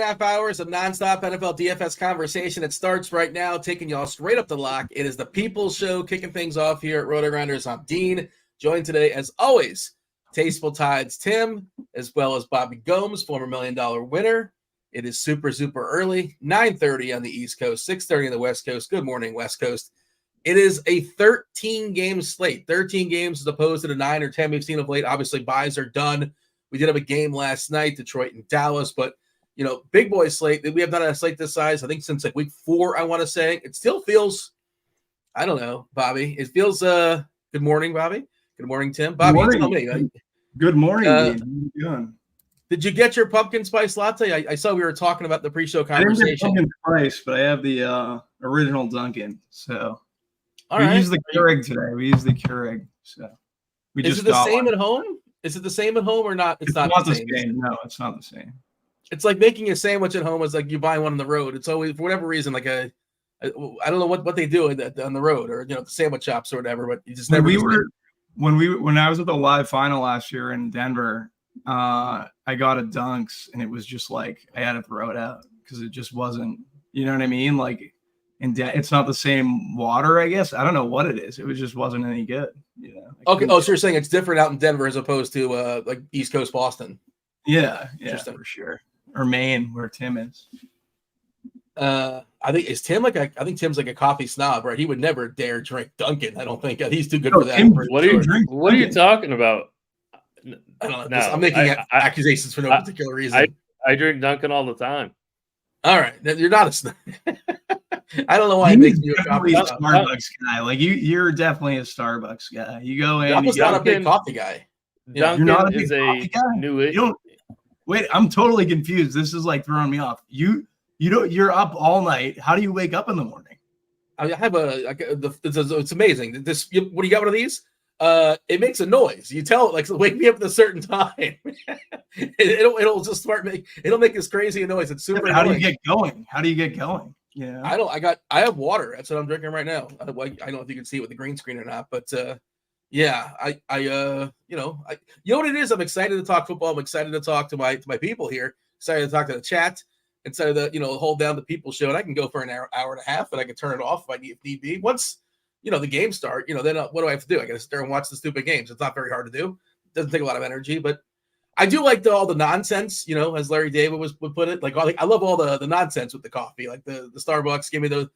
2.5 hours of nonstop NFL DFS conversation. It starts right now, taking y'all straight up the lock. It is the People's Show, kicking things off here at RotoGrinders. I'm Dean, joined today, as always, TastefulTides Tim, as well as Bobby Gomes, former $1 Million winner. It is super, super early, 9:30 on the East Coast, 6:30 on the West Coast. Good morning, West Coast. It is a 13-game slate, 13 games as opposed to the 9 or 10 we've seen of late. Obviously, buys are done. We did have a game last night, Detroit and Dallas, but, you know, big boy slate. We have not had a slate this size, I think, since like week 4, I want to say. It still feels, I don't know, Bobby. It feels, good morning, Bobby. Good morning, Tim. Bobby, you tell me. Good morning, Dean. How you doing? Did you get your pumpkin spice latte? I saw we were talking about the pre-show conversation. I didn't get pumpkin spice, but I have the original Dunkin'. So we use the Keurig today. We use the Keurig. So we is just it the same at home? Is it the same at home or not? It's not the same. No, it's not the same. It's like making a sandwich at home is like you buy one on the road. It's always, for whatever reason, like I don't know what they do on the road, or, you know, the sandwich shops or whatever, but you just never. When I was at the live final last year in Denver, I got a Dunks and it was just like I had to throw it out because it just wasn't, you know what I mean? Like, it's not the same water, I guess. I don't know what it is. It just wasn't any good. You know. Okay. Oh, so you're saying it's different out in Denver as opposed to like East Coast Boston? Yeah, for sure. Or Maine, where Tim is. I think Tim's like a coffee snob, right? He would never dare drink Dunkin'. I don't think he's too good for that. Tim, what are you talking about? I don't know. I'm making accusations for no particular reason. I drink Dunkin' all the time. All right, you're not a snob. I don't know why it makes you a coffee Starbucks guy. Like you're definitely a Starbucks guy. You go in. I'm not a big coffee guy. Dunkin' you're not is a new issue. Wait, I'm totally confused. This is like throwing me off. You're up all night. How do you wake up in the morning? I have it's amazing. What do you got? One of these? It makes a noise. You tell it, like, wake me up at a certain time. it'll just it'll make this crazy noise. It's super. How do you get going? Yeah. I have water. That's what I'm drinking right now. I don't know if you can see it with the green screen or not, but yeah, you know what it is? I'm excited to talk football. I'm excited to talk to my people here. Excited to talk to the chat. Instead of hold down the People Show, and I can go for an hour and a half, and I can turn it off if need be. Once the games start, then what do I have to do? I got to sit there and watch the stupid games. It's not very hard to do. It doesn't take a lot of energy, but I do like all the nonsense, as Larry David would put it. Like I love all the nonsense with the coffee, like the Starbucks. Give me those,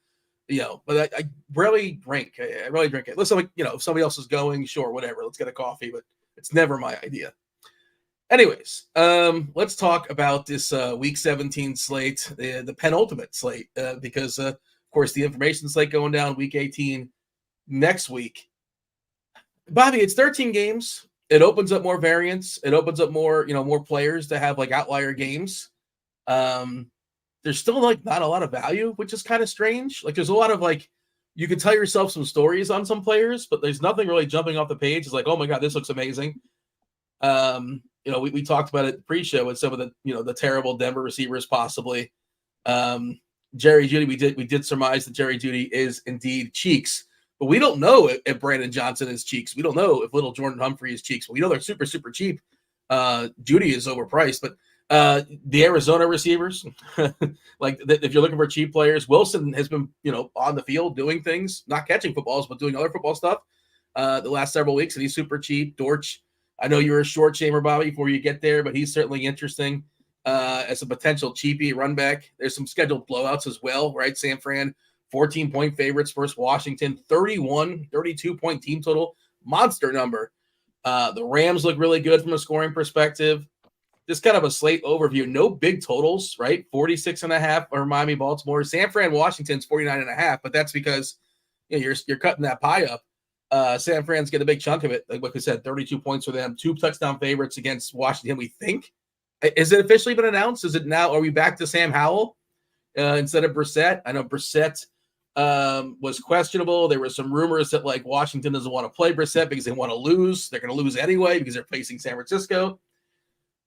But I rarely drink. I rarely drink it. Listen, if somebody else is going, sure, whatever. Let's get a coffee, but it's never my idea. Anyways, let's talk about this Week 17 slate, the penultimate slate, because, of course, the information slate going down Week 18 next week. Bobby, it's 13 games. It opens up more variance. It opens up more, more players to have like outlier games. There's still like not a lot of value, which is kind of strange. Like there's a lot of you can tell yourself some stories on some players, but there's nothing really jumping off the page. It's like, oh my God, this looks amazing. We talked about it pre-show with some of the, the terrible Denver receivers possibly. Jerry Jeudy, we did surmise that Jerry Jeudy is indeed cheeks, but we don't know if Brandon Johnson is cheeks. We don't know if little Jordan Humphrey is cheeks. We know they're super, super cheap. Jeudy is overpriced, but the Arizona receivers, if you're looking for cheap players, Wilson has been, on the field doing things, not catching footballs, but doing other football stuff the last several weeks, and he's super cheap. Dortch, I know you're a short shamer, Bobby, before you get there, but he's certainly interesting as a potential cheapie run back. There's some scheduled blowouts as well, right? San Fran, 14-point favorites versus Washington, 32-point team total, monster number. The Rams look really good from a scoring perspective. Just kind of a slate overview. No big totals, right? 46.5 or Miami, Baltimore. San Fran, Washington's 49.5, but that's because you're cutting that pie up. San Fran's get a big chunk of it. Like I said, 32 points for them. 2 touchdown favorites against Washington, we think. Is it officially been announced? Is it now? Are we back to Sam Howell instead of Brissett? I know Brissett was questionable. There were some rumors that Washington doesn't want to play Brissett because they want to lose. They're going to lose anyway because they're facing San Francisco.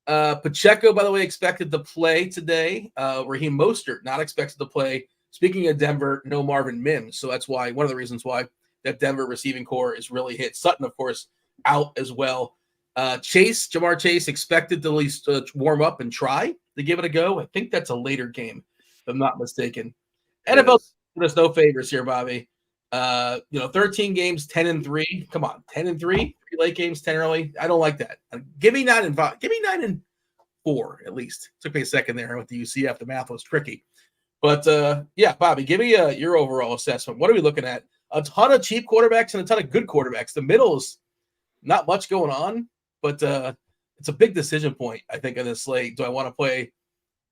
Pacheco, by the way, expected to play today. Raheem Mostert not expected to play. Speaking of Denver, no Marvin Mims. So that's why one of the reasons why that Denver receiving core is really hit. Sutton, of course, out as well. Jamar Chase expected to at least warm up and try to give it a go. I think that's a later game, if I'm not mistaken. NFL does us no favors here, Bobby. 13 games, 10-3. Come on, 10-3. 3 late games, 10 early. I don't like that. Give me 9-5. Give me 9-4 at least. Took me a second there with the UCF. The math was tricky. But Bobby, give me your overall assessment. What are we looking at? A ton of cheap quarterbacks and a ton of good quarterbacks. The middle is not much going on, but it's a big decision point, I think, in this slate. Do I want to play,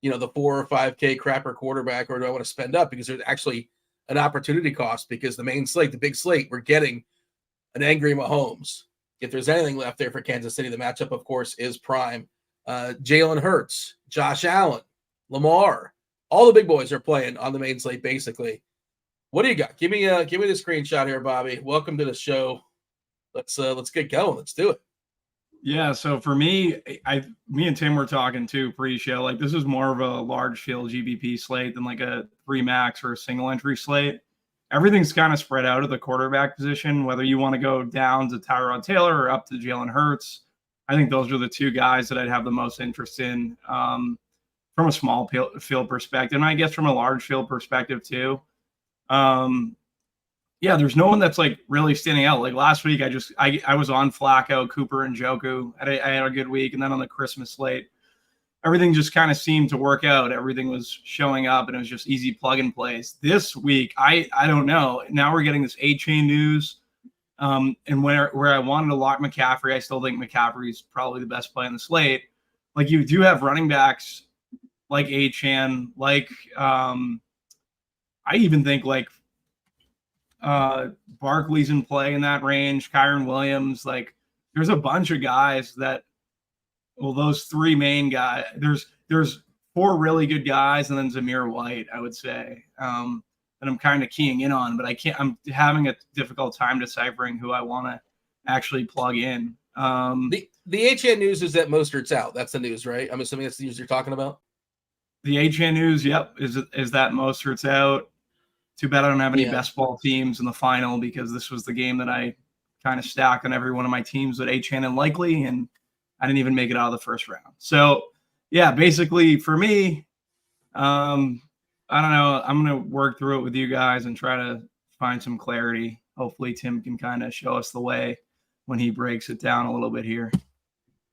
the 4 or 5K crapper quarterback, or do I want to spend up? Because there's actually an opportunity cost, because the main slate, the big slate, we're getting an angry Mahomes. If there's anything left there for Kansas City, the matchup, of course, is prime. Jalen Hurts, Josh Allen, Lamar, all the big boys are playing on the main slate, basically. What do you got? Give me the screenshot here, Bobby. Welcome to the show. Let's get going. Let's do it. Yeah, so for me and Tim were talking too pre-show. Like, this is more of a large field GPP slate than like a 3 max or a single entry slate. Everything's kind of spread out at the quarterback position, whether you want to go down to Tyrod Taylor or up to Jalen Hurts. I think those are the 2 guys that I'd have the most interest in from a small field perspective, and I guess from a large field perspective too. There's no one that's like really standing out. Like last week, I was on Flacco, Cooper, and Njoku. I had a good week, and then on the Christmas slate, everything just kind of seemed to work out. Everything was showing up, and it was just easy plug and plays. This week, I don't know. Now we're getting this A-chain news, and where I wanted to lock McCaffrey, I still think McCaffrey's probably the best play on the slate. Like, you do have running backs like A-Chan, like I even think like Barkley's in play in that range, Kyron Williams. Like, there's a bunch of guys that, well, those 3 main guys, there's 4 really good guys, and then Zamir White, I would say, that I'm kind of keying in on, but I'm having a difficult time deciphering who I want to actually plug in. The HN news is that Mostert's out. That's the news, right? I'm assuming that's the news you're talking about. The HN news, yep, is that Mostert's out. Too bad I don't have any best ball teams in the final, because this was the game that I kind of stacked on every one of my teams with HN and Likely, and I didn't even make it out of the first round. So, yeah, basically for me, I don't know. I'm going to work through it with you guys and try to find some clarity. Hopefully Tim can kind of show us the way when he breaks it down a little bit here.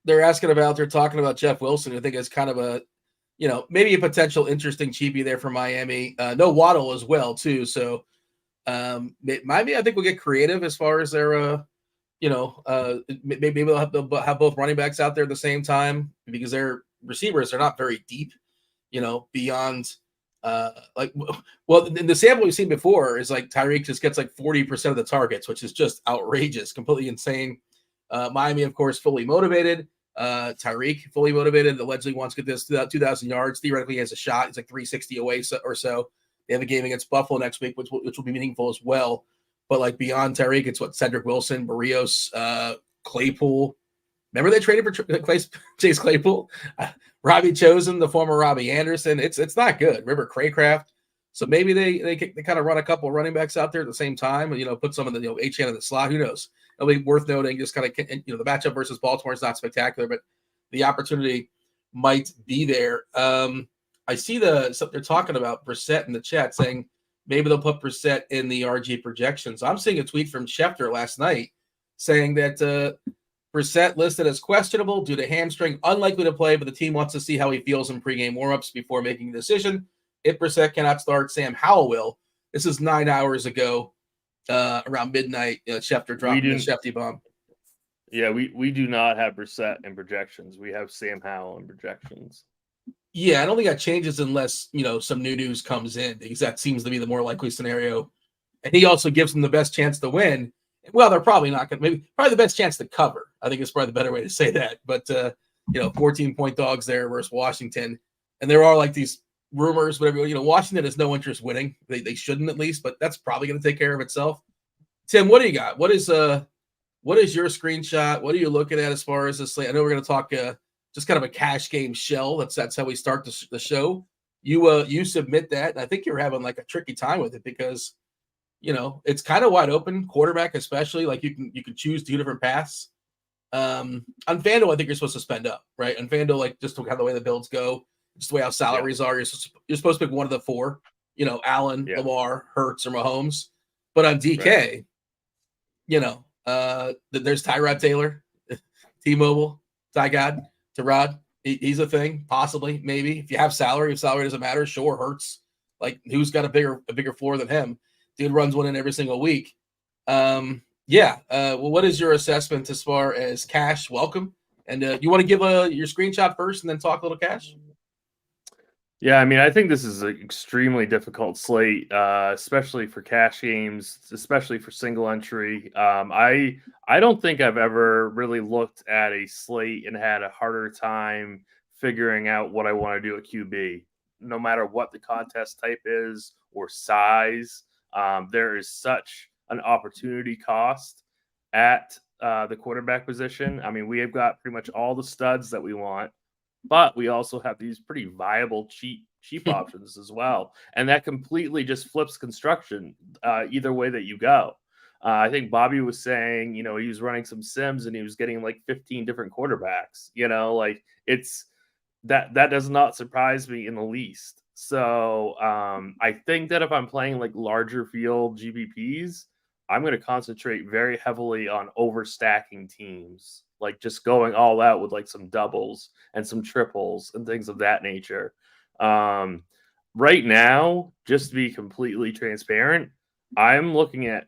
They're talking about Jeff Wilson. I think it's kind of a, maybe a potential interesting cheapie there for Miami. No Waddle as well, too. So Miami, I think, will get creative as far as their, maybe they'll have both running backs out there at the same time, because their receivers are not very deep, beyond the sample we've seen before is like Tyreek just gets like 40% of the targets, which is just outrageous, completely insane. Miami, of course, fully motivated. Tyreek fully motivated. Allegedly wants to get this 2,000 yards. Theoretically, he has a shot. He's like 360 away or so. They have a game against Buffalo next week, which will be meaningful as well. But like beyond Tyreek, it's Cedric Wilson, Barrios, Claypool. Remember they traded for Chase Claypool? Robbie Chosen, the former Robbie Anderson. It's not good. Remember Craycraft? So maybe they kind of run a couple of running backs out there at the same time, put some of the HN in the slot. Who knows? It'll be worth noting. Just kind of the matchup versus Baltimore is not spectacular, but the opportunity might be there. I see they're talking about Brissett in the chat, saying maybe they'll put Brissett in the RG projections. I'm seeing a tweet from Schefter last night saying that Brissett listed as questionable due to hamstring, unlikely to play, but the team wants to see how he feels in pregame warmups before making a decision. If Brissett cannot start, Sam Howell will. This is 9 hours ago, around midnight. Schefter dropped the Shefty bomb. Yeah, we do not have Brissett in projections. We have Sam Howell in projections. Yeah, I don't think that changes unless, some new news comes in, because that seems to be the more likely scenario. And he also gives them the best chance to win. Well, they're probably not going to, probably the best chance to cover. I think it's probably the better way to say that. But, 14-point dogs there versus Washington. And there are like these rumors, whatever, Washington has no interest winning. They shouldn't, at least, but that's probably going to take care of itself. Tim, what do you got? What is your screenshot? What are you looking at as far as this slate? I know we're going to talk just kind of a cash game shell. That's how we start the show. You submit that, and I think you're having like a tricky time with it because, it's kind of wide open, quarterback especially. Like you can choose 2 different paths. On FanDuel, I think you're supposed to spend up, right? On FanDuel, like just kind of the way the builds go, just the way how salaries are, you're supposed to pick one of the four, Allen, Lamar, Hurts, or Mahomes. But on DK, there's Tyrod Taylor, T-Mobile, Tyrod, he's a thing, possibly, maybe. If you have salary, if salary doesn't matter, sure, Hurts. Like, who's got a bigger floor than him? Dude runs one in every single week. Well, what is your assessment as far as cash? Welcome. And you want to give your screenshot first and then talk a little cash? Yeah, I mean, I think this is an extremely difficult slate, especially for cash games, especially for single entry. I don't think I've ever really looked at a slate and had a harder time figuring out what I want to do at QB. No matter what the contest type is or size, there is such an opportunity cost at the quarterback position. I mean, we have got pretty much all the studs that we want, but we also have these pretty viable, cheap options as well. And that completely just flips construction either way that you go. I think Bobby was saying, he was running some sims and he was getting like 15 different quarterbacks, it's that does not surprise me in the least. So I think that if I'm playing like larger field GPPs, I'm going to concentrate very heavily on overstacking teams, like just going all out with like some doubles and some triples and things of that nature. Right now, just to be completely transparent, I'm looking at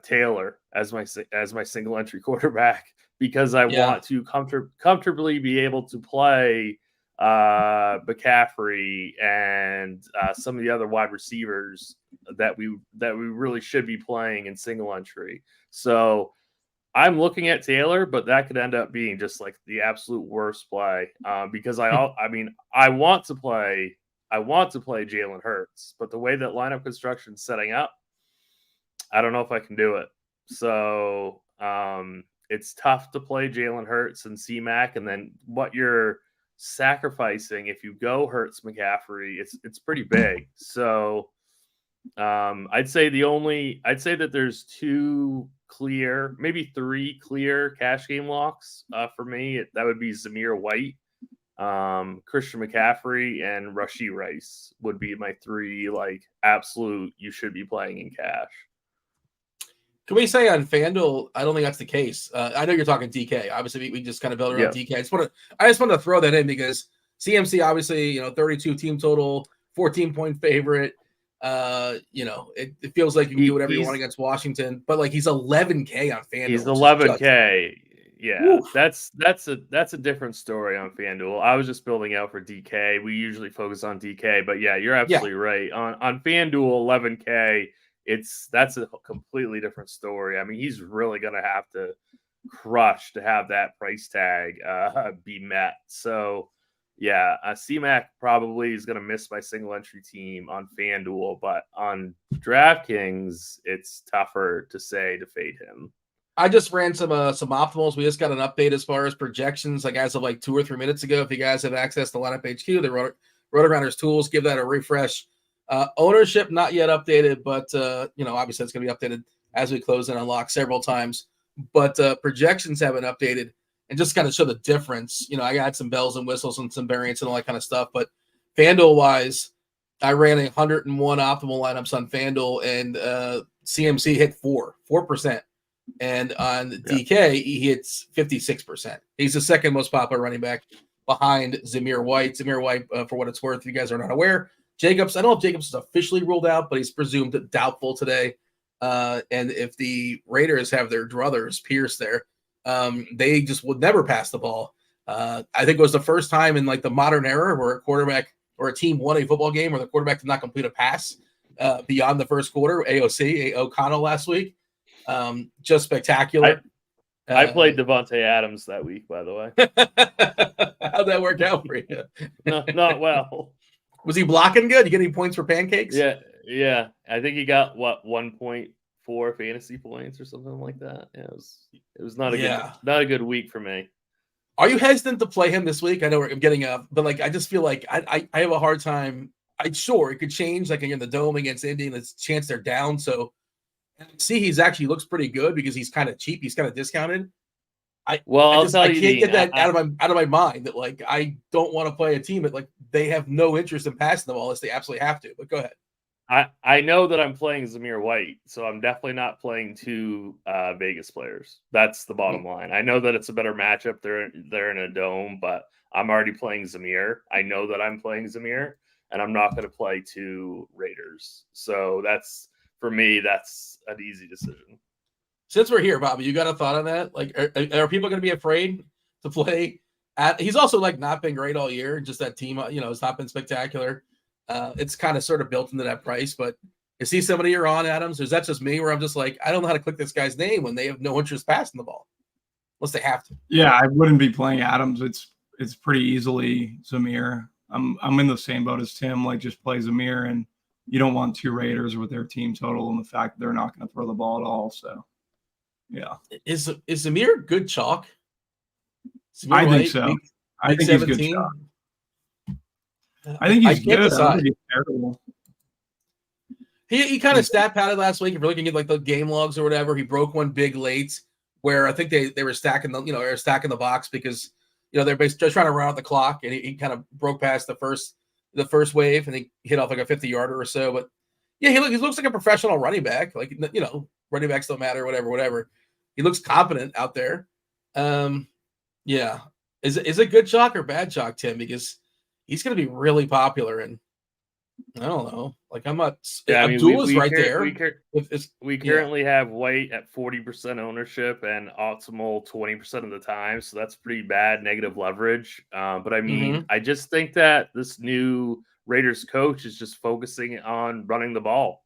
Taylor as my single entry quarterback because I want to comfortably be able to play McCaffrey and some of the other wide receivers that we really should be playing in single entry. So I'm looking at Taylor, but that could end up being just like the absolute worst play because I want to play Jalen Hurts, but the way that lineup construction is setting up, I don't know if I can do it. So it's tough to play Jalen Hurts and C-Mac, and then what you're sacrificing if you go Hurts McCaffrey, it's pretty big. So I'd say that there's two clear, maybe three clear cash game locks for me. That would be Zamir White, Christian McCaffrey, and Rashee Rice would be my three like absolute you should be playing in cash. Can we say on FanDuel, I don't think that's the case. I know you're talking DK. Obviously, we just kind of built around DK. I just want to throw that in because CMC, obviously, 32 team total, 14-point favorite. It feels like you can do whatever you want against Washington, but like he's 11K on FanDuel. He's 11K. Yeah, Oof. that's a different story on FanDuel. I was just building out for DK. We usually focus on DK, but yeah, you're absolutely right. On FanDuel, 11K. That's a completely different story. I mean, he's really going to have to crush to have that price tag be met. So, yeah, C-Mac probably is going to miss my single entry team on FanDuel, but on DraftKings, it's tougher to say to fade him. I just ran some optimals. We just got an update as far as projections, like as of like 2 or 3 minutes ago. If you guys have access to Lineup HQ, the RotoGrinders tools, give that a refresh. Ownership not yet updated, but obviously it's going to be updated as we close and unlock several times. But projections haven't updated, and just kind of show the difference. I got some bells and whistles and some variants and all that kind of stuff. But FanDuel wise, I ran 101 optimal lineups on FanDuel, and CMC hit 4%, and on DK he hits 56%. He's the second most popular running back behind Zamir White. Zamir White, for what it's worth, if you guys are not aware. Jacobs, I don't know if Jacobs is officially ruled out, but he's presumed doubtful today. And if the Raiders have their druthers pierced there, they just would never pass the ball. I think it was the first time in like the modern era where a quarterback or a team won a football game where the quarterback did not complete a pass beyond the first quarter. AOC, O'Connell last week. Just spectacular. I played Devontae Adams that week, by the way. How'd that work out for you? Not well. Was he blocking good? You get any points for pancakes? Yeah. I think he got 1.4 fantasy points or something like that. Yeah, it was not a good week for me. Are you hesitant to play him this week? I know I'm getting up, but like I just feel like I have a hard time. Sure it could change like in the dome against Indy, and there's a chance they're down. So see, he's actually looks pretty good because he's kind of cheap. He's kind of discounted. I'll tell I you, can't Dean, get that out of my mind that like I don't want to play a team that like they have no interest in passing the ball unless they absolutely have to. But go ahead. I know that I'm playing Zamir White, so I'm definitely not playing two Vegas players. That's the bottom line. I know that it's a better matchup. They're in a dome, but I'm already playing Zamir. I know that I'm playing Zamir, and I'm not going to play two Raiders. So that's for me. That's an easy decision. Since we're here, Bobby, you got a thought on that? Like, are people going to be afraid to play? He's also like not been great all year. Just that team, it's not been spectacular. It's kind of sort of built into that price. But is he somebody you're on, Adams? Or is that just me, where I'm just like, I don't know how to click this guy's name when they have no interest passing the ball, unless they have to? Yeah, I wouldn't be playing Adams. It's pretty easily Zamir. I'm in the same boat as Tim. Like, just play Zamir, and you don't want two Raiders with their team total and the fact that they're not going to throw the ball at all. So. Yeah. Is Zamir good chalk? Zamir I think White, so. I think 17? he's good chalk. I think he's good. I don't think he's terrible. He kind of stat padded last week. If you're looking at like the game logs or whatever, he broke one big late where I think they were stacking the box because they're basically just trying to run out the clock, and he kind of broke past the first wave and he hit off like a 50-yarder or so. But yeah, he looks like a professional running back. Like running backs don't matter, whatever. He looks competent out there. Yeah. Is it good chalk or bad chalk, Tim? Because he's going to be really popular, and I don't know. Like, I'm not. Yeah, Abdul is right there. We currently have White at 40% ownership and optimal 20% of the time, so that's pretty bad negative leverage. But I mean, I just think that this new Raiders coach is just focusing on running the ball.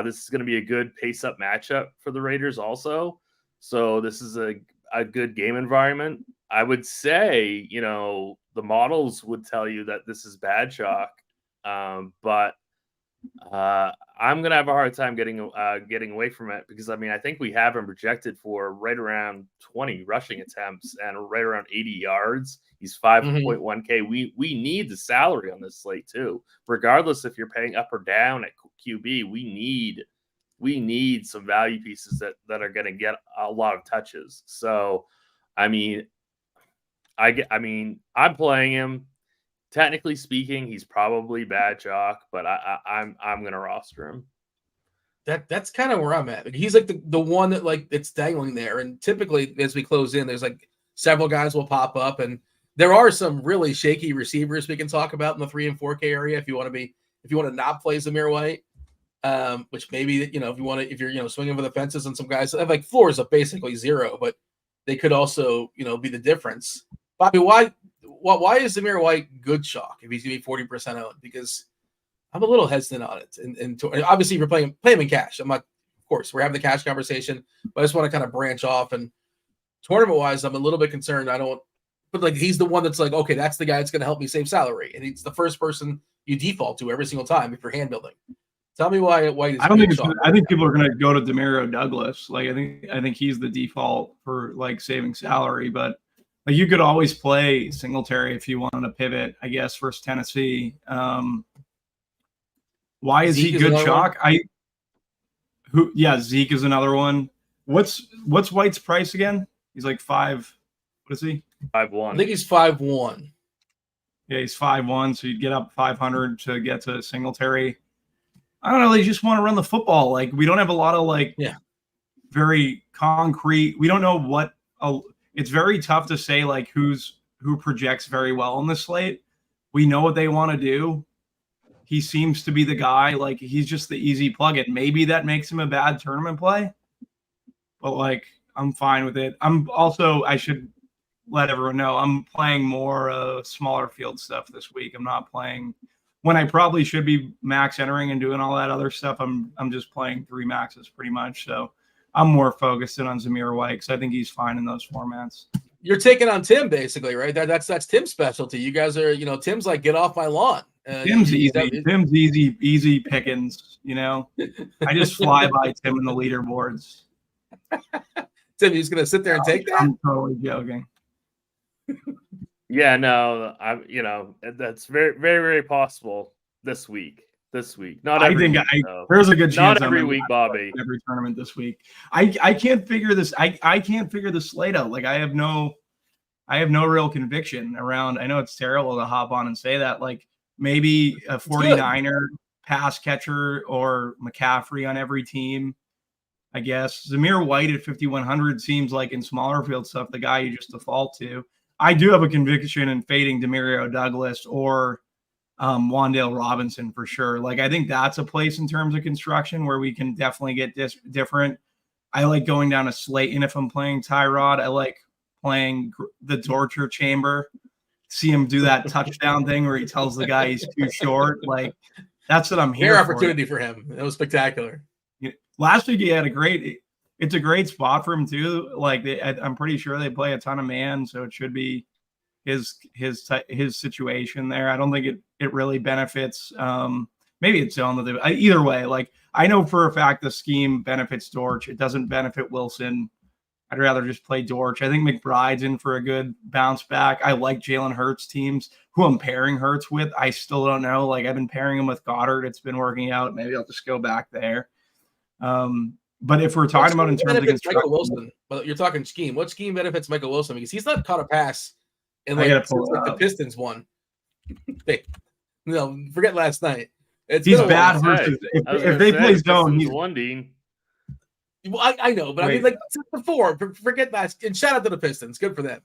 This is going to be a good pace-up matchup for the Raiders also. So this is a good game environment. I would say, the models would tell you that this is bad chalk, but I'm going to have a hard time getting away from it because, I think we have him projected for right around 20 rushing attempts and right around 80 yards. He's 5.1K. We need the salary on this slate too. Regardless if you're paying up or down at QB, we need some value pieces that are going to get a lot of touches. So, I'm playing him. Technically speaking, he's probably bad chalk, but I'm going to roster him. That's kind of where I'm at. He's like the one that like it's dangling there. And typically as we close in, there's like several guys will pop up, and there are some really shaky receivers we can talk about in the 3 and 4K area if you want to not play Zamir White. Which maybe if you're swinging for the fences, and some guys have like floors of basically zero, but they could also be the difference. Bobby, why is Zamir White good chalk if he's gonna be 40% owned? Because I'm a little hesitant on it, and obviously if you're playing him in cash. I'm not, of course, we're having the cash conversation, but I just want to kind of branch off. And tournament wise, I'm a little bit concerned. But like he's the one that's like, okay, that's the guy that's going to help me save salary, and he's the first person you default to every single time if you're hand building. Tell me why White is. I think people are going to go to Demario Douglas. Like I think he's the default for like saving salary, but like you could always play Singletary if you wanted to pivot, I guess, versus Tennessee. Why is he good chalk? Zeke is another one. What's White's price again? He's like 5. What is he? 5'1". I think he's 5'1". Yeah, he's 5'1", so you'd get up 500 to get to Singletary. I don't know. They just want to run the football. Like, we don't have a lot of very concrete. We don't know what. It's very tough to say like who projects very well on the slate. We know what they want to do. He seems to be the guy. Like, he's just the easy plug-in. Maybe that makes him a bad tournament play, but like I'm fine with it. I should let everyone know I'm playing more smaller field stuff this week. I'm not playing when I probably should be max entering and doing all that other stuff. I'm just playing 3 maxes pretty much. So I'm more focused in on Zamir White because I think he's fine in those formats. You're taking on Tim basically, right? That's Tim's specialty. You guys are, Tim's like, get off my lawn. Tim's easy. Tim's easy pickings. I just fly by Tim in the leaderboards. Tim, he's gonna sit there and take that? I'm totally joking. Yeah, no, that's very, very, very possible this week. this week. Not I every think week, though. there's a good chance Not every week, Bobby. Every tournament this week. I can't figure this. I can't figure the slate out. Like I have no real conviction around. I know it's terrible to hop on and say that. Like maybe a 49er pass catcher or McCaffrey on every team. I guess Zamir White at 5,100 seems like in smaller field stuff the guy you just default to. I do have a conviction in fading Demario Douglas or Wan'Dale Robinson for sure. Like I think that's a place in terms of construction where we can definitely get different. I like going down a slate, and if I'm playing Tyrod, I like playing the torture chamber. See him do that touchdown thing where he tells the guy he's too short. Like that's what I'm here Rare for. opportunity for him. That was spectacular. Last week he had it's a great spot for him too. Like I'm pretty sure they play a ton of man, so it should be his situation there. I don't think it really benefits. Maybe it's zone that either way. Like I know for a fact the scheme benefits Dortch. It doesn't benefit Wilson. I'd rather just play Dortch. I think McBride's in for a good bounce back. I like Jalen Hurts teams. Who I'm pairing Hurts with, I still don't know. Like I've been pairing him with Goddard. It's been working out. Maybe I'll just go back there. But if we're talking about in terms of Michael Wilson, but you're talking scheme. What scheme benefits Michael Wilson? Because he's not caught a pass in like the Pistons won. No, forget last night. He's bad versus if they play zone. He's one, Dean. Well, I know, but I mean, like before, forget that. And shout out to the Pistons. Good for them.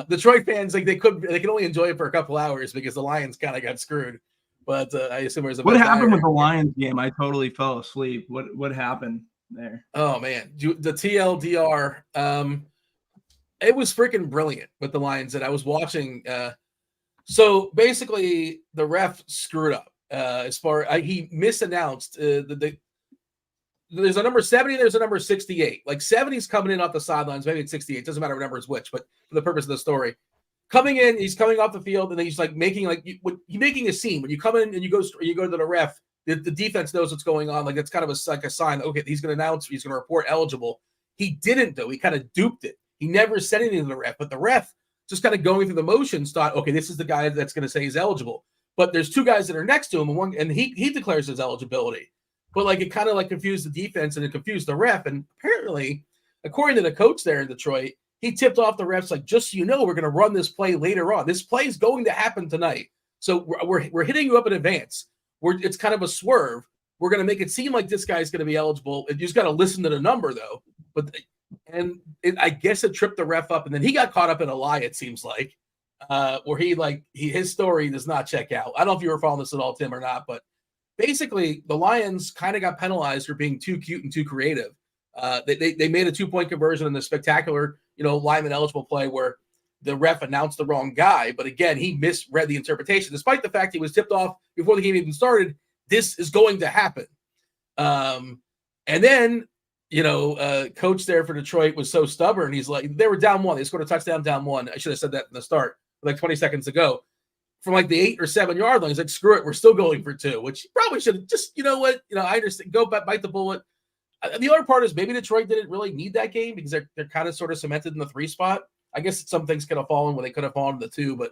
Detroit fans, like they can only enjoy it for a couple hours because the Lions kind of got screwed. But I assume there's what happened with the Lions game? I totally fell asleep. What happened there? Oh man, the TLDR. It was freaking brilliant with the Lions that I was watching. So basically, the ref screwed up. As far he misannounced there's a number 70, there's a number 68. Like 70's coming in off the sidelines, maybe it's 68. Doesn't matter what number is which, but for the purpose of the story. Coming in, he's coming off the field, and then he's like making a scene. When you come in and you go to the ref, the defense knows what's going on. Like it's kind of a sign that okay, he's going to announce, he's going to report eligible. He didn't though. He kind of duped it. He never said anything to the ref, but the ref just kind of going through the motions thought, okay, this is the guy that's going to say he's eligible. But there's two guys that are next to him, and he declares his eligibility. But like it kind of like confused the defense and it confused the ref. And apparently, according to the coach there in Detroit, he tipped off the refs like, just so you know, we're going to run this play later on. This play is going to happen tonight. So we're hitting you up in advance. It's kind of a swerve. We're going to make it seem like this guy's going to be eligible. You just got to listen to the number though. I guess it tripped the ref up, and then he got caught up in a lie. It seems like where his story does not check out. I don't know if you were following this at all, Tim, or not, but basically the Lions kind of got penalized for being too cute and too creative. They made a 2-point conversion in the spectacular, lineman eligible play where the ref announced the wrong guy. But again, he misread the interpretation, despite the fact he was tipped off before the game even started. This is going to happen. And then, coach there for Detroit was so stubborn. He's like, they were down 1. They scored a touchdown down 1. I should have said that in the start, like 20 seconds ago. From like the 8 or 7 yard line, he's like, screw it, we're still going for 2, which probably should have just, I understand, go bite the bullet. The other part is maybe Detroit didn't really need that game because they're kind of sort of cemented in the 3 spot. I guess some things could have fallen when they could have fallen to the 2, but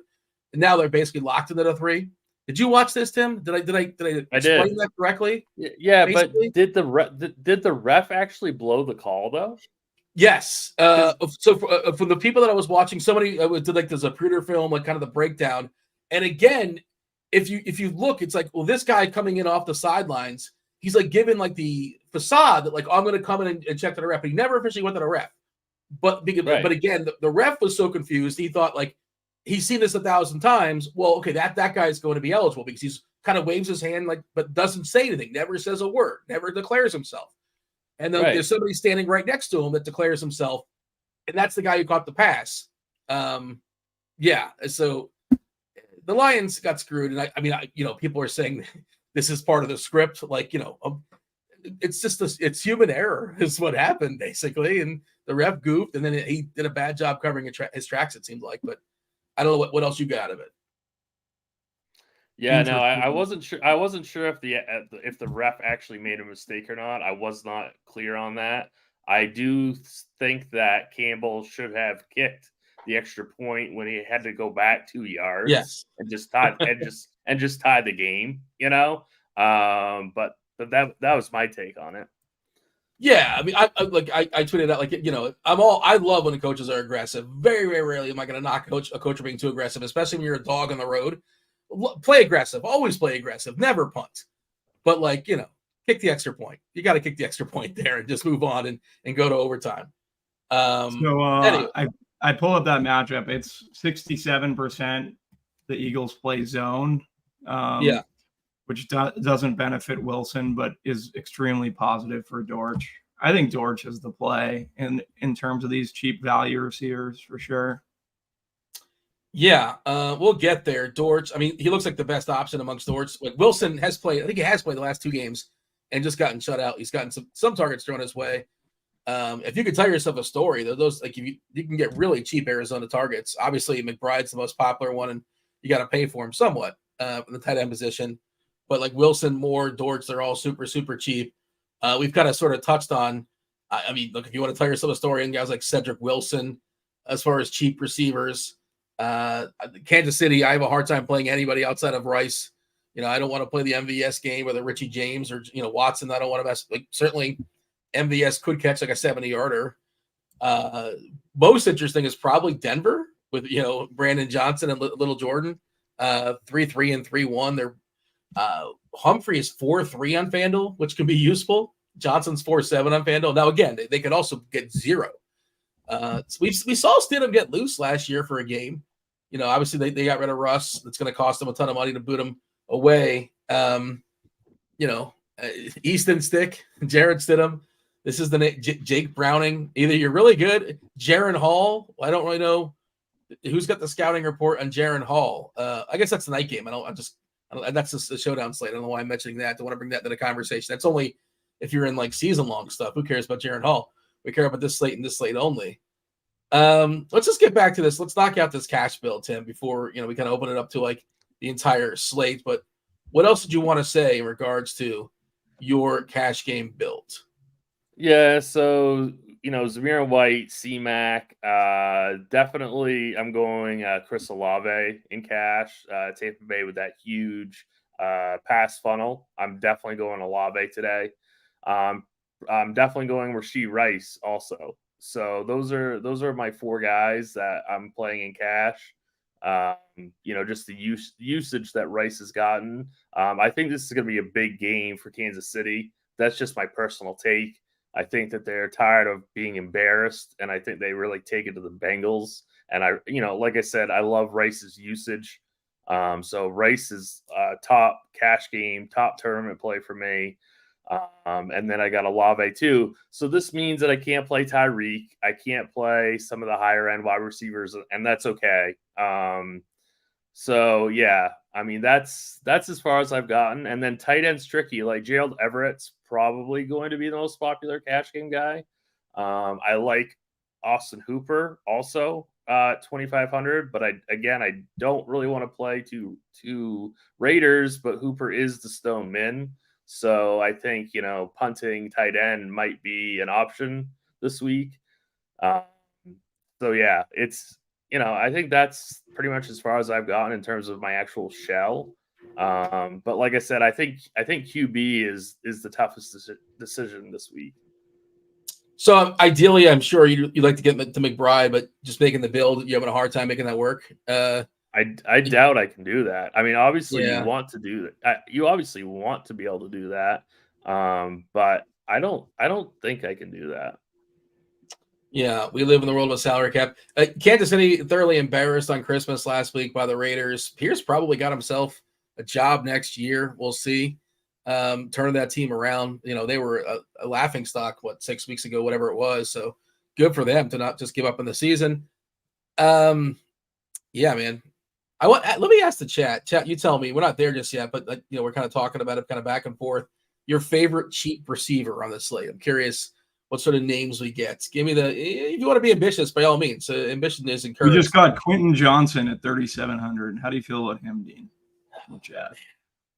now they're basically locked into the 3. Did you watch this, Tim? Did I explain that correctly? Yeah, basically? But did the ref actually blow the call though? Yes. So from the people that I was watching, somebody did like the Zapruder film, like kind of the breakdown. And again, if you look, it's like, well, this guy coming in off the sidelines, he's like given like the facade that like, I'm going to come in and check to the ref. But he never officially went to the ref. But again, the ref was so confused. He thought like he's seen this 1,000 times. Well, okay, that guy's going to be eligible because he's kind of waves his hand like, but doesn't say anything, never says a word, never declares himself. And then there's somebody standing right next to him that declares himself, and that's the guy who caught the pass. So the Lions got screwed, and I mean, people are saying this is part of the script. Like, it's just it's human error is what happened basically, and the ref goofed, and then he did a bad job covering his tracks. It seems like, but I don't know what else you got out of it. Yeah, no, I wasn't sure. I wasn't sure if the ref actually made a mistake or not. I was not clear on that. I do think that Campbell should have kicked the extra point when he had to go back 2 yards. Yes, and just tie the game. But that was my take on it. Yeah, I mean, I tweeted out, like, I love when the coaches are aggressive. Very, very rarely am I going to knock a coach for being too aggressive, especially when you're a dog on the road. Play aggressive, always play aggressive, never punt. But kick the extra point. You got to kick the extra point there and just move on and go to overtime. Anyway. I pull up that matchup. It's 67% the Eagles play zone. Which doesn't benefit Wilson, but is extremely positive for Dortch. I think Dortch is the play in terms of these cheap value receivers for sure. Yeah, we'll get there. Dortch, I mean, he looks like the best option amongst Dortch. Like, Wilson has played, I think he has played the last 2 games and just gotten shut out. He's gotten some targets thrown his way. If you could tell yourself a story, those, like, if you can get really cheap Arizona targets. Obviously, McBride's the most popular one, and you got to pay for him somewhat in the tight end position. But like Wilson, Moore, Dortch, they're all super, super cheap. We've kind of sort of touched on, I mean, look, if you want to tell yourself a story, and guys like Cedric Wilson, as far as cheap receivers, Kansas City, I have a hard time playing anybody outside of Rice. I don't want to play the MVS game with a Richie James or, Watson. I don't want to mess. Like, certainly MVS could catch like a 70-yarder. Most interesting is probably Denver with, Brandon Johnson and Little Jordan, 3-3 and 3-1. They're Humphrey is 4-3 on FanDuel, which can be useful. Johnson's 4-7 on FanDuel. Now, again, they could also get 0. So we saw Stidham get loose last year for a game. Obviously they got rid of Russ. It's going to cost them a ton of money to boot him away. Easton Stick, Jared Stidham. This is the name, Jake Browning. Either you're really good, Jaron Hall. I don't really know who's got the scouting report on Jaron Hall. I guess that's the night game. That's just a showdown slate. I don't know why I'm mentioning that. I want to bring that to the conversation. That's only if you're in like season-long stuff. Who cares about Jaron Hall? We care about this slate and this slate only. Let's just get back to this. Let's knock out this cash build, Tim, before we kind of open it up to like the entire slate. But what else did you want to say in regards to your cash game build? Yeah, so Zamir White, C-Mac, definitely I'm going Chris Olave in cash. Tampa Bay with that huge pass funnel. I'm definitely going Olave today. I'm definitely going Rashee Rice also. So those are my 4 guys that I'm playing in cash. Just the usage that Rice has gotten. I think this is going to be a big game for Kansas City. That's just my personal take. I think that they're tired of being embarrassed, and I think they really take it to the Bengals. And like I said, I love Rice's usage. So Rice is top cash game, top tournament play for me. And then I got Olave too. So this means that I can't play Tyreek. I can't play some of the higher end wide receivers, and that's okay. So yeah, I mean, that's as far as I've gotten. And then tight end's tricky. Like Gerald Everett's probably going to be the most popular cash game guy. I like Austin Hooper also 2,500, but I don't really want to play to Raiders, but Hooper is the stone min. So I think, punting tight end might be an option this week. So yeah, it's, I think that's pretty much as far as I've gotten in terms of my actual shell. But like I said, I think QB is the toughest decision this week. So ideally, I'm sure you'd like to get to McBride, but just making the build, you're having a hard time making that work. I doubt I can do that. I mean, obviously you want to do that. You obviously want to be able to do that. But I don't think I can do that. Yeah, we live in the world of a salary cap. Kansas City thoroughly embarrassed on Christmas last week by the Raiders. Pierce probably got himself a job next year. We'll see. Turning that team around. They were a laughing stock, 6 weeks ago, whatever it was. So good for them to not just give up in the season. Yeah, man. Let me ask the chat. Chat, you tell me. We're not there just yet, but we're kind of talking about it kind of back and forth. Your favorite cheap receiver on the slate. I'm curious what sort of names we get. Give me if you want to be ambitious, by all means. Ambition is encouraged. We just got Quentin Johnson at 3,700. How do you feel about him, Dean? Chat.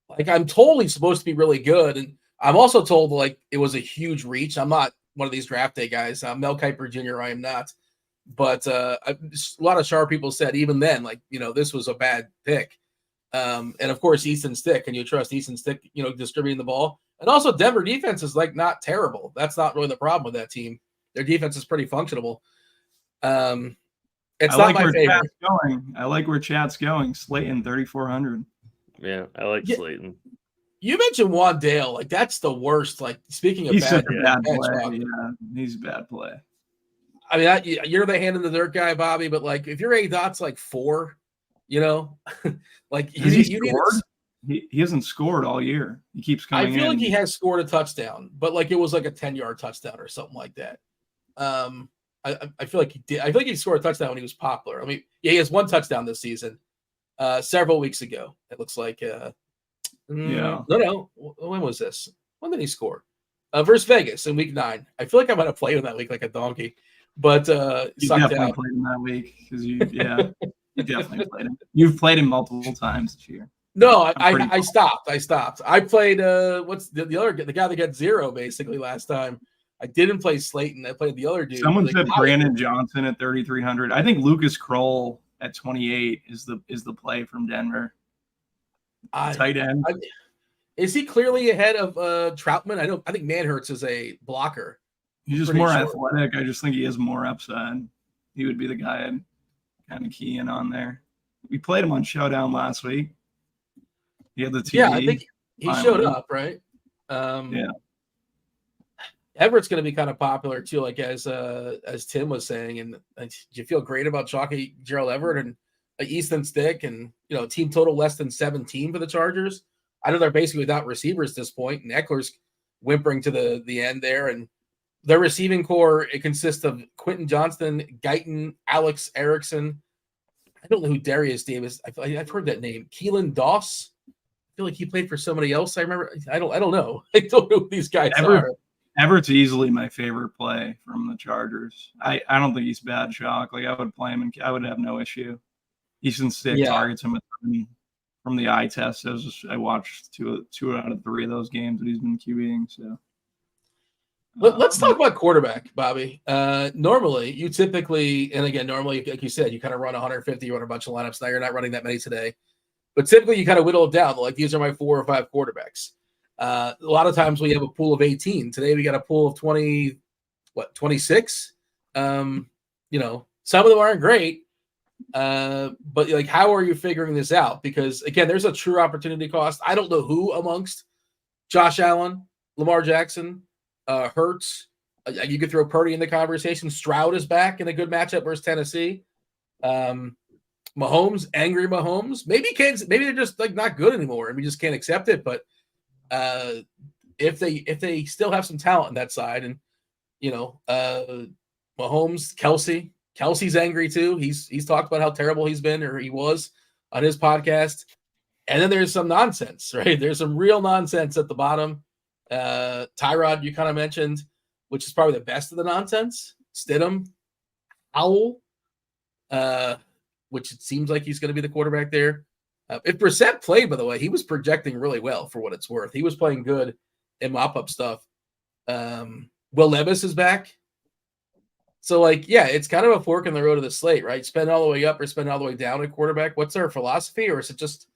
Like, I'm told he's supposed to be really good, and I'm also told it was a huge reach. I'm not one of these draft day guys. Mel Kiper Jr. I am not, but a lot of sharp people said even then, this was a bad pick. And of course, Easton Stick. Can you trust Easton Stick, distributing the ball? And also Denver defense is like not terrible. That's not really the problem with that team. Their defense is pretty functional. It's not my favorite. I like where chat's going. Slayton 3,400. Yeah, I like Slayton. You mentioned Wandale. Like, that's the worst. Like, speaking of he's bad play. Yeah, he's a bad play. I mean, you're the hand in the dirt guy, Bobby, but like if your ADOT's like 4, like he hasn't scored all year. He keeps coming in. I feel like he has scored a touchdown, but like it was like a 10-yard touchdown or something like that. I feel like he did. I feel like he scored a touchdown when he was popular. I mean, yeah, he has 1 touchdown this season. Several weeks ago, it looks like. No. When was this? When did he score? Versus Vegas in week 9. I feel like I might have played him that week like a donkey, but you definitely played him that week because you definitely played him. You've played him multiple times this year. No, I stopped. I played what's the other, the guy that got 0 basically last time. I didn't play Slayton. I played the other dude. Someone said Brandon Johnson at 3,300. I think Lucas Kroll at 28 is the play from Denver. Tight end. Is he clearly ahead of Troutman? I think Manhurts is a blocker. He's just more athletic. I just think he has more upside. He would be the guy I'd kind of key in on there. We played him on Showdown last week. He had the TV. Yeah, I think he showed up, right? Yeah. Everett's going to be kind of popular too, like as Tim was saying. And do you feel great about chalky Gerald Everett and Easton Stick and team total less than 17 for the Chargers? I know they're basically without receivers at this point, and Eckler's whimpering to the end there. And their receiving core, it consists of Quentin Johnston, Guyton, Alex Erickson. I don't know who Darius Davis. I've heard that name. Keelan Doss. I feel like he played for somebody else. I remember. I don't know. I don't know who these guys are. Everett's easily my favorite play from the Chargers. I don't think he's bad, Shock. Like I would play him and I would have no issue. Easton Stick targets him from the eye test. I watched two out of 3 of those games that he's been QBing. So let's talk about quarterback, Bobby. Normally, you typically, and again, normally, like you said, you kind of run 150, you run a bunch of lineups. Now you're not running that many today, but typically you kind of whittle it down. Like these are my 4 or 5 quarterbacks. A lot of times we have a pool of 18. Today we got a pool of 26. Some of them aren't great. But like, how are you figuring this out? Because again, there's a true opportunity cost. I don't know who amongst Josh Allen, Lamar Jackson, Hurts. You could throw Purdy in the conversation. Stroud is back in a good matchup versus Tennessee. Mahomes, angry Mahomes. Maybe they're just like not good anymore and we just can't accept it. But if they still have some talent on that side, and Mahomes, Kelsey's angry too. He's talked about how terrible he's been, or he was, on his podcast. And then there's some nonsense, right? There's some real nonsense at the bottom. Tyrod, you kind of mentioned, which is probably the best of the nonsense. Stidham, Howell, which it seems like he's going to be the quarterback there. If Brissett played, by the way, he was projecting really well for what it's worth. He was playing good in mop-up stuff. Will Levis is back. So, it's kind of a fork in the road of the slate, right? Spend all the way up or spend all the way down at quarterback. What's our philosophy? Or is it just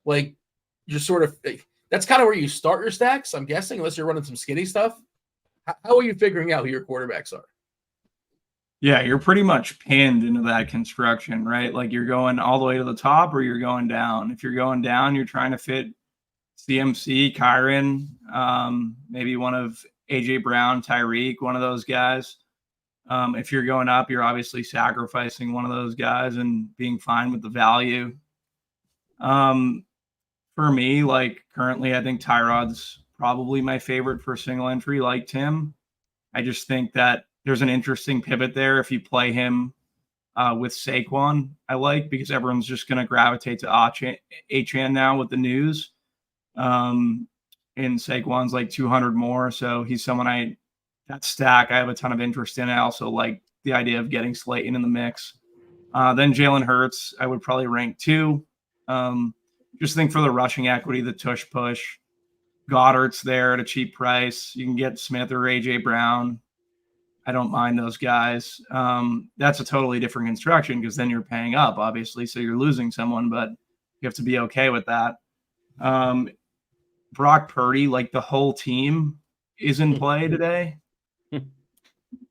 like you're sort of – that's kind of where you start your stacks, I'm guessing, unless you're running some skinny stuff. How are you figuring out who your quarterbacks are? Yeah, you're pretty much pinned into that construction, right? Like you're going all the way to the top or you're going down. If you're going down, you're trying to fit CMC, Kyron, maybe one of AJ Brown, Tyreek, one of those guys. If you're going up, you're obviously sacrificing one of those guys and being fine with the value. For me, currently, I think Tyrod's probably my favorite for single entry, like Tim. I just think that there's an interesting pivot there if you play him with Saquon, because everyone's just going to gravitate to Achane now with the news. And Saquon's 200 more, so he's someone that stack I have a ton of interest in. I also like the idea of getting Slayton in the mix. Then Jalen Hurts, I would probably rank 2. Just think for the rushing equity, the tush push. Goddard's there at a cheap price. You can get Smith or AJ Brown. I don't mind those guys. That's a totally different construction because then you're paying up, obviously, so you're losing someone. But You have to be okay with that. Brock Purdy, like the whole team is in play today.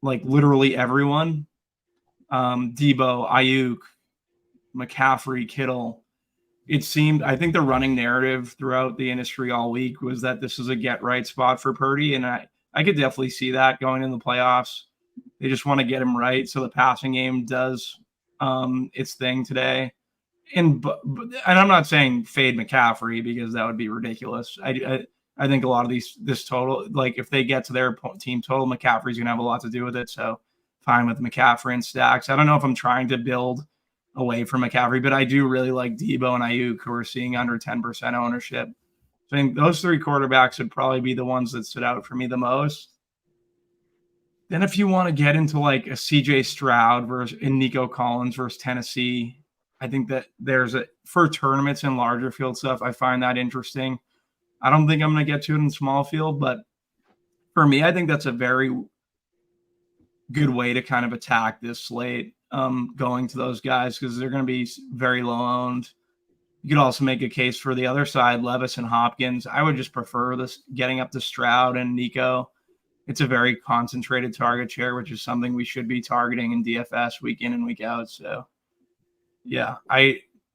Like literally everyone. Debo, Ayuk, McCaffrey, Kittle. It seemed, I think the running narrative throughout the industry all week was that this is a get right spot for Purdy. And I could definitely see that going in the playoffs. They just want to get him right. So the passing game does its thing today. And I'm not saying fade McCaffrey because that would be ridiculous. I think a lot of this total, like if they get to their team total, McCaffrey's going to have a lot to do with it. So fine with McCaffrey and stacks. I don't know if I'm trying to build away from McCaffrey, but I do really like Debo and Ayuk, who are seeing under 10% ownership. So I think those three quarterbacks would probably be the ones that stood out for me the most. Then if you want to get into like a CJ Stroud versus Nico Collins versus Tennessee, I think that for tournaments and larger field stuff, I find that interesting. I don't think I'm going to get to it in small field, but for me, I think that's a very good way to kind of attack this slate, going to those guys because they're going to be very low owned. You could also make a case for the other side, Levis and Hopkins. I would just prefer this getting up to Stroud and Nico. It's a very concentrated target share, which is something we should be targeting in DFS week in and week out. So yeah,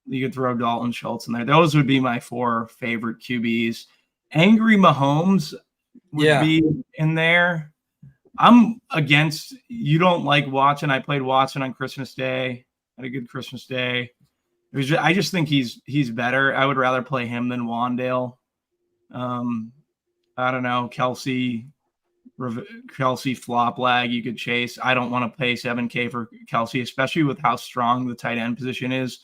you could throw Dalton Schultz in there. Those would be my 4 favorite QBs. Angry Mahomes would be in there. I'm against, you don't like Watson. I played Watson on Christmas Day. Had a good Christmas Day. I just think he's better. I would rather play him than Wandale. I don't know. Kelsey flop lag you could chase. I don't want to pay $7K for Kelsey, especially with how strong the tight end position is.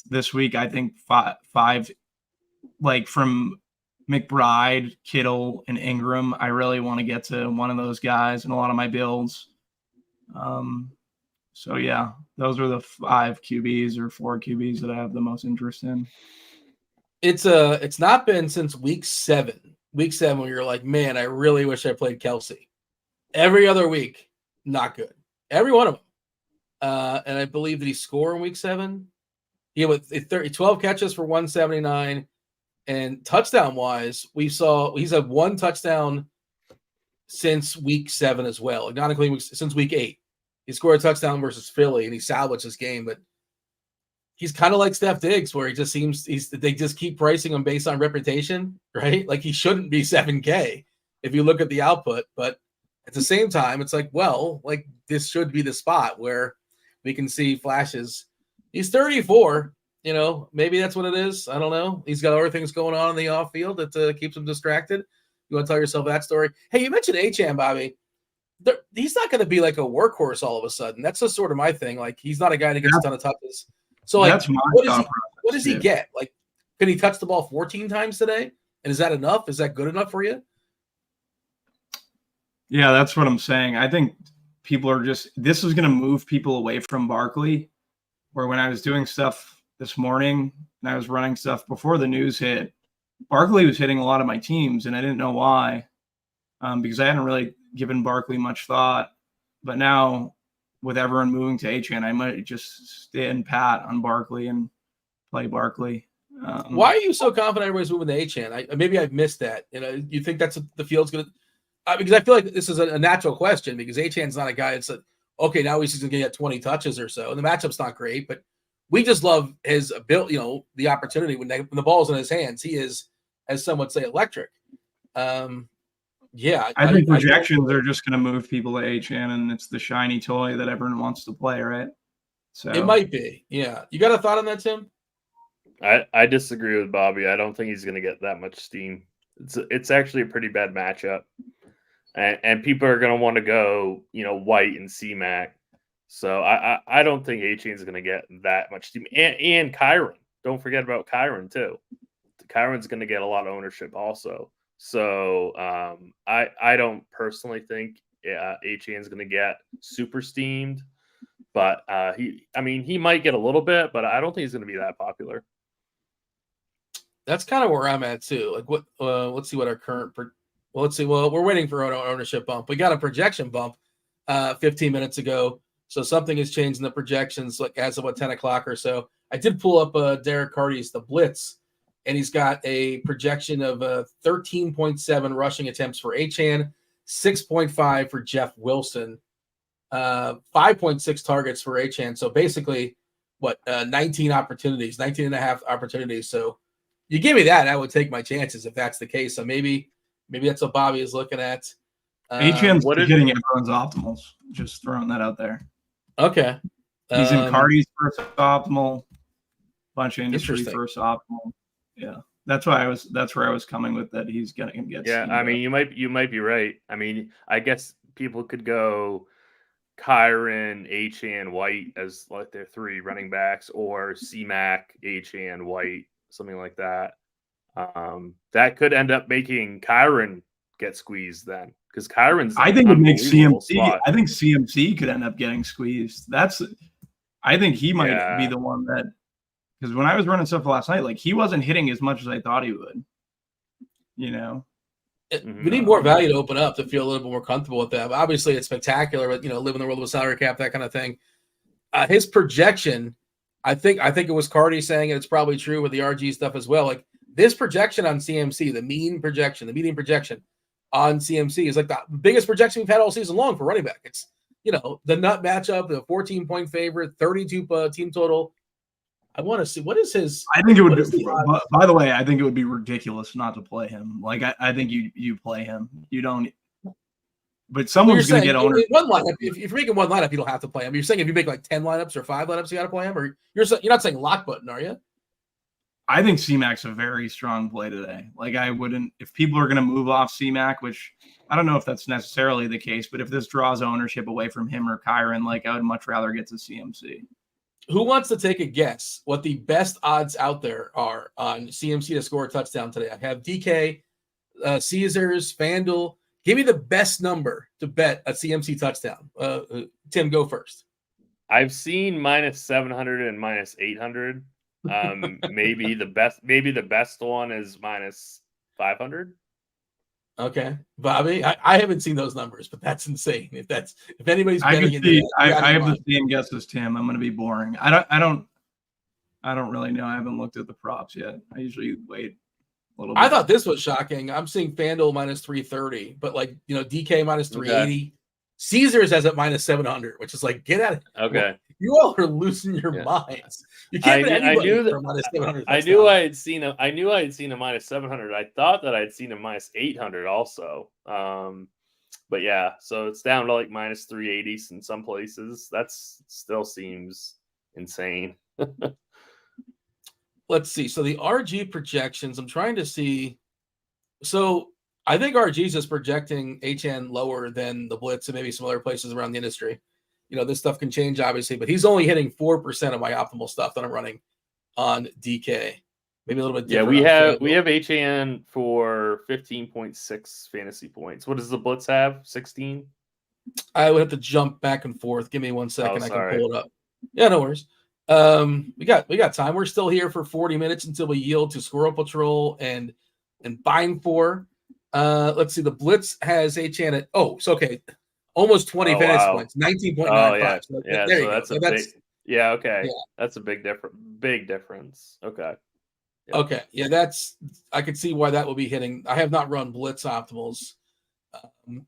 This week, I think five, like from McBride, Kittle, and Ingram, I really want to get to one of those guys in a lot of my builds. So yeah, those are the 5 QBs or 4 QBs that I have the most interest in. It's not been since week 7. Week 7 when you're like, man, I really wish I played Kelsey. Every other week, not good. Every one of them. And I believe that he scored in week 7. He had 12 catches for 179. And touchdown-wise, he's had 1 touchdown since week 7 as well. Not including since week 8. He scored a touchdown versus Philly, and he salvaged this game. But he's kind of like Steph Diggs, where he just they just keep pricing him based on reputation, right? Like he shouldn't be 7K if you look at the output. But at the same time, it's like, well, like this should be the spot where we can see flashes. He's 34. You know, maybe that's what it is. I don't know. He's got other things going on in the off field that keeps him distracted. You want to tell yourself that story? Hey, you mentioned Achane, Bobby. He's not going to be like a workhorse all of a sudden. That's just sort of my thing. Like he's not a guy that gets a ton of touches. So like, what does he get? Like, can he touch the ball 14 times today? And is that enough? Is that good enough for you? Yeah, that's what I'm saying. I think people are this is going to move people away from Barkley, where when I was doing stuff this morning and I was running stuff before the news hit, Barkley was hitting a lot of my teams and I didn't know why, because I hadn't really given Barkley much thought. But now with everyone moving to Achane, I might just stand pat on Barkley and play Barkley. Why are you so confident everybody's moving to Achane? Maybe I've missed that. You know, you think that's the field's going to because I feel like this is a natural question because Achane's not a guy that's okay, now he's going to get 20 touches or so. And the matchup's not great, but we just love his ability, you know, the opportunity when the ball's in his hands. He is, as some would say, electric. Yeah. I think projections are just going to move people to Achane, and it's the shiny toy that everyone wants to play, right? So it might be. Yeah. You got a thought on that, Tim? I disagree with Bobby. I don't think he's going to get that much steam. It's actually a pretty bad matchup. And people are going to want to go, you know, White and C-Mac. So I don't think Achane's going to get that much steam. And Kyron. Don't forget about Kyron, too. Kyron's going to get a lot of ownership also. So I don't personally think Achane's going to get super steamed. But he might get a little bit, but I don't think he's going to be that popular. That's kind of where I'm at, too. Like, what? Let's see what our current let's see. Well, we're waiting for an ownership bump. We got a projection bump 15 minutes ago. So something has changed in the projections, like as of 10 o'clock or so. I did pull up Derek Carty's The Blitz, and he's got a projection of 13.7 rushing attempts for Achane, 6.5 for Jeff Wilson, 5.6 targets for Achane. So basically, 19 opportunities, 19 and a half opportunities. So you give me that, I would take my chances if that's the case. So maybe that's what Bobby is looking at. Achane's getting everyone's optimals. Just throwing that out there. Okay. He's in Carty's first optimal, bunch of industry first optimal. Yeah. That's where I was coming with that. He's going to get. Yeah. I mean, you might be right. I mean, I guess people could go Kyron, Achane, White as like their 3 running backs, or C-Mac, Achane, White, something like that. That could end up making Kyron get squeezed then, because Kyron's. I think it makes CMC. Spot. I think CMC could end up getting squeezed. I think he might be the one that, because when I was running stuff last night, like he wasn't hitting as much as I thought he would. You know, we need more value to open up to feel a little bit more comfortable with that. Obviously, it's spectacular, but live in the world of a salary cap, that kind of thing. His projection, I think it was Carty saying it. It's probably true with the RG stuff as well. Like this projection on CMC, the median projection on CMC is like the biggest projection we've had all season long for running back. It's the nut matchup, the 14-point favorite, 32 team total. I want to see what is his. I think it would be. By the way, I think it would be ridiculous not to play him. Like I think you play him. You don't. But someone's going to get ownership. One lineup. If you're making one lineup, you don't have to play him. You're saying if you make like 10 lineups or 5 lineups, you got to play him, or you're not saying lock button, are you? I think C-Mac's a very strong play today. Like I wouldn't, if people are going to move off C-Mac, which I don't know if that's necessarily the case, but if this draws ownership away from him or Kyron, like I would much rather get to CMC. Who wants to take a guess what the best odds out there are on CMC to score a touchdown today? I have DK, Caesars, FanDuel. Give me the best number to bet a CMC touchdown. Tim, go first. I've seen -700 and -800. Maybe the best one is -500. Okay, Bobby, I haven't seen those numbers, but that's insane. If anybody's betting into that, I have the same guess as Tim. I'm going to be boring. I don't really know. I haven't looked at the props yet. I usually wait a little bit. I thought this was shocking. I'm seeing FanDuel -330, but DK -380. Okay. Caesars has it -700, which is like, get out of here. Okay. You all are losing your minds. You can't bet anybody for -700. I knew I had seen a -700. I thought that I'd seen a -800 also. But yeah, so it's down to like -380 in some places. That still seems insane. Let's see. So the RG projections, I'm trying to see. So I think RG's is projecting HN lower than the Blitz and maybe some other places around the industry. This stuff can change, obviously, but he's only hitting 4% of my optimal stuff that I'm running on DK. Maybe a little bit different. Yeah, we have HN for 15.6 fantasy points. What does the Blitz have? 16? I would have to jump back and forth. Give me 1 second. I can pull it up. Yeah, no worries. We got time. We're still here for 40 minutes until we yield to SquirrelPatrol and Ebeimfohr. Let's see. The Blitz has HN at okay. Almost 20 fantasy points, 19.95. Yeah. So that's a big. Yeah, okay. Yeah. That's a big difference. Okay. Yeah. Okay. Yeah, I could see why that will be hitting. I have not run Blitz optimals.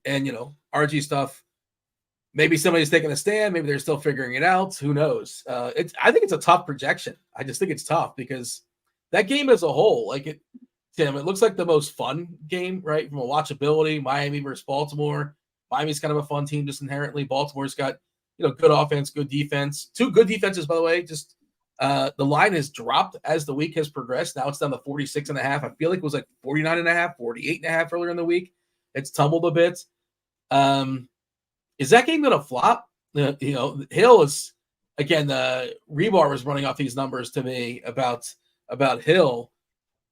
And RG stuff. Maybe somebody's taking a stand, maybe they're still figuring it out. Who knows? I think it's a tough projection. I just think it's tough because that game as a whole, Tim, it looks like the most fun game, right? From a watchability, Miami versus Baltimore. Miami's kind of a fun team just inherently. Baltimore's got, good offense, good defense. 2 good defenses, by the way. Just the line has dropped as the week has progressed. Now it's down to 46.5. I feel like it was like 49.5, 48.5 earlier in the week. It's tumbled a bit. Is that game going to flop? Hill is, again, Rebar was running off these numbers to me about Hill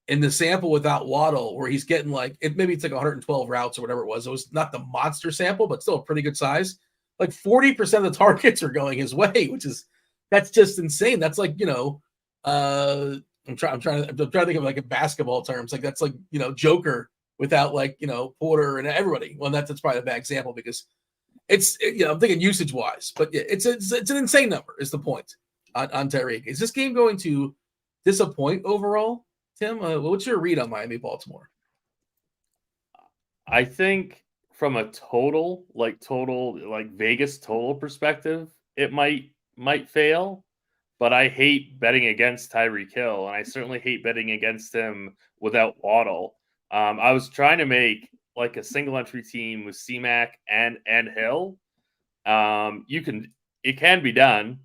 in the sample without Waddle, where he's getting maybe it's like 112 routes or whatever it was. It was not the monster sample, but still a pretty good size. Like 40% of the targets are going his way, that's just insane. That's I'm trying to think of like in basketball terms. Like that's Joker without Porter and everybody. Well, that's probably a bad example because it's I'm thinking usage wise, but yeah, it's an insane number is the point. on Tyreek. Is this game going to disappoint overall, Tim? What's your read on Miami Baltimore? I think from a total Vegas total perspective, it might fail, but I hate betting against Tyreek Hill, and I certainly hate betting against him without Waddle. I was trying to make like a single entry team with C-Mac and Hill. It can be done.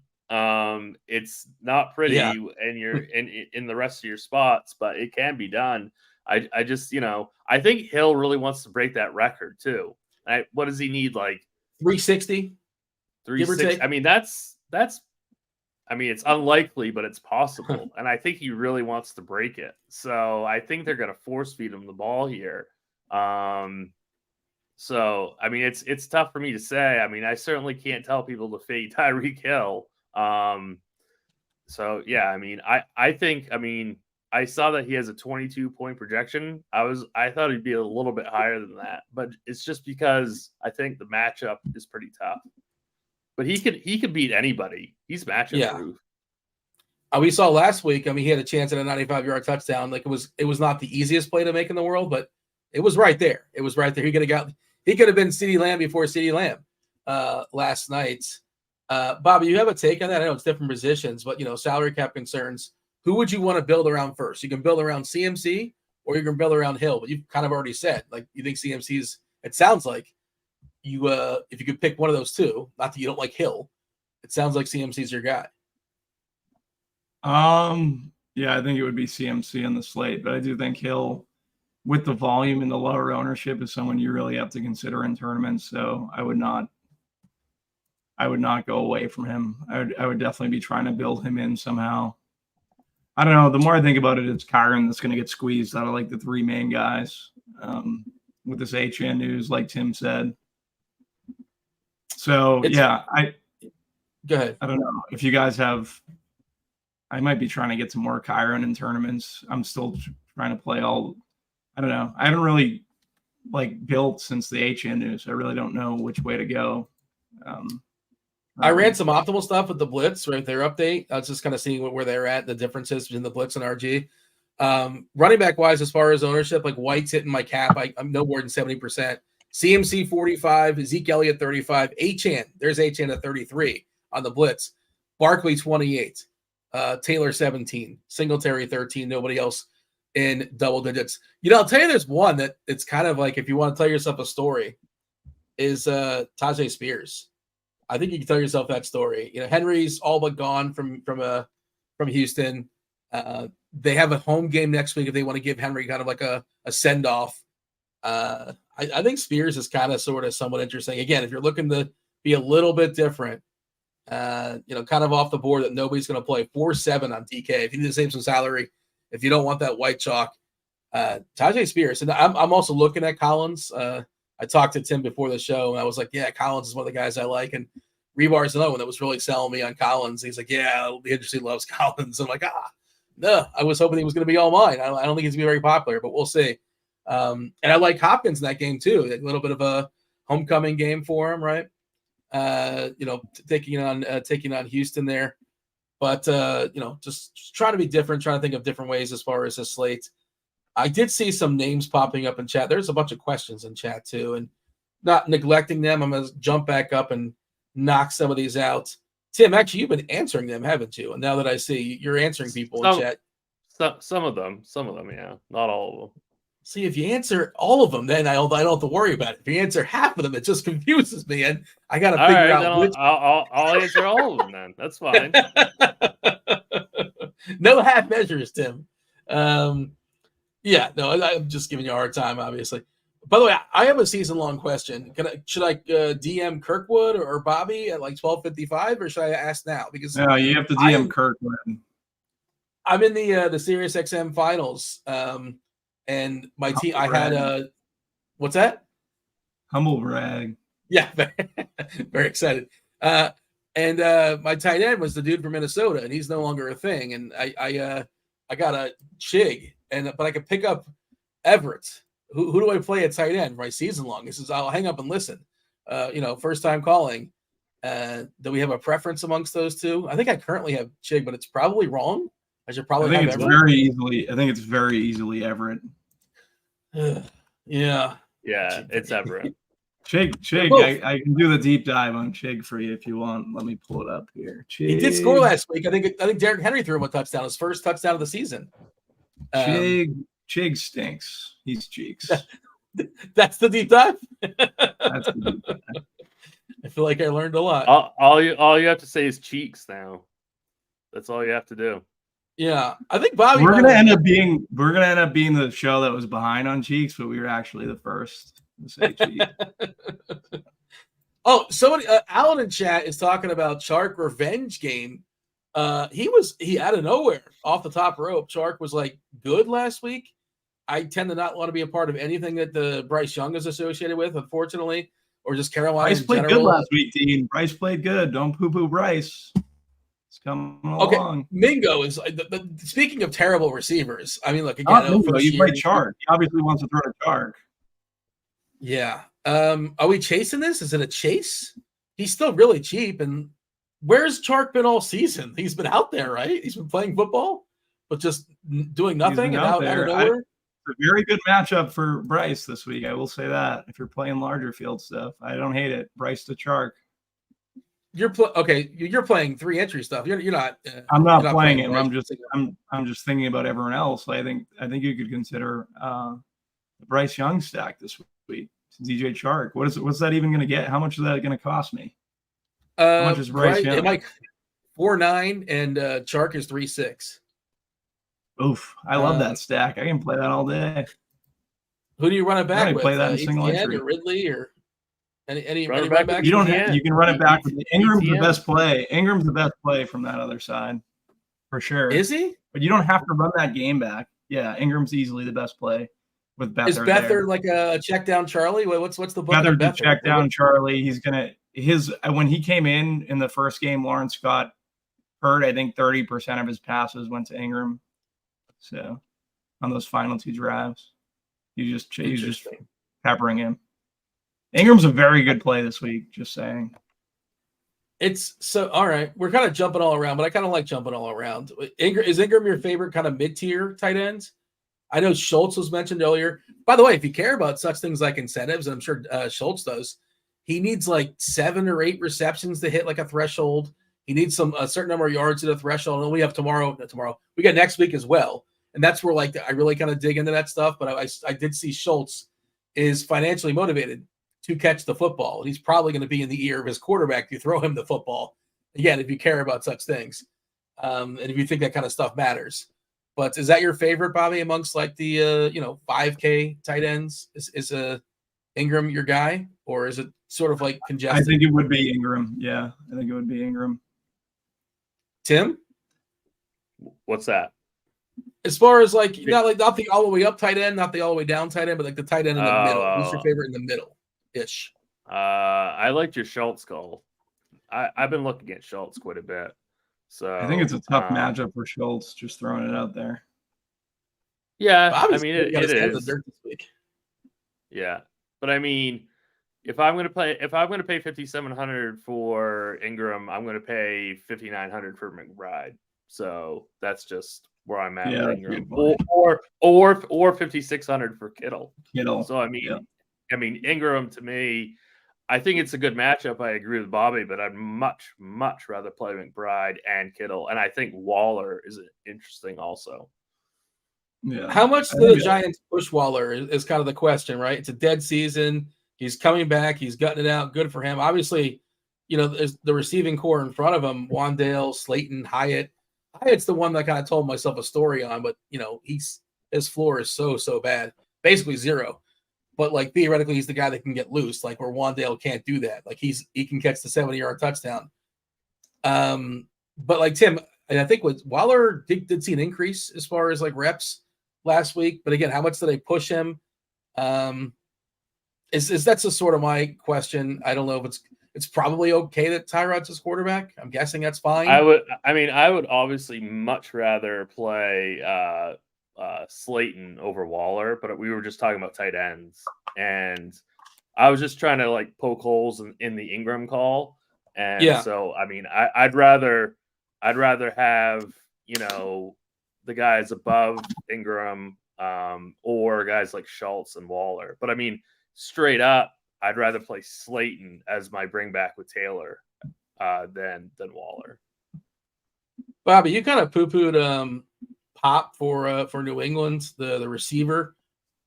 It's not pretty in the rest of your spots, but it can be done. I just, I think Hill really wants to break that record too. What does he need? Like 360, 360. I mean, it's unlikely, but it's possible. And I think he really wants to break it. So I think they're going to force feed him the ball here. So, I mean, it's tough for me to say. I mean, I certainly can't tell people to fade Tyreek Hill. So yeah, I mean, I saw that he has a 22-point projection. I thought he'd be a little bit higher than that, but it's just because I think the matchup is pretty tough. But he could beat anybody. He's matchup proof. We saw last week. I mean, he had a chance at a 95-yard touchdown. Like it was not the easiest play to make in the world, but it was right there. It was right there. He could have been CeeDee Lamb before CeeDee Lamb last night. Bobby, you have a take on that? I know it's different positions, but salary cap concerns. Who would you want to build around first? You can build around CMC or you can build around Hill, but you've kind of already said like you think CMC's. It sounds like you if you could pick one of those two, not that you don't like Hill, it sounds like CMC's your guy. Yeah, I think it would be CMC on the slate, but I do think Hill, with the volume and the lower ownership, is someone you really have to consider in tournaments. So I would not go away from him. I would definitely be trying to build him in somehow. I don't know. The more I think about it, it's Kyron that's going to get squeezed out of like the three main guys with this HN news, like Tim said. So go ahead. I don't know if you guys have. I might be trying to get some more Kyron in tournaments. I'm still trying to play all. I don't know. I haven't really built since the HN news. I really don't know which way to go. I ran some optimal stuff with the Blitz, right? Their update. I was just kind of seeing where they're at, the differences between the Blitz and RG. Running back wise, as far as ownership, like White's hitting my cap. I'm no more than 70%. CMC 45, Zeke Elliott 35, HN. There's HN at 33 on the Blitz. Barkley 28, Taylor 17, Singletary 13. Nobody else in double digits. I'll tell you, there's one that it's kind of like if you want to tell yourself a story, is Tyjae Spears. I think you can tell yourself that story. Henry's all but gone from Houston. They have a home game next week if they want to give Henry kind of like a send off. I think Spears is kind of sort of somewhat interesting. Again, if you're looking to be a little bit different, kind of off the board that nobody's going to play 4-7 on DK. If you need to save some salary, if you don't want that white chalk, Tyjae Spears. And I'm also looking at Collins. I talked to Tim before the show, and I was like, yeah, Collins is one of the guys I like. And Rebar's another one that was really selling me on Collins. He's like, yeah, it'll be interesting. Loves Collins. I'm like, no, I was hoping he was going to be all mine. I don't think he's going to be very popular, but we'll see. And I like Hopkins in that game too. A little bit of a homecoming game for him, right? Taking on Houston there. But, just trying to be different, trying to think of different ways as far as the slate. I did see some names popping up in chat. There's a bunch of questions in chat too, and not neglecting them. I'm going to jump back up and knock some of these out. Tim, actually, you've been answering them, haven't you? And now that I see you're answering people in chat. Some of them, yeah, not all of them. See, if you answer all of them, then I don't have to worry about it. If you answer half of them, it just confuses me, and I got to figure out which. I'll answer all of them then. That's fine. No half measures, Tim. Yeah, no, I'm just giving you a hard time, obviously. By the way, I have a season-long question. Should I DM Kirkwood or Bobby at like 12:55, or should I ask now? Because no, you have to DM Kirkwood. I'm in the Sirius XM finals, and my team. I had what's that? Humble brag. Yeah, very excited. And my tight end was the dude from Minnesota, and he's no longer a thing. And I got a Chig. But I could pick up Everett. Who do I play at tight end? My season long. I'll hang up and listen. First time calling. Do we have a preference amongst those two? I think I currently have Chig, but it's probably wrong. I should probably I think have it's Everett. I think it's very easily Everett. Yeah. Yeah, it's Everett. Chig, I can do the deep dive on Chig for you if you want. Let me pull it up here. Chig. He did score last week. I think Derrick Henry threw him a touchdown, his first touchdown of the season. Chig stinks. He's cheeks. That's the deep dive. That's the deep dive. I feel like I learned a lot. All you have to say is cheeks now. That's all you have to do. Yeah, I think Bobby. We're gonna end up being the show that was behind on cheeks, but we were actually the first to say cheeks. Oh, somebody, Alan in chat is talking about Chark revenge game. He out of nowhere off the top rope. Chark was like good last week. I tend to not want to be a part of anything that the Bryce Young is associated with, unfortunately, or just Carolina. Bryce played good last week, Dean. Bryce played good. Don't poo-poo Bryce. It's coming along. Mingo is speaking of terrible receivers. I mean, look again. You play Chark. He obviously wants to throw to Chark. Yeah. Are we chasing this? Is it a chase? He's still really cheap. And where's Chark been all season? He's been out there, right? He's been playing football, but just doing nothing and out of nowhere. It's a very good matchup for Bryce this week. I will say that. If you're playing larger field stuff, I don't hate it. Bryce to Chark. You're playing 3 entry stuff. You're not. I'm not playing it. I'm just thinking about everyone else. I think you could consider the Bryce Young stack this week. DJ Chark. What's that even going to get? How much is that going to cost me? How much is Bryce Young? It might 4.9 and Chark is 3.6. Oof! I love that stack. I can play that all day. Who do you run it back with? Play that in single entry. Or Ridley or any running back? You don't have. You can run it back with Ingram's the best play. Ingram's the best play from that other side, for sure. Is he? But you don't have to run that game back. Yeah, Ingram's easily the best play with Beathard. Is Beathard like a check down Charlie? What's the book? Beathard check down Charlie. He's gonna when he came in the first game, Lawrence Scott hurt. I think 30% of his passes went to Ingram. So on those final 2 drives, he's just peppering him. Ingram's a very good play this week. Just saying. It's so all right. We're kind of jumping all around, but I kind of like jumping all around. Is Ingram your favorite kind of mid-tier tight ends? I know Schultz was mentioned earlier. By the way, if you care about such things like incentives, and I'm sure Schultz does, he needs like 7 or 8 receptions to hit like a threshold. He needs a certain number of yards at a threshold. And we have tomorrow. We got next week as well. And that's where like I really kind of dig into that stuff. But I did see Schultz is financially motivated to catch the football. He's probably going to be in the ear of his quarterback to throw him the football. Again, if you care about such things, and if you think that kind of stuff matters. But is that your favorite, Bobby, amongst like the 5K tight ends? Is Ingram your guy, or is it sort of like congested? I think it would be Ingram. Yeah, I think it would be Ingram. Tim, what's that? As far as like not the all the way up tight end, not the all the way down tight end, but like the tight end in the middle. Who's your favorite in the middle ish? I liked your Schultz call. I've been looking at Schultz quite a bit. So I think it's a tough matchup for Schultz. Just throwing it out there. Yeah, I mean it is. The dirt this week. Yeah, but I mean, if I'm going to pay $5,700 for Ingram, I'm going to pay $5,900 for McBride. So that's just where I'm at. Yeah, Ingram. Or $5,600 for Kittle. So I mean, Ingram to me, I think it's a good matchup. I agree with Bobby, but I'd much rather play McBride and Kittle, and I think Waller is interesting also. Yeah. How much do the Giants push Waller is kind of the question, right? It's a dead season. He's coming back. He's gutting it out. Good for him. Obviously, there's the receiving core in front of him: Wandale, Slayton, Hyatt. Hyatt's the one that I kind of told myself a story on, but his floor is so bad, basically zero. But like theoretically, he's the guy that can get loose, like where Wandale can't do that. Like he can catch the 70-yard touchdown. But like Tim, I think Waller did see an increase as far as like reps last week. But again, how much do they push him? Is that's a sort of my question. I don't know if it's probably okay that Tyrod's his quarterback. I'm guessing that's fine. I would obviously much rather play Slayton over Waller, but we were just talking about tight ends, and I was just trying to like poke holes in the Ingram call, And so, I mean, I'd rather have, the guys above Ingram or guys like Schultz and Waller. But I mean, straight up, I'd rather play Slayton as my bring back with Taylor than Waller. Bobby, you kind of poo-pooed Pop for New England, the receiver.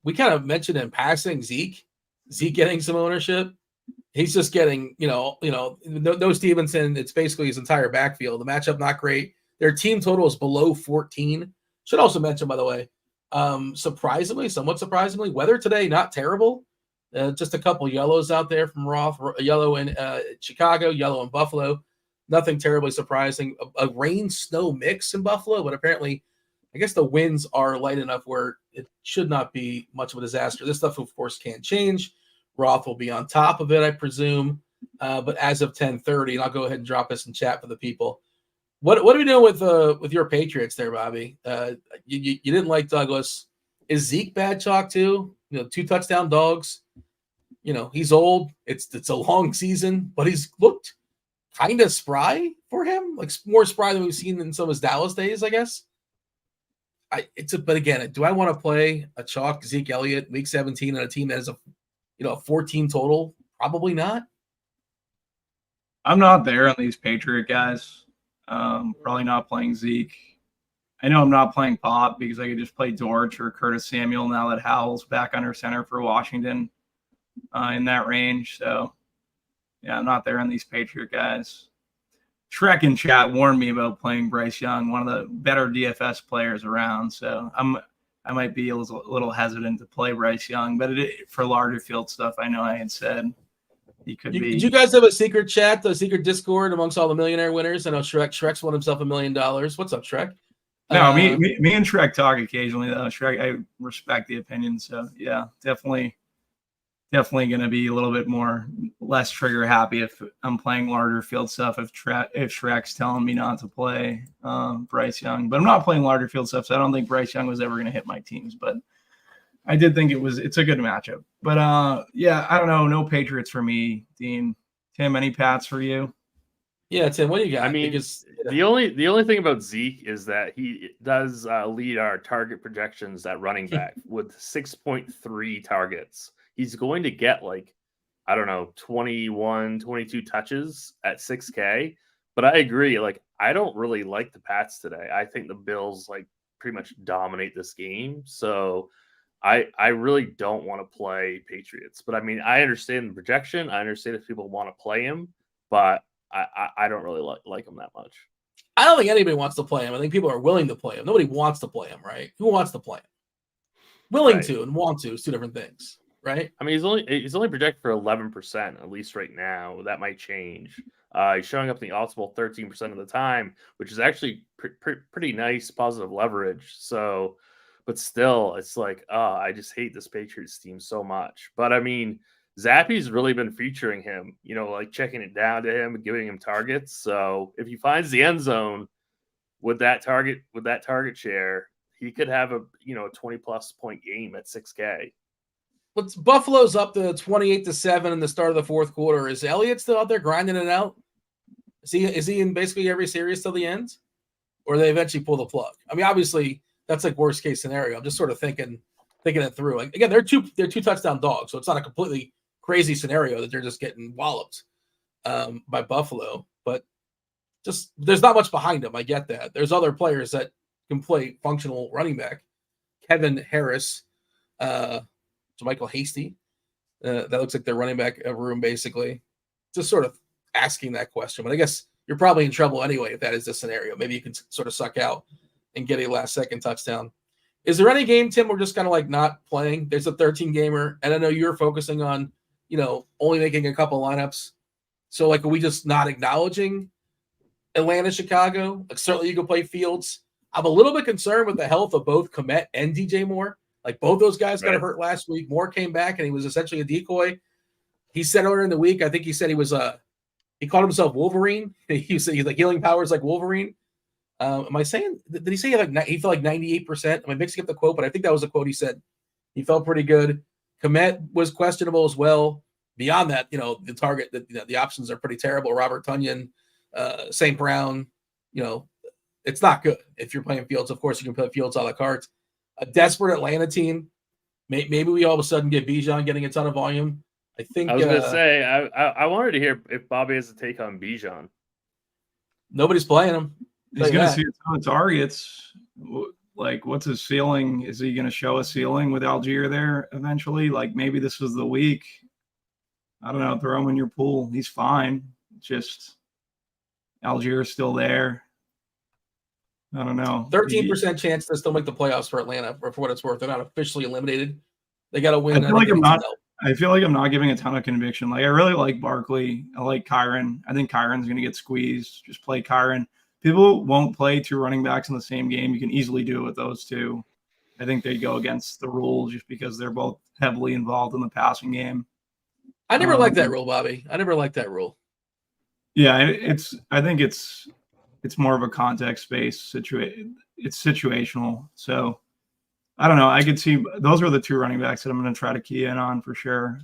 We kind of mentioned in passing Zeke getting some ownership. He's just getting, no Stevenson. It's basically his entire backfield. The matchup not great. Their team total is below 14. Should also mention, by the way, somewhat surprisingly, weather today not terrible. Just a couple yellows out there from Roth. Yellow in Chicago, yellow in Buffalo. Nothing terribly surprising. A rain-snow mix in Buffalo, but apparently, I guess the winds are light enough where it should not be much of a disaster. This stuff, of course, can change. Roth will be on top of it, I presume. But as of 10:30, and I'll go ahead and drop this in chat for the people. What are we doing with your Patriots there, Bobby? You didn't like Douglas. Is Zeke bad chalk too? 2 touchdown dogs. He's old. It's a long season, but he's looked kind of spry for him, like more spry than we've seen in some of his Dallas days, I guess. But again, do I want to play a chalk Zeke Elliott week 17 on a team that has a 14 total? Probably not. I'm not there on these Patriot guys. Probably not playing Zeke. I know I'm not playing Pop because I could just play Dortch or Curtis Samuel now that Howell's back under center for Washington in that range. So, yeah, I'm not there on these Patriot guys. Shrek in chat warned me about playing Bryce Young, one of the better DFS players around. So I might be a little hesitant to play Bryce Young, but for larger field stuff, I know I had said he could be. Did you guys have a secret chat, a secret Discord amongst all the millionaire winners? I know Shrek's won himself $1 million. What's up, Shrek? No, me and Shrek talk occasionally, though. Shrek, I respect the opinion. So, yeah, definitely going to be a little bit less trigger happy if I'm playing larger field stuff, if Shrek's telling me not to play Bryce Young. But I'm not playing larger field stuff, so I don't think Bryce Young was ever going to hit my teams. But I did think it's a good matchup. But, yeah, I don't know. No Patriots for me, Dean. Tim, any Pats for you? Yeah, Tim, what do you got? I mean, the only thing about Zeke is that he does lead our target projections at running back with 6.3 targets. He's going to get 21, 22 touches at 6K. But I agree. I don't really like the Pats today. I think the Bills pretty much dominate this game. So I really don't want to play Patriots. But I mean, I understand the projection. I understand if people want to play him, but I don't really like him that much. I don't think anybody wants to play him. I think people are willing to play him. Nobody wants to play him, right? Who wants to play him? Willing to and want to is two different things, right? I mean, he's only projected for 11%, at least right now. That might change. He's showing up in the optimal 13% of the time, which is actually pretty nice positive leverage. So, but still, it's I just hate this Patriots team so much. But I mean, Zappy's really been featuring him, checking it down to him and giving him targets. So if he finds the end zone with that target share, he could have a 20+ point game at 6K. Buffalo's up to 28-7 in the start of the fourth quarter. Is Elliott still out there grinding it out? Is he in basically every series till the end, or they eventually pull the plug? I mean, obviously that's worst case scenario. I'm just sort of thinking it through. Again, they're two touchdown dogs, so it's not a completely crazy scenario that they're just getting walloped by Buffalo. But just there's not much behind them. I get that. There's other players that can play functional running back. Kevin Harris, Michael Hasty. That looks like their running back room, basically. Just sort of asking that question. But I guess you're probably in trouble anyway if that is the scenario. Maybe you can sort of suck out and get a last-second touchdown. Is there any game, Tim, we're just kind of not playing? There's a 13-gamer, and I know you're focusing on, only making a couple lineups. So, are we just not acknowledging Atlanta, Chicago? Certainly you can play Fields. I'm a little bit concerned with the health of both Kmet and DJ Moore. Both those guys got hurt last week. Moore came back, and he was essentially a decoy. He said earlier in the week, I think he said he was he called himself Wolverine. He said he's healing powers like Wolverine. Am I saying, did he say he felt 98%? Am I mixing up the quote? But I think that was the quote he said. He felt pretty good. Kmet was questionable as well. beyond that, the target, the options are pretty terrible. Robert Tonyan, St. Brown, it's not good. If you're playing Fields, of course, you can play Fields a la carte. A desperate Atlanta team, maybe we all of a sudden get Bijan getting a ton of volume. I think I was going to say, I wanted to hear if Bobby has a take on Bijan. Nobody's playing him. He's going to see a ton of targets. Like, what's his ceiling? Is he going to show a ceiling with Algier there eventually? Like, maybe this was the week. I don't know. Throw him in your pool. He's fine. Just Algier is still there. I don't know. 13% chance to still make the playoffs for Atlanta, for what it's worth. They're not officially eliminated. They got to win. I feel like I'm not giving a ton of conviction. Like, I really like Barkley. I like Kyron. I think Kyron's going to get squeezed. Just play Kyron. People won't play two running backs in the same game. You can easily do it with those two. I think they go against the rule just because they're both heavily involved in the passing game. I never liked that rule, Bobby. I never liked that rule. Yeah, I think it's more of a context-based situation. It's situational. So I don't know. I could see those are the two running backs that I'm going to try to key in on for sure.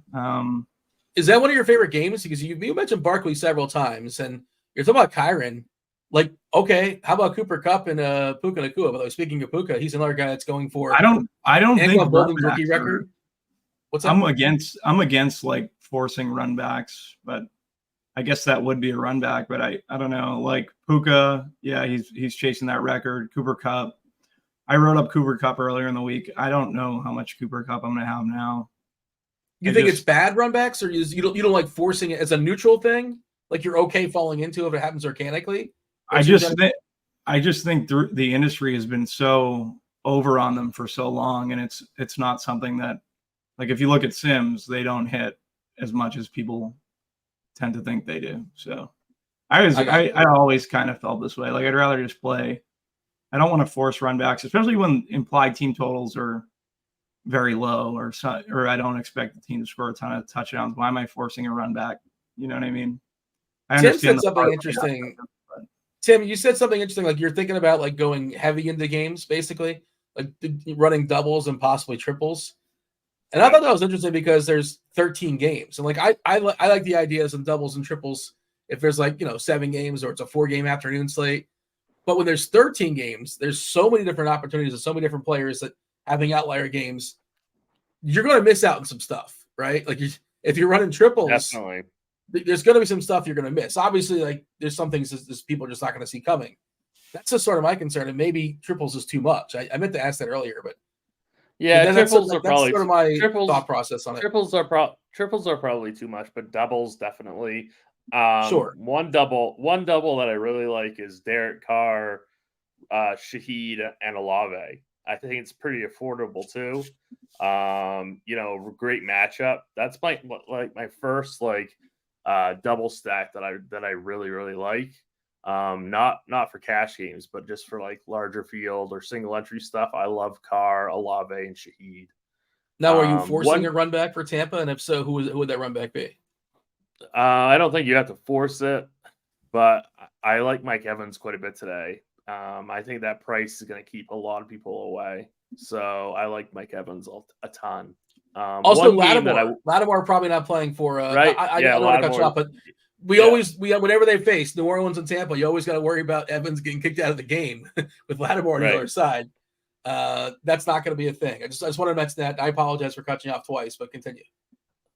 Is that one of your favorite games? Because you mentioned Barkley several times, and you're talking about Kyron. Like, okay, how about Cooper Kupp and Puka Nacua? By the way, speaking of Puka, he's another guy that's going for. I don't think Bolden's rookie record. What's that? I'm against like forcing run backs, but I guess that would be a run back. But I don't know. Like Puka, yeah, he's chasing that record. Cooper Kupp. I wrote up Cooper Kupp earlier in the week. I don't know how much Cooper Kupp I'm going to have now. You think it's bad run backs, or you don't like forcing it as a neutral thing? Like you're okay falling into if it happens organically? I just think the industry has been so over on them for so long, and it's not something that, like, if you look at Sims, they don't hit as much as people tend to think they do. So I always kind of felt this way. Like, I'd rather just play. I don't want to force run backs, especially when implied team totals are very low, or I don't expect the team to score a ton of touchdowns. Why am I forcing a run back? You know what I mean? Tim said something interesting. Tim, you said something interesting. Like you're thinking about like going heavy into games, basically, like running doubles and possibly triples. And I thought that was interesting because there's 13 games, and like I like the ideas of doubles and triples if there's like 7 games or it's a 4-game afternoon slate. But when there's 13 games, there's so many different opportunities and so many different players that having outlier games, you're going to miss out on some stuff, right? Like if you're running triples, definitely. There's going to be some stuff you're going to miss. Obviously, like there's some things that people are just not going to see coming. That's just sort of my concern. And maybe triples is too much. I meant to ask that earlier, but yeah, triples are probably sort of my thought process on it. Triples are probably too much, but doubles definitely. Sure. One double that I really like is Derek Carr, Shaheed, and Olave. I think it's pretty affordable too. Great matchup. That's my first double stack that I really, really like. Not for cash games, but just for like larger field or single entry stuff. I love Carr, Olave, and Shaheed. Now, are you forcing a run back for Tampa? And if so, who would that run back be? I don't think you have to force it, but I like Mike Evans quite a bit today. I think that price is going to keep a lot of people away. So I like Mike Evans a ton. Also, Lattimore probably not playing for. Right? I don't want to cut you off, but we whenever they face New Orleans and Tampa, you always got to worry about Evans getting kicked out of the game with Lattimore on the other side. That's not going to be a thing. I just wanted to mention that. I apologize for cutting you off twice, but continue.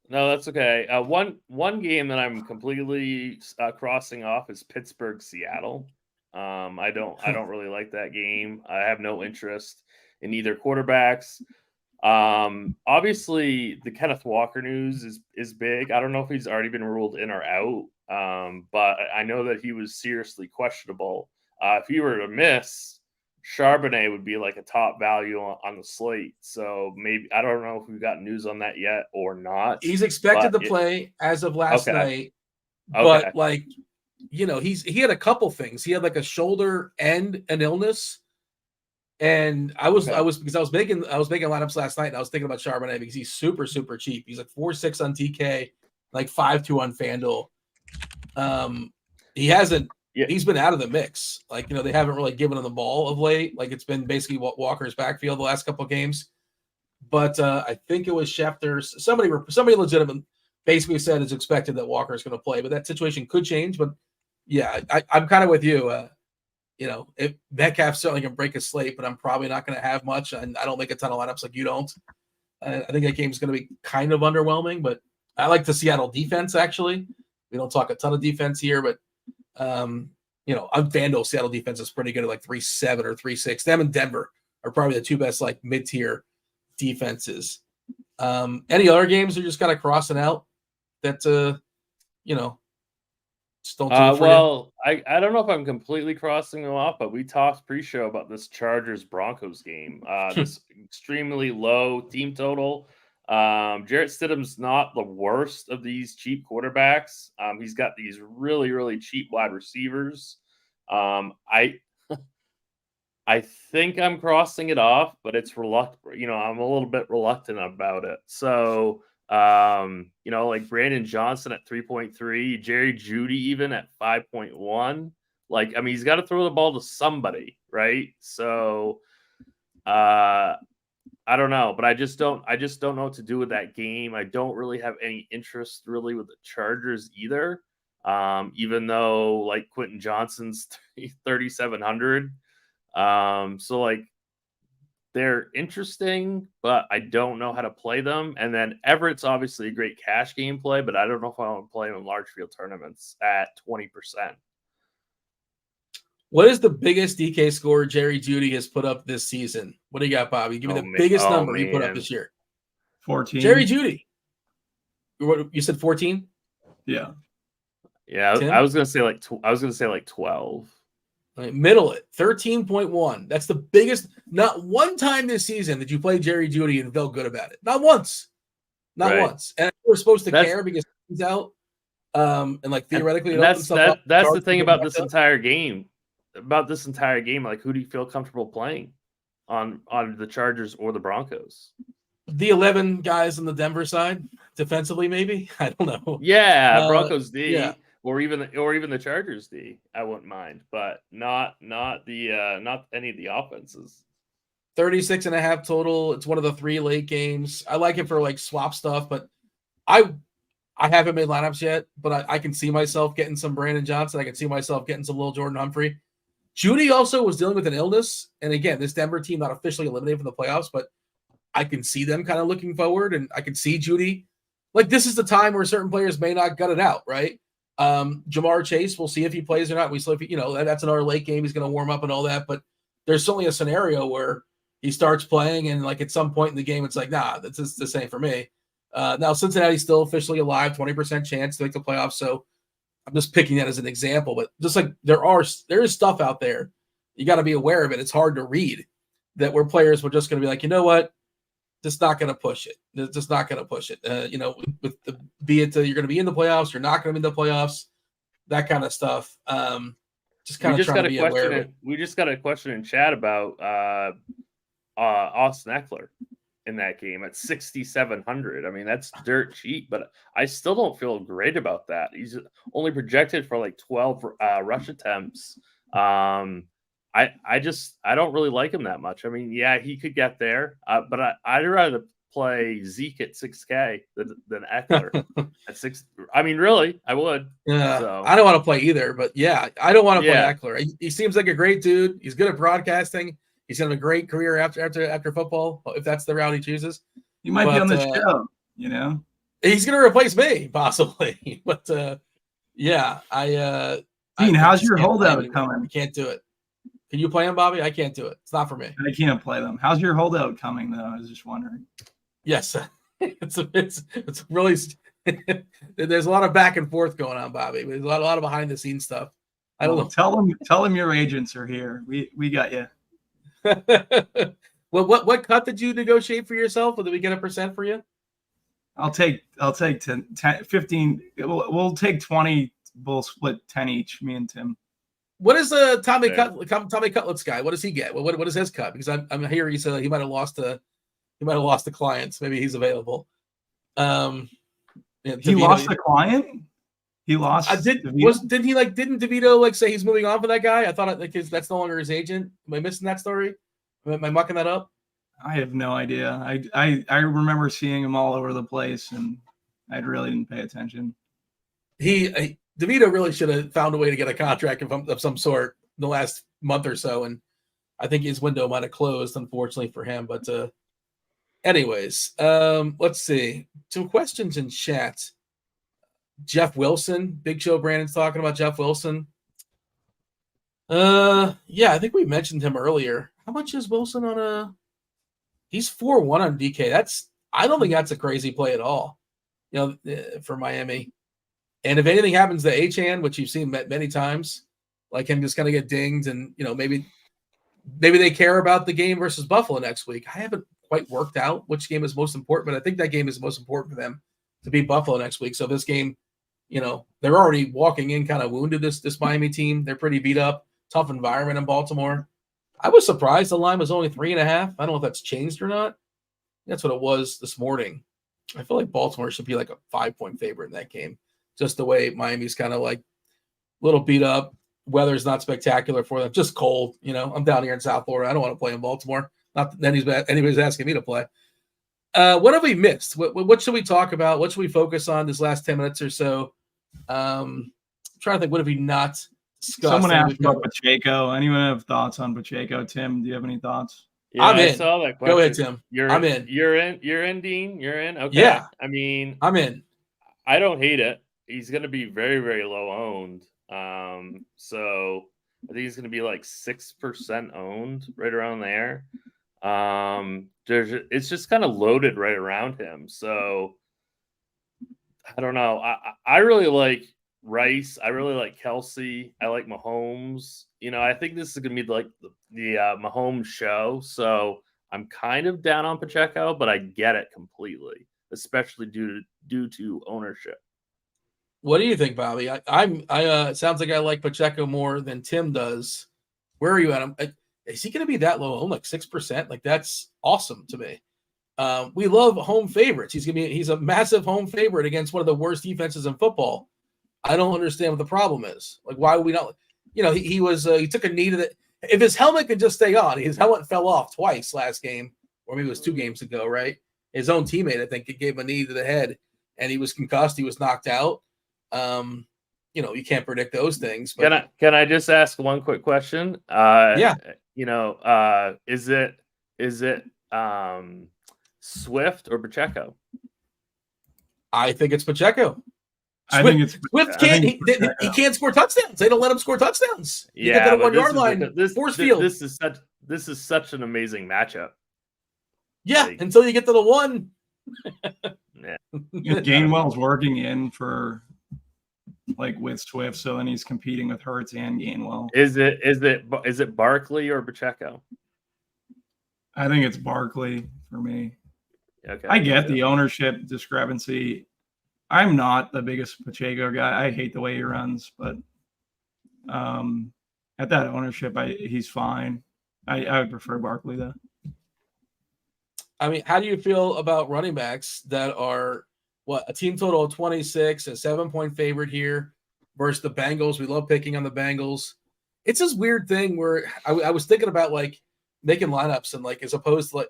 No, that's okay. One game that I'm completely crossing off is Pittsburgh-Seattle. I don't really like that game. I have no interest in either quarterbacks. Obviously the Kenneth Walker news is big. I don't know if he's already been ruled in or out. But I know that he was seriously questionable. If he were to miss, Charbonnet would be like a top value on the slate. So maybe, I don't know if we've got news on that yet or not. He's expected to play as of last night, but he had a couple things. He had like a shoulder and an illness. And I was making lineups last night, and I was thinking about Charbonnet because he's super, super cheap. He's like 4.6 on TK, like 5.2 on FanDuel. He's been out of the mix. Like, they haven't really given him the ball of late. Like, it's been basically Walker's backfield the last couple of games. But I think it was Schefter. Somebody legitimate basically said it's expected that Walker is going to play, but that situation could change. But yeah, I'm kind of with you. If Metcalf certainly can break a slate, but I'm probably not going to have much. And I don't make a ton of lineups like you don't. I think that game is going to be kind of underwhelming, but I like the Seattle defense, actually. We don't talk a ton of defense here, but, on FanDuel, Seattle defense is pretty good at like 3.7 or 3.6. Them and Denver are probably the two best like mid-tier defenses. Any other games you're just kind of crossing out that, just don't do it for you? I don't know if I'm completely crossing them off, but we talked pre-show about this Chargers-Broncos game. This extremely low team total. Jarrett Stidham's not the worst of these cheap quarterbacks. He's got these really, really cheap wide receivers. I think I'm crossing it off, but it's reluctant. I'm a little bit reluctant about it. So, like Brandon Johnson at 3.3, Jerry Jeudy even at 5.1. He's got to throw the ball to somebody, right? So, I don't know, but I just don't know what to do with that game. I don't really have any interest really with the Chargers either. Even though like Quentin Johnson's 3,700. They're interesting, but I don't know how to play them. And then Everett's obviously a great cash game play, but I don't know if I want to play him in large field tournaments at 20%. What is the biggest DK score Jerry Jeudy has put up this season? What do you got, Bobby? Give me the biggest number he put up this year. 14. Jerry Jeudy. You said 14? Yeah. Yeah, I was gonna say like 12. Middle it, 13.1. That's the biggest. Not one time this season did you play Jerry Jeudy and felt good about it. Not once. Not once. And we're supposed to care because he's out. And theoretically, that's the thing about this entire game. Like, who do you feel comfortable playing on the Chargers or the Broncos? The 11 guys on the Denver side, defensively, maybe. I don't know. Yeah, Broncos D, yeah. or even the Chargers D. I wouldn't mind, but not any of the offenses. 36.5 total. It's one of the 3 late games. I like it for like swap stuff, but I haven't made lineups yet. But I can see myself getting some Brandon Johnson. I can see myself getting some little Jordan Humphrey. Jeudy also was dealing with an illness. And again, this Denver team not officially eliminated from the playoffs, but I can see them kind of looking forward, and I can see Jeudy. Like, this is the time where certain players may not gut it out, right? Jamar Chase, we'll see if he plays or not. We still, that's another late game. He's going to warm up and all that, but there's certainly a scenario where he starts playing, and like at some point in the game, it's like, nah, this ain't for me. Now Cincinnati's still officially alive, 20% chance to make the playoffs. So I'm just picking that as an example, but just like there is stuff out there, you got to be aware of it. It's hard to read that where players were just going to be like, you know what, just not going to push it. Just not going to push it. Be it you're going to be in the playoffs, you're not going to be in the playoffs, that kind of stuff. Just kind of trying to be aware of it. We just got a question in chat about Austin Eckler in that game at 6,700. I mean, that's dirt cheap, but I still don't feel great about that. He's only projected for like 12 rush attempts. I don't really like him that much. I mean, yeah, he could get there, but I'd rather play Zeke at 6K than Eckler at 6. I mean, really, I would. Yeah, so. I don't want to play either, but yeah, I don't want to play Eckler. He seems like a great dude. He's good at broadcasting. He's going to have a great career after football, if that's the route he chooses. He might be on the show, He's going to replace me, possibly. But, yeah, Dean, how's your holdout coming? I can't do it. Can you play him, Bobby? I can't do it. It's not for me. I can't play them. How's your holdout coming, though? I was just wondering. Yes. It's really – there's a lot of back and forth going on, Bobby. There's a lot of behind-the-scenes stuff. I don't know. Tell them your agents are here. We got you. Well, what cut did you negotiate for yourself? Or did we get a percent for you? I'll take 10, 15. We'll take 20. We'll split 10 each. Me and Tim. What is Tommy Cutlet's guy? What does he get? What is his cut? Because I'm hearing he said he might have lost the clients. Maybe he's available. He lost the client. He lost. Didn't DeVito say he's moving on for that guy? I thought that's no longer his agent. Am I missing that story? Am I mucking that up? I have no idea. I remember seeing him all over the place, and I really didn't pay attention. DeVito really should have found a way to get a contract of some sort in the last month or so, and I think his window might have closed, unfortunately for him. But anyways, let's see. Some questions in chat. Jeff Wilson, Big Show Brandon's talking about Jeff Wilson. Yeah, I think we mentioned him earlier. How much is Wilson on a? He's 4-1 on DK. I don't think that's a crazy play at all. For Miami. And if anything happens to Achane, which you've seen many times, like him just kind of get dinged, and maybe they care about the game versus Buffalo next week. I haven't quite worked out which game is most important, but I think that game is most important for them to beat Buffalo next week. So this game, they're already walking in kind of wounded. This Miami team, they're pretty beat up. Tough environment in Baltimore. I was surprised the line was only 3.5. I don't know if that's changed or not. That's what it was this morning. I feel like Baltimore should be like a 5-point favorite in that game. Just the way Miami's kind of like a little beat up. Weather's not spectacular for them. Just cold. I'm down here in South Florida. I don't want to play in Baltimore. Not that anybody's asking me to play. What have we missed? What should we talk about? What should we focus on this last 10 minutes or so? I'm trying to think. What have we not discussed? Someone asked about Pacheco. Anyone have thoughts on Pacheco? Tim, do you have any thoughts? Yeah, I'm in. I saw that question. Go ahead, Tim. I'm in. You're in, Dean. You're in. Okay. Yeah. I mean, I'm in. I don't hate it. He's going to be very, very low owned. So I think he's going to be like 6% owned, right around there. It's just kind of loaded right around him. So I don't know. I really like Rice. I really like Kelsey. I like Mahomes. I think this is going to be like the Mahomes show. So I'm kind of down on Pacheco, but I get it completely, especially due to ownership. What do you think, Bobby? It sounds like I like Pacheco more than Tim does. Where are you at? Is he going to be that low owned, like 6%? Like, that's awesome to me. We love home favorites. He's a massive home favorite against one of the worst defenses in football. I don't understand what the problem is. Like, why would we not? He took a knee to the. If his helmet could just stay on, his helmet fell off twice last game, or maybe it was 2 games ago, right? His own teammate, I think, gave him a knee to the head, and he was concussed. He was knocked out. You can't predict those things. But Can I just ask one quick question? Yeah. Is it Swift or Pacheco? I think it's Pacheco. Swift can't. He can't score touchdowns. They don't let him score touchdowns. You get to the 1 yard line. Force field. This is such an amazing matchup. Yeah, until you get to the 1. Yeah. Gainwell's working in for with Swift, so then he's competing with Hurts and Gainwell. Is it Barkley or Pacheco? I think it's Barkley for me. Okay. I get the ownership discrepancy. I'm not the biggest Pacheco guy. I hate the way he runs, but at that ownership, he's fine. I would prefer Barkley though. I mean, how do you feel about running backs that are a team total of 26, a 7-point favorite here versus the Bengals? We love picking on the Bengals. It's this weird thing where I was thinking about making lineups and as opposed to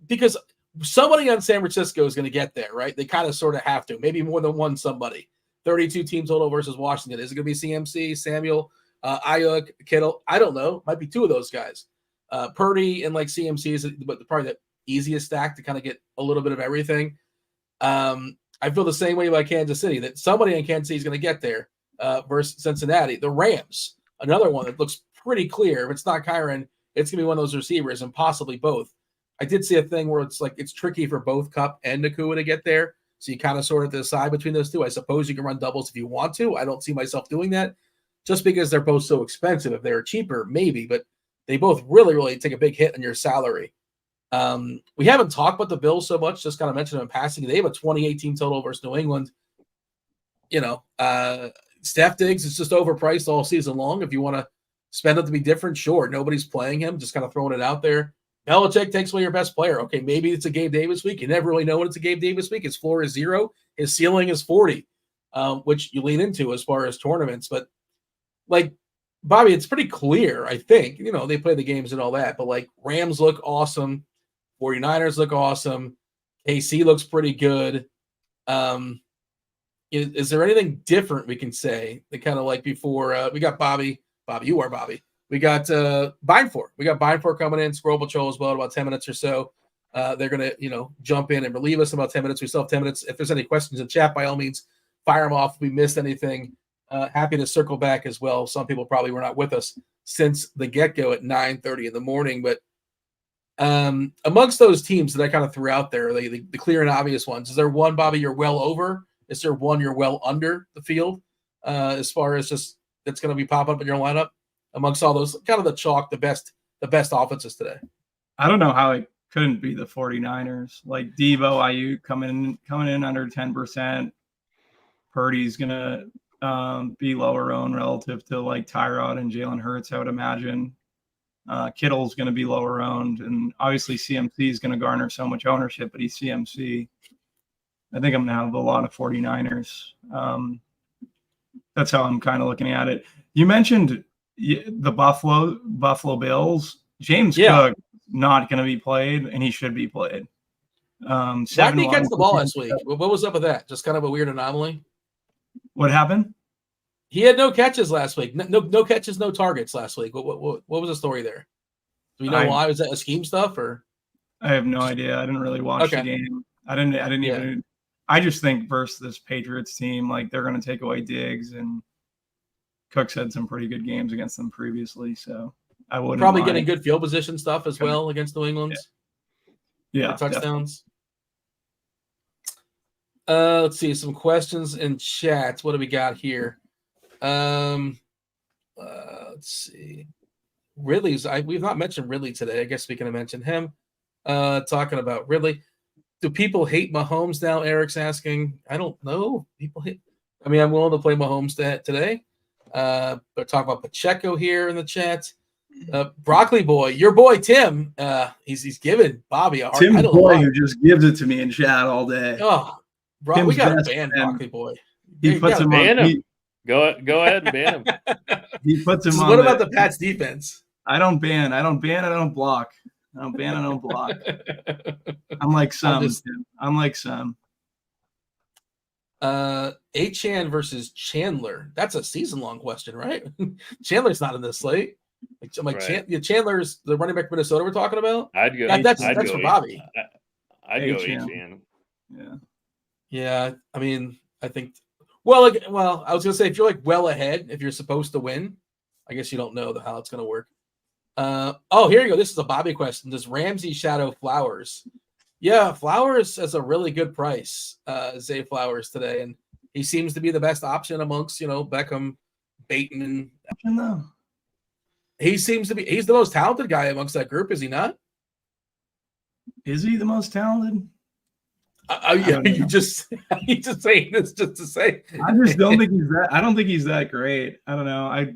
because somebody on San Francisco is going to get there, right? They kind of sort of have to, maybe more than one somebody. 32 team total versus Washington. Is it going to be CMC, Samuel, Ayuk, Kittle? I don't know. Might be 2 of those guys. Purdy and CMC is probably the easiest stack to kind of get a little bit of everything. I feel the same way about Kansas City, that somebody in Kansas City is going to get there versus Cincinnati. The Rams, another one that looks pretty clear. If it's not Kyron, it's going to be one of those receivers and possibly both. I did see a thing where it's tricky for both Kupp and Nakua to get there. So you kind of sort of decide between those 2. I suppose you can run doubles if you want to. I don't see myself doing that just because they're both so expensive. If they're cheaper, maybe, but they both really, really take a big hit on your salary. We haven't talked about the Bills so much, just kind of mentioned them in passing. They have a 2018 total versus New England. Steph Diggs is just overpriced all season long. If you want to spend it to be different, sure. Nobody's playing him, just kind of throwing it out there. Belichick takes away your best player. Okay, maybe it's a Gabe Davis week. You never really know when it's a Gabe Davis week. His floor is 0. His ceiling is 40, which you lean into as far as tournaments. But, Bobby, it's pretty clear, I think. They play the games and all that. But, Rams look awesome. 49ers look awesome. KC looks pretty good. Is there anything different we can say that kind of like before we got Bobby, you are Bobby. We got Beimfohr. We got Beimfohr coming in, SquirrelPatrol as well, about 10 minutes or so. They're going to, jump in and relieve us in about 10 minutes. We still have 10 minutes. If there's any questions in chat, by all means, fire them off. If we missed anything, happy to circle back as well. Some people probably were not with us since the get-go at 9:30 in the morning. But amongst those teams that I kind of threw out there, the clear and obvious ones, is there one, Bobby, you're well over? Is there one you're well under the field as far as just that's going to be popping up in your lineup amongst all those kind of the chalk, the best offenses today? I don't know how it couldn't be the 49ers. Like Devo, Ayuk coming in under 10%. Purdy's going to be lower owned relative to like Tyrod and Jalen Hurts, I would imagine. Kittle's going to be lower owned, and obviously CMC is going to garner so much ownership, but he's CMC. I think I'm going to have a lot of 49ers. That's how I'm kind of looking at it. You mentioned the Buffalo Bills. James Cook not going to be played, and he should be played. Why did he catch the ball last week? What was up with that? Just kind of a weird anomaly. What happened? He had no catches last week. No catches, no targets last week. What was the story there? Do we know why? Was that a scheme stuff or? I have no idea. I didn't really watch the game. I didn't even. I just think versus this Patriots team, like they're going to take away Diggs, and Cook's had some pretty good games against them previously, so I wouldn't probably mind. getting good field position stuff as well against New England. Yeah, touchdowns. Let's see some questions in chat. What do we got here? Let's see. Ridley's. We've not mentioned Ridley today. I guess we can mention him. Talking about Ridley. Do people hate Mahomes now? Eric's asking. I don't know. People hate. I mean, I'm willing to play Mahomes today. But talk about Pacheco here in the chat. Broccoli boy, your boy Tim. He's giving Bobby a hard time. Tim's boy who just gives it to me in chat all day. Oh, bro, we got to ban Broccoli boy. He puts him on. Go ahead and ban him. He puts him on. What about the Pats defense? I don't ban. I don't block. I don't ban. I don't block. I'm like some. I'm like some. Achan versus Chandler. That's a season-long question, right? Chandler's not in this slate. Chandler's the running back from Minnesota we're talking about. I'd go. That's for Bobby. I'd go Achan. Yeah. I mean, I think. Well, I was gonna say if you're like well ahead, if you're supposed to win, I guess you don't know how it's gonna work. Here you go. This is a Bobby question. Does Ramsey shadow Flowers? Yeah, Flowers has a really good price. Zay Flowers today, and he seems to be the best option amongst Beckham, Bateman. No. He seems to be. He's the most talented guy amongst that group, is he not? Is he the most talented? You just saying this just to say. I just don't think he's that. I don't think he's that great. I don't know.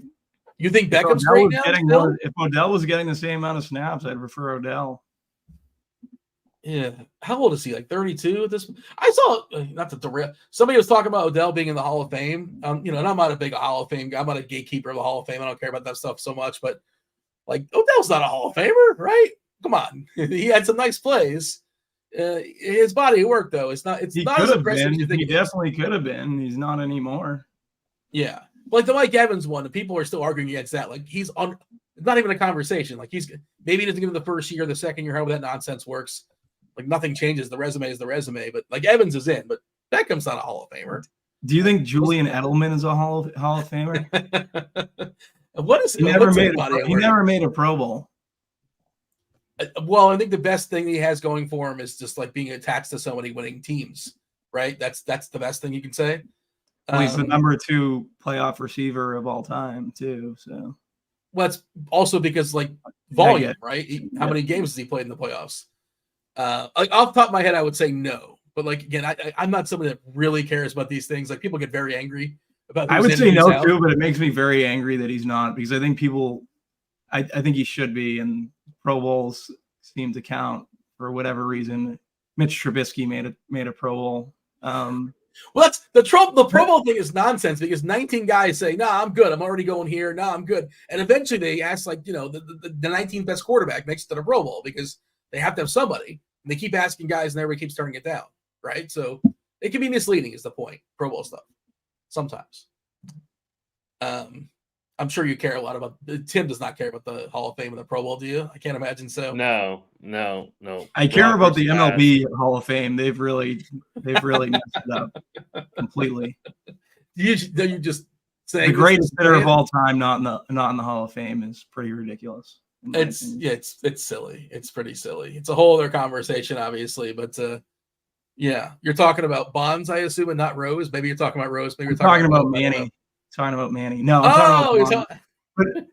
You think Beckham's great now? If Odell was getting the same amount of snaps, I'd prefer Odell. Yeah. How old is he? Like 32 at this? I saw not to derail. Somebody was talking about Odell being in the Hall of Fame. And I'm not a big Hall of Fame guy. I'm not a gatekeeper of the Hall of Fame. I don't care about that stuff so much. But like Odell's not a Hall of Famer, right? Come on. He had some nice plays. His body of work, though, it's not as impressive as you think. He definitely could have been. He's not anymore. Yeah. Like the Mike Evans one, the people are still arguing against that. Like he's on, not even a conversation. Like maybe he doesn't give him the first year, the second year, however that nonsense works. Like nothing changes. The resume is the resume. But like Evans is in, but Beckham's not a Hall of Famer. Do you think Julian Edelman is a Hall of Famer? He never made a Pro Bowl. Well, I think the best thing he has going for him is just like being attached to so many winning teams, right? That's the best thing you can say. Well, he's the number 2 playoff receiver of all time, too. So, well, it's also because like volume, right? How many games has he played in the playoffs? Like off the top of my head, I would say no. But like again, I'm not somebody that really cares about these things. Like people get very angry about. I would say no too, but it makes me very angry that he's not, because I think I think he should be, and Pro Bowls seem to count for whatever reason. Mitch Trubisky made a Pro Bowl. Well, that's the Pro Bowl thing is nonsense because 19 guys say, "Nah, I'm good. I'm already going here. Nah, I'm good." And eventually they ask, like, the 19th best quarterback makes it to the Pro Bowl because they have to have somebody. And they keep asking guys, and everybody keeps turning it down, right? So it can be misleading is the point. Pro Bowl stuff sometimes. I'm sure you care a lot about. Tim does not care about the Hall of Fame and the Pro Bowl, do you? I can't imagine so. No. I care about the MLB Hall of Fame. They've really messed it up completely. You just saying the greatest hitter of all time not in the Hall of Fame is pretty ridiculous. It's silly. It's pretty silly. It's a whole other conversation, obviously, but yeah, you're talking about Bonds, I assume, and not Rose. Maybe you're talking about Rose. Maybe you're talking about Manny. Talking about Manny. No, I'm talking about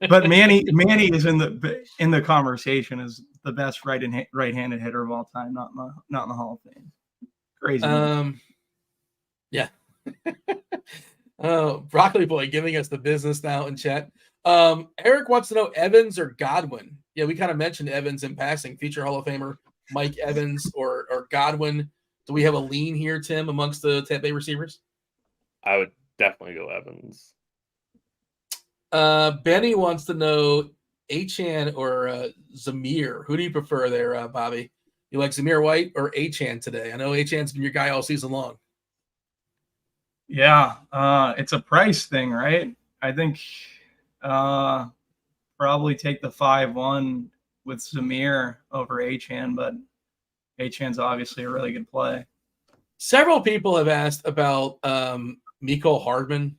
but Manny is in the conversation as the best right-handed hitter of all time, not in the Hall of Fame. Crazy. Yeah. Broccoli Boy giving us the business now in chat. Eric wants to know Evans or Godwin. Yeah, we kind of mentioned Evans in passing. Future Hall of Famer Mike Evans or Godwin. Do we have a lean here, Tim, amongst the Tampa Bay receivers? I would definitely go Evans. Benny wants to know Achane or Zamir. Who do you prefer there, Bobby? You like Zamir White or Achane today? I know Achane's been your guy all season long. Yeah, it's a price thing, right? I think probably take the 5-1 with Zamir over Achane, but Achane's obviously a really good play. Several people have asked about Mecole Hardman.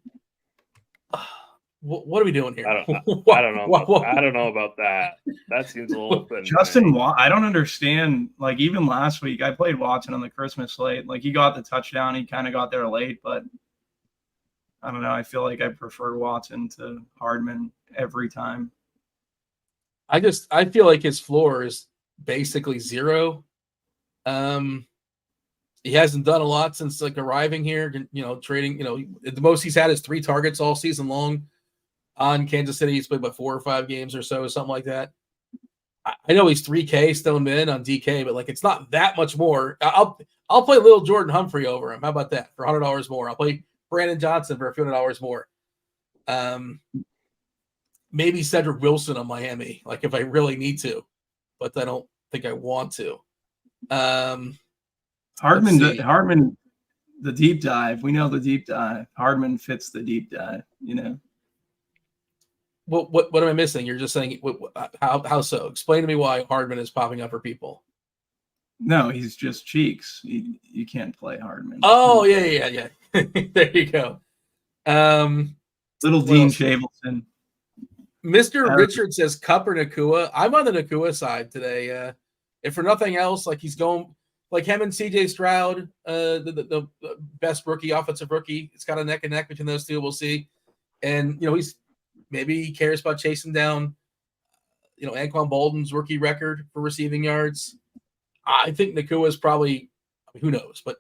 What are we doing here? I don't know about that. That seems a little thin. Justin Watt, I don't understand. Like, even last week, I played Watson on the Christmas slate. Like, he got the touchdown. He kind of got there late, but I don't know. I feel like I prefer Watson to Hardman every time. I feel like his floor is basically zero. He hasn't done a lot since like arriving here, trading, the most he's had is 3 targets all season long on Kansas City. He's played about 4 or 5 games or so, something like that. I know he's 3K still in on DK, but like, it's not that much more. I'll play little Jordan Humphrey over him. How about that for $100 more? I'll play Brandon Johnson for a few $100 more. Maybe Cedric Wilson on Miami, like if I really need to, but I don't think I want to. Hardman, the deep dive. We know the deep dive. Hardman fits the deep dive. What am I missing? You're just saying how so? Explain to me why Hardman is popping up for people. No, he's just cheeks. You can't play Hardman. Oh yeah. There you go. Little Dean Shavelson. Mr. Richard says Cup or Nakua. I'm on the Nakua side today. If for nothing else, like he's going like him and CJ Stroud, the best rookie, offensive rookie. It's got a neck and neck between those two. We'll see. And maybe he cares about chasing down, Anquan Bolden's rookie record for receiving yards. I think Nakua is probably, who knows, but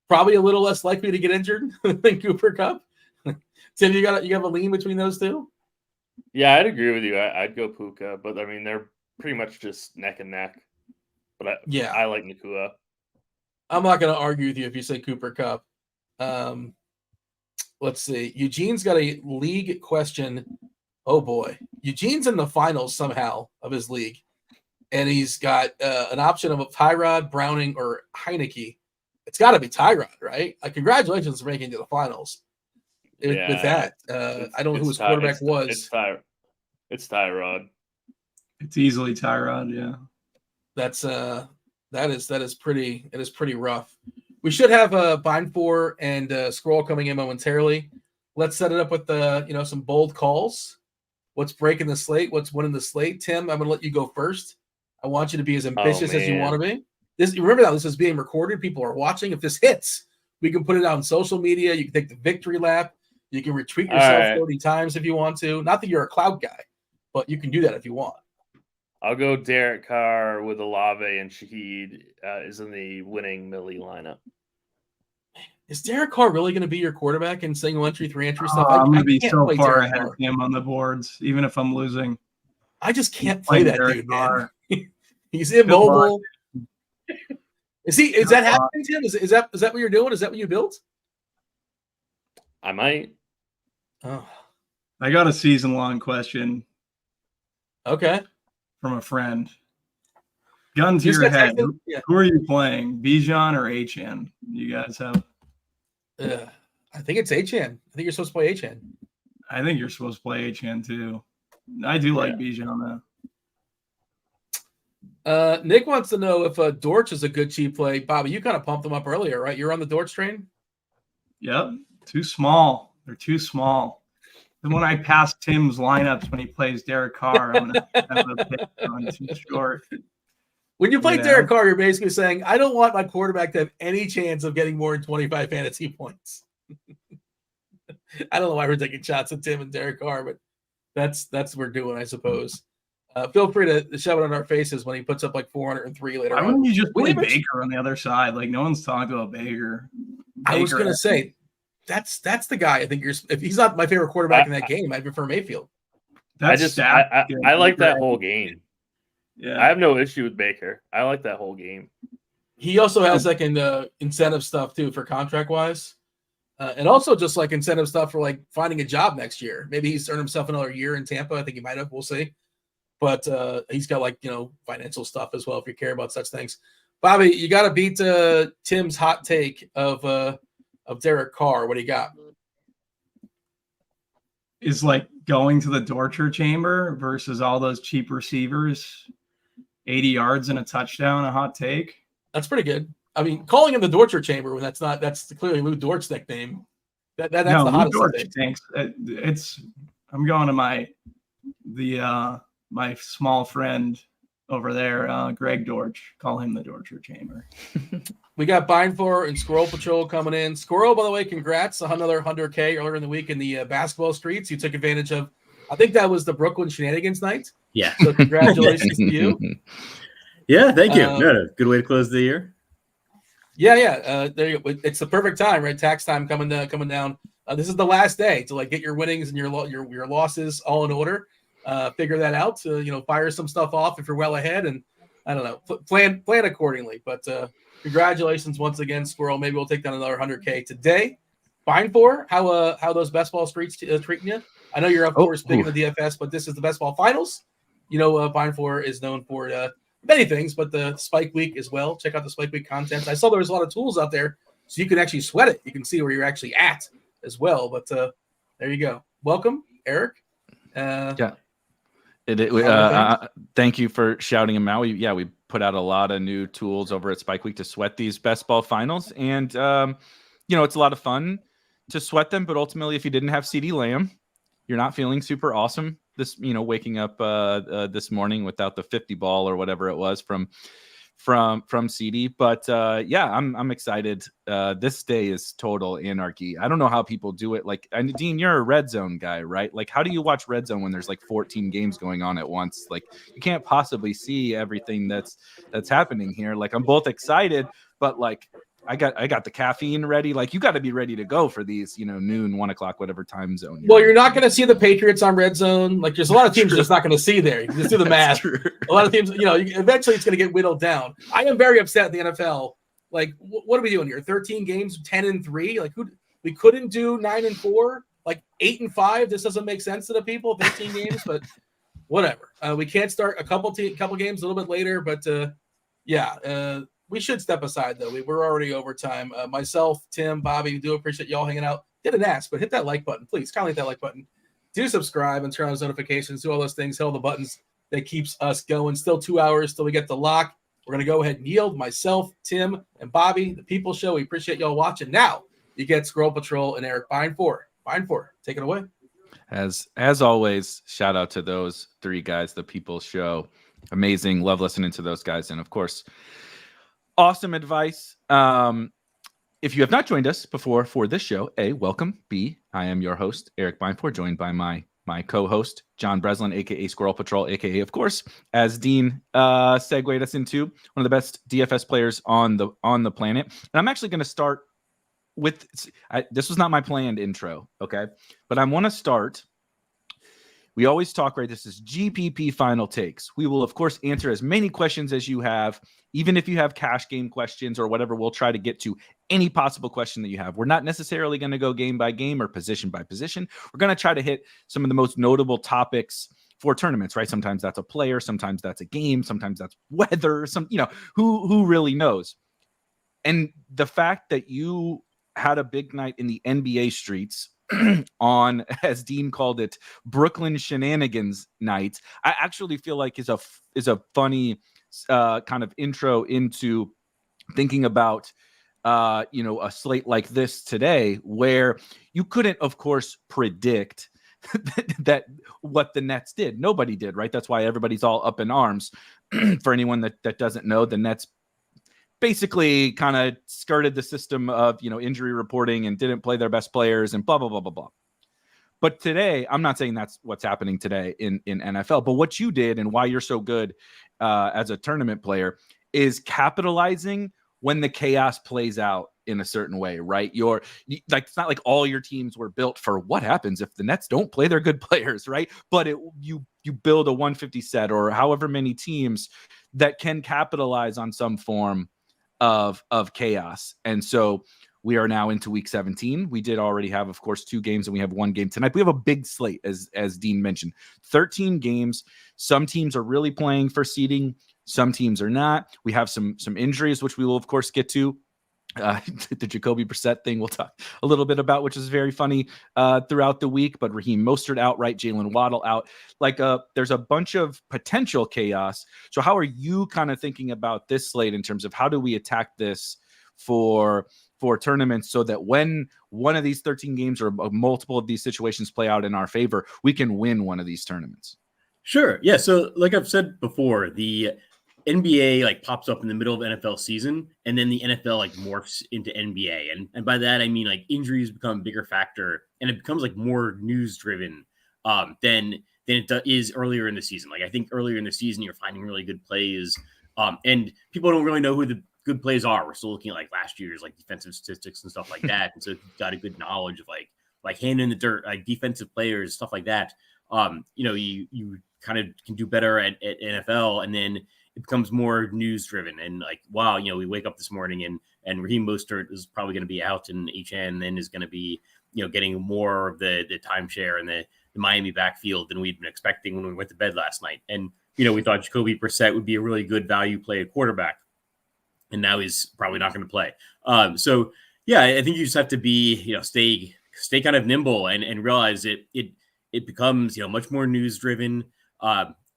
probably a little less likely to get injured than Cooper Kupp. Tim, you have a lean between those two? Yeah, I'd agree with you. I'd go Puka, but I mean they're pretty much just neck and neck. But I like Nakua. I'm not going to argue with you if you say Cooper Kupp. Let's see. Eugene's got a league question. Oh boy, Eugene's in the finals somehow of his league, and he's got an option of Tyrod, Browning, or Heineke. It's got to be Tyrod, right? Congratulations for making it to the finals. With that, I don't know who his quarterback was. It's Tyrod. It's easily Tyrod. Yeah, that is pretty rough. We should have Beimfohr and Scroll coming in momentarily. Let's set it up with some bold calls. What's breaking the slate? What's winning the slate? Tim, I'm going to let you go first. I want you to be as ambitious as you want to be. Remember now, this is being recorded. People are watching. If this hits, we can put it out on social media. You can take the victory lap. You can retweet yourself 30 times if you want to. Not that you're a cloud guy, but you can do that if you want. I'll go Derek Carr with Olave and Shaheed is in the winning Millie lineup. Is Derek Carr really going to be your quarterback in single entry, 3-entry stuff? I'm going to be so far ahead of him on the boards, even if I'm losing. I just can't play that dude, man. He's immobile. Is that happening, Tim? Is that what you're doing? Is that what you built? I might. Oh. I got a season-long question. Okay. From a friend. Gun to your head. Who are you playing? Bijan or Achane? You guys have I think it's Achan. I think you're supposed to play Achan. I think you're supposed to play Achan too. I do like Bijan though. Nick wants to know if Dortch is a good cheap play. Bobby, you kind of pumped them up earlier, right? You're on the Dortch train? Yep. Too small. They're too small. And when I pass Tim's lineups when he plays Derek Carr, I'm going to have a pick on too short. When you play Derek Carr, you're basically saying, I don't want my quarterback to have any chance of getting more than 25 fantasy points. I don't know why we're taking shots at Tim and Derek Carr, but that's what we're doing, I suppose. Feel free to shove it on our faces when he puts up like 403 later on. Why wouldn't you just play Baker on the other side? Like, no one's talking about Baker. I was going to say, that's the guy. I think if he's not my favorite quarterback in that game, I'd prefer Mayfield. I like that whole game. Yeah, I have no issue with Baker. I like that whole game. He also has like an incentive stuff too for contract wise, and also just like incentive stuff for like finding a job next year. Maybe he's earned himself another year in Tampa. I think he might have. We'll see. But he's got like financial stuff as well if you care about such things. Bobby, you got to beat Tim's hot take of Derek Carr. What do you got? Is like going to the torture chamber versus all those cheap receivers. 80 yards and a touchdown, a hot take. That's pretty good. I mean, calling him the Dortcher Chamber when that's clearly Lou Dort's nickname. That's the hottest thing. I'm going to my small friend over there, Greg Dortch. Call him the Dortcher Chamber. We got Ebeimfohr and SquirrelPatrol coming in. Squirrel, by the way, congrats. Another 100K earlier in the week in the basketball streets. You took advantage of, I think that was the Brooklyn Shenanigans night. Yeah. So congratulations to you. Yeah, thank you. Good way to close the year. Yeah. There you go. It's the perfect time, right? Tax time coming down. This is the last day to like get your winnings and your losses all in order. Figure that out. Fire some stuff off if you're well ahead, and I don't know, plan accordingly. But congratulations once again, Squirrel. Maybe we'll take down another 100K today. Ebeimfohr, how those best ball streets treating you? I know you're of course big in the DFS, but this is the best ball finals. Ebeimfohr is known for many things, but the Spike Week as well. Check out the Spike Week content. I saw there was a lot of tools out there, so you can actually sweat it. You can see where you're actually at as well. But there you go. Welcome, Erik. Thank you for shouting him out. We put out a lot of new tools over at Spike Week to sweat these best ball finals, and it's a lot of fun to sweat them. But ultimately, if you didn't have CeeDee Lamb, you're not feeling super awesome waking up this morning without the 50 ball or whatever it was from CeeDee. But I'm excited. This day is total anarchy. I don't know how people do it. Like, Dean, you're a red zone guy, right? Like, how do you watch red zone when there's like 14 games going on at once? Like, you can't possibly see everything that's happening here. Like, I'm both excited, but like, I got the caffeine ready. Like, you got to be ready to go for these, noon, 1 o'clock, whatever time zone. You're not going to see the Patriots on red zone. Like, there's a lot of teams you're just not going to see there. You can just do the math. A lot of teams, eventually it's going to get whittled down. I am very upset in the NFL. Like, what are we doing here? 13 games, 10-3. Like, we couldn't do 9-4. Like 8-5. This doesn't make sense to the people. 15 games, but whatever. We can't start a couple games a little bit later, but we should step aside, though. We're already over time. Myself, Tim, Bobby, do appreciate y'all hanging out. Didn't ask, but hit that like button, please. Kindly hit that like button. Do subscribe and turn on those notifications. Do all those things. Hit all the buttons that keeps us going. Still 2 hours till we get the lock. We're going to go ahead and yield. Myself, Tim, and Bobby, the People Show. We appreciate y'all watching. Now, you get SquirrelPatrol and Erik Beimfohr. Beimfohr, take it away. As always, shout out to those three guys, the People Show. Amazing. Love listening to those guys. And, of course, awesome advice. If you have not joined us before for this show, A, welcome. B, I am your host, Erik Beimfohr, joined by my co-host, John Breslin, a.k.a. SquirrelPatrol, a.k.a., of course, as Dean segued us into one of the best DFS players on the planet. And I'm actually going to start with this was not my planned intro, okay? But I want to start. We always talk, right? This is GPP Final Takes. We will, of course, answer as many questions as you have. Even if you have cash game questions or whatever, we'll try to get to any possible question that you have. We're not necessarily going to go game by game or position by position. We're going to try to hit some of the most notable topics for tournaments, right? Sometimes that's a player, sometimes that's a game, sometimes that's weather, who really knows. And the fact that you had a big night in the NBA streets on, as Dean called it, Brooklyn shenanigans night. I actually feel like is a funny kind of intro into thinking about a slate like this today, where you couldn't, of course, predict that what the Nets did. Nobody did, right? That's why everybody's all up in arms. For anyone that doesn't know, the Nets basically kind of skirted the system of injury reporting and didn't play their best players and blah blah blah blah blah. But today, I'm not saying that's what's happening today in NFL, but what you did and why you're so good as a tournament player is capitalizing when the chaos plays out in a certain way, right? It's not like all your teams were built for what happens if the Nets don't play their good players, right? But you build a 150 set or however many teams that can capitalize on some form of chaos. And so we are now into week 17. We did already have, of course, 2 games, and we have 1 game tonight. We have a big slate, as Dean mentioned, 13 games. Some teams are really playing for seeding. Some teams are not. We have some injuries, which we will, of course, get to. The Jacoby Brissett thing we'll talk a little bit about, which is very funny throughout the week. But Raheem Mostert out, right? Jalen Waddle out. There's a bunch of potential chaos. So how are you kind of thinking about this slate in terms of how do we attack this for tournaments so that when one of these 13 games or multiple of these situations play out in our favor, we can win one of these tournaments? Sure. Yeah. So like I've said before, the NBA pops up in the middle of NFL season, and then the NFL morphs into NBA. And by that, I mean injuries become a bigger factor, and it becomes more news driven than it is earlier in the season. I think earlier in the season, you're finding really good plays, and people don't really know who the good plays are. We're still looking at last year's defensive statistics and stuff like that. And so you've got a good knowledge of hand in the dirt, defensive players, stuff like that. You kind of can do better at NFL, and then it becomes more news driven and wow, we wake up this morning and Raheem Mostert is probably going to be out in HN and is going to be, getting more of the timeshare and the Miami backfield than we'd been expecting when we went to bed last night. And, we thought Jacoby Brissett would be a really good value play at quarterback, and now he's probably not going to play. So yeah, I think you just have to be, stay kind of nimble and realize it becomes, much more news driven.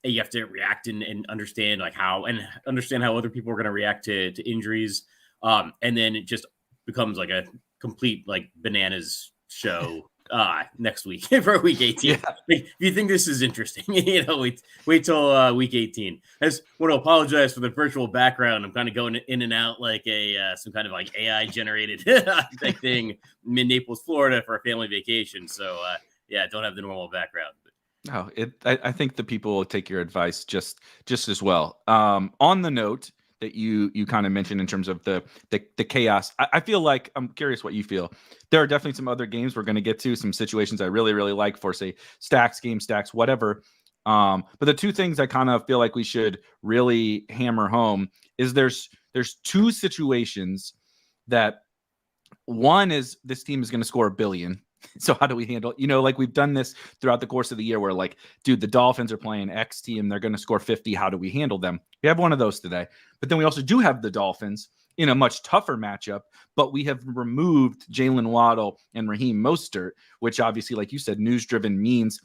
You have to react and understand how other people are going to react to injuries. And then it just becomes a complete bananas show next week for week 18. Yeah. If you think this is interesting, wait till week 18. I just want to apologize for the virtual background. I'm kind of going in and out some kind of AI generated thing in Naples, Florida for a family vacation. So yeah, don't have the normal background. No, I think the people will take your advice just as well. On the note that you kind of mentioned in terms of the chaos, I feel like, I'm curious what you feel. There are definitely some other games we're going to get to, some situations I really, really like for, say, stacks, game stacks, whatever. But the 2 things I kind of feel like we should really hammer home is there's 2 situations that, one is this team is going to score $1 billion. So how do we handle, we've done this throughout the course of the year where dude, the Dolphins are playing X team. They're going to score 50. How do we handle them? We have one of those today, but then we also do have the Dolphins in a much tougher matchup, but we have removed Jalen Waddle and Raheem Mostert, which obviously, like you said, news driven means,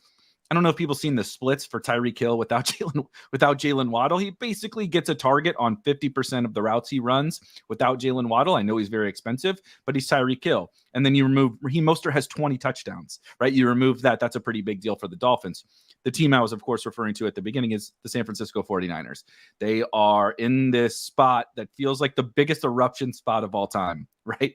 I don't know if people seen the splits for Tyreek Hill without Jalen Waddle. He basically gets a target on 50% of the routes he runs without Jalen Waddle. I know he's very expensive, but he's Tyreek Hill. And then you remove Raheem Mostert has 20 touchdowns, right? You remove that. That's a pretty big deal for the Dolphins. The team I was, of course, referring to at the beginning is the San Francisco 49ers. They are in this spot that feels like the biggest eruption spot of all time, right?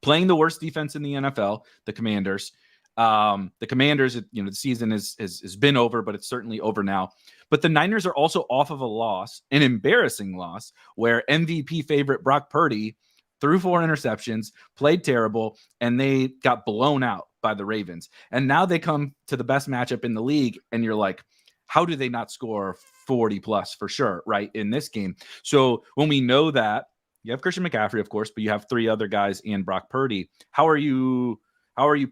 Playing the worst defense in the NFL, the Commanders. The Commanders, the season has been over, but it's certainly over now. But the Niners are also off of a loss, an embarrassing loss, where MVP favorite Brock Purdy threw 4 interceptions, played terrible, and they got blown out by the Ravens. And now they come to the best matchup in the league, and you're like, how do they not score 40 plus for sure, right, in this game? So when we know that, you have Christian McCaffrey, of course, but you have 3 other guys and Brock Purdy. How are you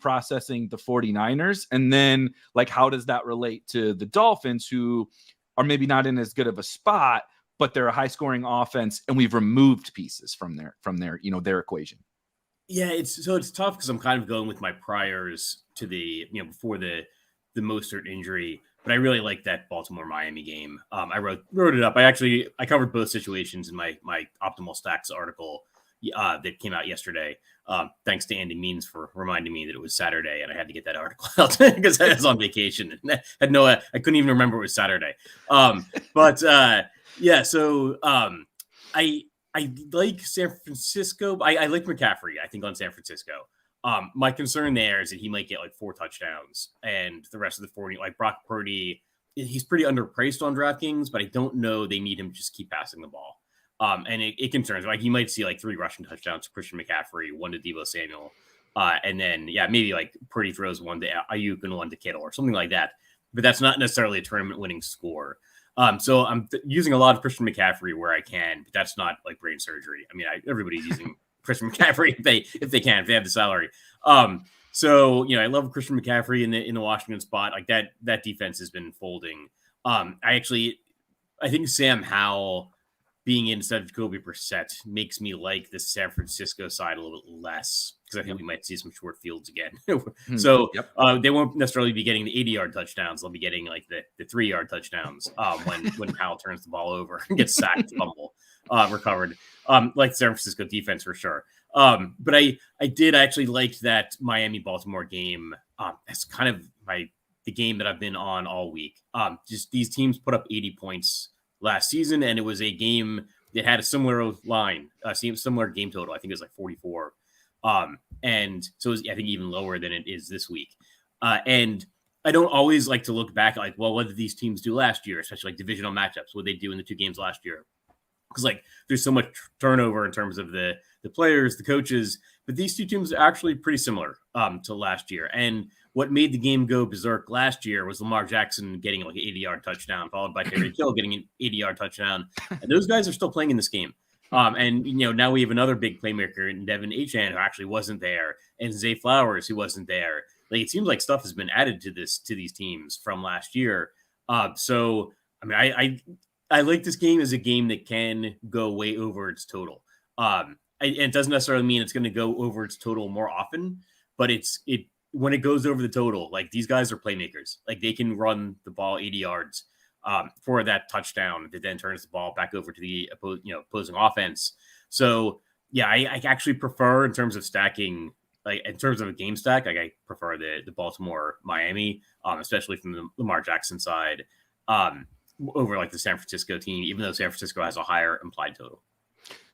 processing the 49ers? And then how does that relate to the Dolphins, who are maybe not in as good of a spot, but they're a high scoring offense, and we've removed pieces from their equation? Yeah, it's tough because I'm kind of going with my priors to before the Mostert injury, but I really like that Baltimore Miami game. I wrote it up. I covered both situations in my optimal stacks article that came out yesterday. Thanks to Andy Means for reminding me that it was Saturday and I had to get that article out because I was on vacation and I couldn't even remember it was Saturday. I like San Francisco. I like McCaffrey, I think, on San Francisco. My concern there is that he might get like 4 touchdowns and the rest of the 40, like Brock Purdy, he's pretty underpriced on DraftKings, but I don't know they need him to just keep passing the ball. And it concerns me. Like he might see like 3 rushing touchdowns to Christian McCaffrey, 1 to Deebo Samuel. And then, maybe like Purdy throws 1 to Ayuk and 1 to Kittle or something like that. But that's not necessarily a tournament winning score. So I'm using a lot of Christian McCaffrey where I can, but that's not like brain surgery. I mean, everybody's using Christian McCaffrey if they have the salary. So I love Christian McCaffrey in the Washington spot. Like that defense has been folding. I think Sam Howell being in instead of Jacoby Brissett makes me like the San Francisco side a little bit less because I think we might see some short fields again. So they won't necessarily be getting the 80-yard touchdowns. They'll be getting like the 3-yard touchdowns when Howell turns the ball over and gets sacked, fumble, recovered, like the San Francisco defense for sure. But I actually liked that Miami-Baltimore game. That's kind of the game that I've been on all week. Just these teams put up 80 points last season, and it was a game that had a similar line, similar game total. I think it was like 44. And so it was, I think, even lower than it is this week. And I don't always like to look back like, well, what did these teams do last year, especially like divisional matchups? What did they do in the 2 games last year? Because like there's so much turnover in terms of the players, the coaches, but these 2 teams are actually pretty similar to last year. And what made the game go berserk last year was Lamar Jackson getting like an 80-yard touchdown, followed by Tyreek Hill getting an 80-yard touchdown. And those guys are still playing in this game. And now we have another big playmaker in Devin Achane who actually wasn't there, and Zay Flowers who wasn't there. Like it seems like stuff has been added to these teams from last year. So I mean, I like this game as a game that can go way over its total. It doesn't necessarily mean it's going to go over its total more often, but when it goes over the total, like these guys are playmakers. Like they can run the ball 80 yards for that touchdown that then turns the ball back over to the opposing offense. So I actually prefer in terms of stacking, like in terms of a game stack, like I prefer the Baltimore Miami, especially from the Lamar Jackson side, over like the San Francisco team, even though San Francisco has a higher implied total.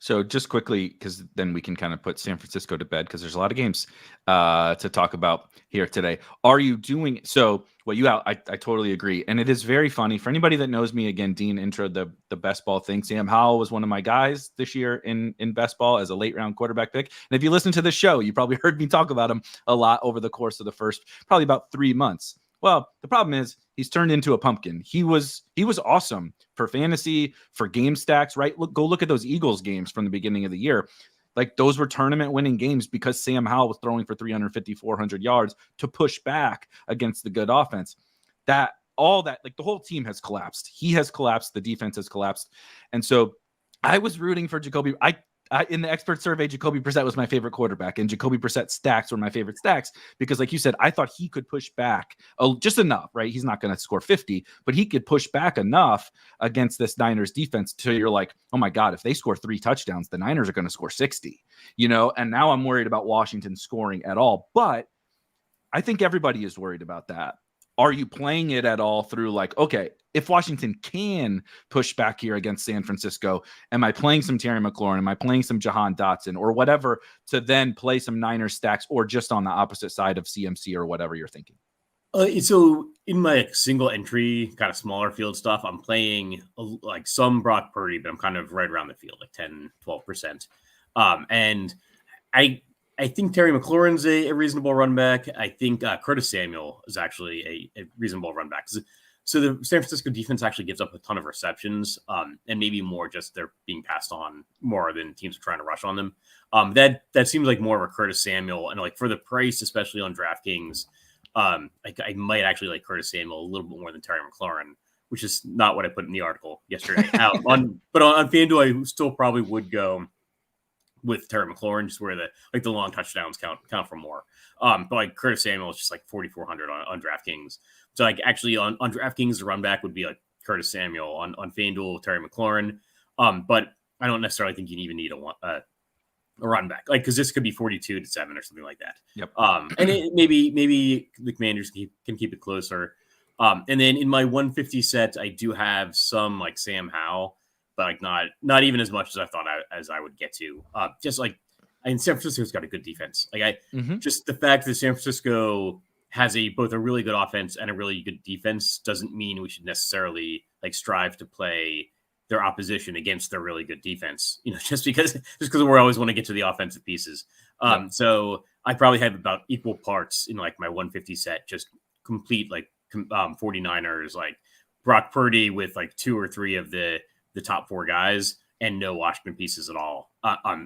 So just quickly, because then we can kind of put San Francisco to bed because there's a lot of games to talk about here today. Are you doing so? I totally agree, and it is very funny for anybody that knows me. Again, Dean intro the best ball thing. Sam Howell was one of my guys this year in best ball as a late round quarterback pick. And if you listen to this show, you probably heard me talk about him a lot over the course of the first probably about 3 months. Well, the problem is he's turned into a pumpkin. He was awesome for fantasy, for game stacks, right? Go look at those Eagles games from the beginning of the year. Like those were tournament winning games because Sam Howell was throwing for 350, 400 yards to push back against the good offense. Like the whole team has collapsed. He has collapsed. The defense has collapsed. And so I was rooting for Jacoby. In the expert survey, Jacoby Brissett was my favorite quarterback, and Jacoby Brissett stacks were my favorite stacks because, like you said, I thought he could push back just enough, right? He's not going to score 50, but he could push back enough against this Niners defense till you're like, oh my God, if they score 3 touchdowns, the Niners are going to score 60, and now I'm worried about Washington scoring at all. But I think everybody is worried about that. Are you playing it at all through like, okay, if Washington can push back here against San Francisco, am I playing some Terry McLaurin? Am I playing some Jahan Dotson or whatever to then play some Niners stacks or just on the opposite side of CMC or whatever you're thinking? So in my single entry kind of smaller field stuff, I'm playing like some Brock Purdy, but I'm kind of right around the field, like 10, 12%. And I think Terry McLaurin's a reasonable run back. I think Curtis Samuel is actually a reasonable run back. So the San Francisco defense actually gives up a ton of receptions, and maybe more just they're being passed on more than teams are trying to rush on them. That seems like more of a Curtis Samuel, and like for the price, especially on DraftKings, I might actually like Curtis Samuel a little bit more than Terry McLaurin, which is not what I put in the article yesterday. But on FanDuel, I still probably would go with Terry McLaurin, just where the long touchdowns count for more. But like Curtis Samuel is just like 4,400 on DraftKings. So like actually on DraftKings, the run back would be like Curtis Samuel. On FanDuel, Terry McLaurin. But I don't necessarily think you even need a run back, like, because this could be 42-7 or something like that. Yep. And maybe the Commanders can keep it closer. And then in my 150 set, I do have some like Sam Howell, but like not even as much as I thought as I would get to. Just like, San Francisco's got a good defense. Like just the fact that San Francisco has both a really good offense and a really good defense doesn't mean we should necessarily like strive to play their opposition against their really good defense, just because we always want to get to the offensive pieces. So I probably have about equal parts in like my 150 set, just complete like 49ers, like Brock Purdy with like 2 or 3 of the top 4 guys and no Washington pieces at all.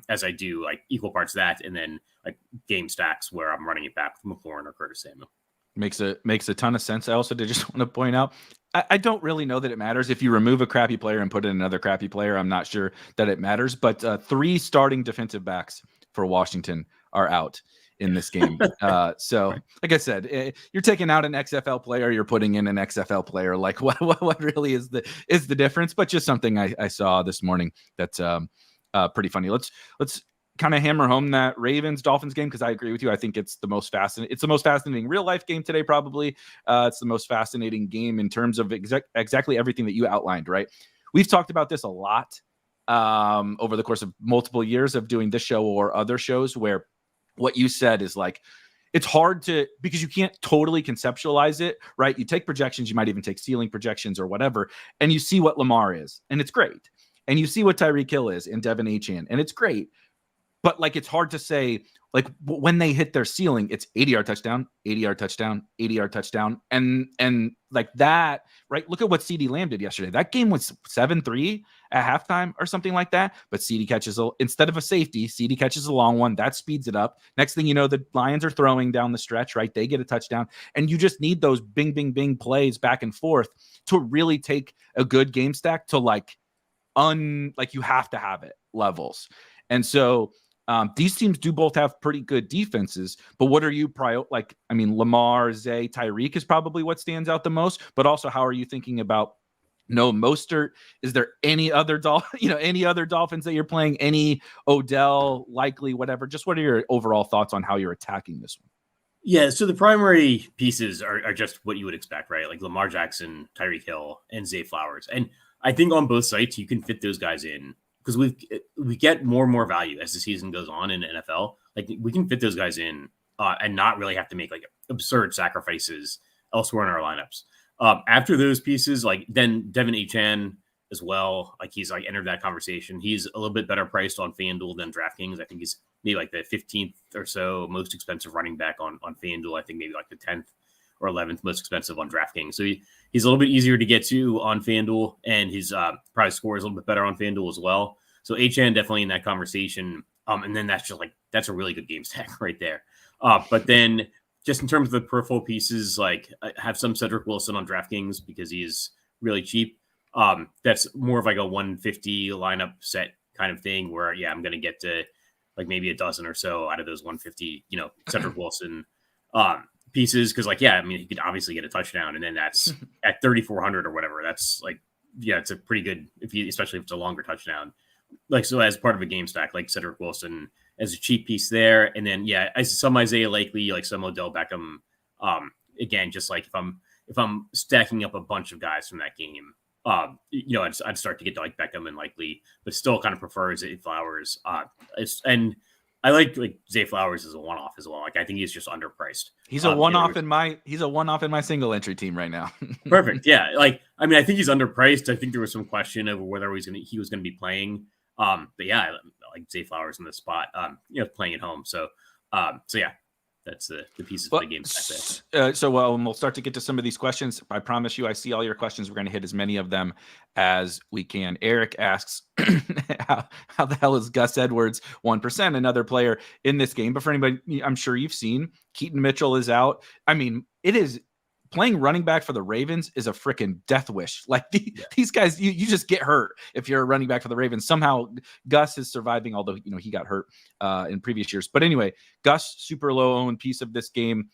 As I do like equal parts of that, and then like game stacks where I'm running it back with McLaurin or Curtis Samuel. Makes a ton of sense. I also did just want to point out, I don't really know that it matters if you remove a crappy player and put in another crappy player. I'm not sure that it matters, but 3 starting defensive backs for Washington are out in this game. So like I said, you're taking out an XFL player, you're putting in an XFL player. Like what really is the difference? But just something I saw this morning that's pretty funny. Let's kind of hammer home that Ravens Dolphins game, because I agree with you. I think it's the most fascinating. It's the most fascinating real life game today. Probably it's the most fascinating game in terms of exactly everything that you outlined. Right? We've talked about this a lot over the course of multiple years of doing this show or other shows, where what you said is like, it's hard to, because you can't totally conceptualize it, right? You take projections, you might even take ceiling projections or whatever, and you see what Lamar is, and it's great. And you see what Tyreek Hill is and Devin Achane, and it's great. But like, it's hard to say, like, when they hit their ceiling, it's 80-yard touchdown, 80-yard touchdown, 80-yard touchdown. And like that, right? Look at what CeeDee Lamb did yesterday. That game was 7-3 at halftime or something like that. But CeeDee catches, instead of a safety, CeeDee catches a long one. That speeds it up. Next thing you know, the Lions are throwing down the stretch, right? They get a touchdown. And you just need those bing, bing, bing plays back and forth to really take a good game stack to like you have to have it levels. And so these teams do both have pretty good defenses, but what are you Lamar, Zay, Tyreek is probably what stands out the most, but also how are you thinking about Mostert? Is there any other Dolphins that you're playing, any Odell, likely, whatever? Just what are your overall thoughts on how you're attacking this one? Yeah, so the primary pieces are just what you would expect, right? Like Lamar Jackson, Tyreek Hill, and Zay Flowers. And I think on both sites, you can fit those guys in, because we get more and more value as the season goes on in the NFL. Like we can fit those guys in and not really have to make like absurd sacrifices elsewhere in our lineups. After those pieces, like then Devin Achane as well, like he's like entered that conversation. He's a little bit better priced on FanDuel than DraftKings. I think he's maybe like the 15th or so most expensive running back on FanDuel. I think maybe like the 10th or 11th most expensive on DraftKings. So he's a little bit easier to get to on FanDuel, and his prize score is a little bit better on FanDuel as well. So Achane definitely in that conversation. And then that's a really good game stack right there. But then just in terms of the peripheral pieces, like I have some Cedric Wilson on DraftKings because he's really cheap. That's more of like a 150 lineup set kind of thing where, yeah, I'm going to get to like maybe a dozen or so out of those 150, Cedric Wilson pieces. Cause like, yeah, I mean, he could obviously get a touchdown, and then that's at 3,400 or whatever. That's like, yeah, it's a pretty good, especially if it's a longer touchdown. Like, so as part of a game stack, like Cedric Wilson as a cheap piece there. And then, yeah, some Isaiah Likely, like some Odell Beckham. Again, just like if I'm stacking up a bunch of guys from that game, I'd start to get to like Beckham and Likely, but still kind of prefer Zay Flowers. And I like Zay Flowers as a one-off as well. Like I think he's just underpriced. He's a one-off in my single entry team right now. Perfect. Yeah. Like, I mean, I think he's underpriced. I think there was some question over whether he was going to be playing. But yeah, I like Zay Flowers in the spot, playing at home. So yeah, that's the pieces of the game. We'll start to get to some of these questions. I promise you, I see all your questions. We're going to hit as many of them as we can. Eric asks, how the hell is Gus Edwards 1%, another player in this game? But for anybody, I'm sure you've seen Keaton Mitchell is out. I mean, it is playing running back for the Ravens is a freaking death wish. Like these guys, you just get hurt if you're a running back for the Ravens. Somehow Gus is surviving, although he got hurt in previous years. But anyway, Gus, super low owned piece of this game.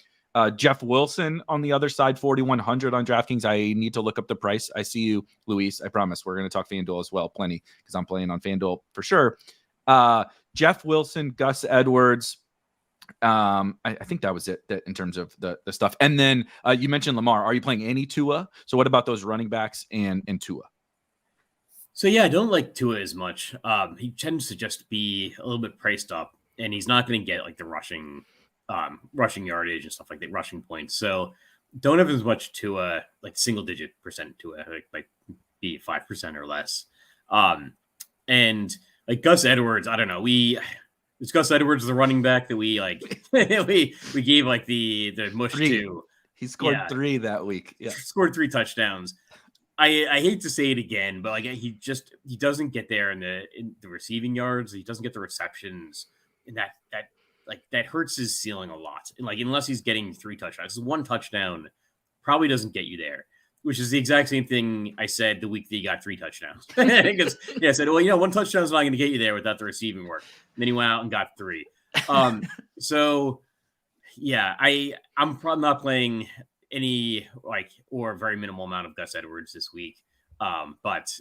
Jeff Wilson on the other side, 4,100 on DraftKings. I need to look up the price. I see you, Luis. I promise we're going to talk FanDuel as well, plenty, because I'm playing on FanDuel for sure. Jeff Wilson, Gus Edwards. I think that was it in terms of the stuff. And then you mentioned Lamar. Are you playing any Tua? So what about those running backs and Tua? So yeah, I don't like Tua as much. He tends to just be a little bit priced up, and he's not going to get like the rushing yardage and stuff like that, rushing points. So don't have as much Tua, like single digit percent Tua, like be 5% or less. And like Gus Edwards, I don't know. It's Gus Edwards, the running back that we like. we gave like the mush 3. to. He scored 3 that week. Yeah, scored 3 touchdowns. I hate to say it again, but like he doesn't get there in the receiving yards. He doesn't get the receptions, and that hurts his ceiling a lot. And like unless he's getting 3 touchdowns, 1 touchdown probably doesn't get you there. Which is the exact same thing I said the week that he got 3 touchdowns. Because I said, well, 1 touchdown is not going to get you there without the receiving work. And then he went out and got 3. So yeah, I'm probably not playing any or very minimal amount of Gus Edwards this week. But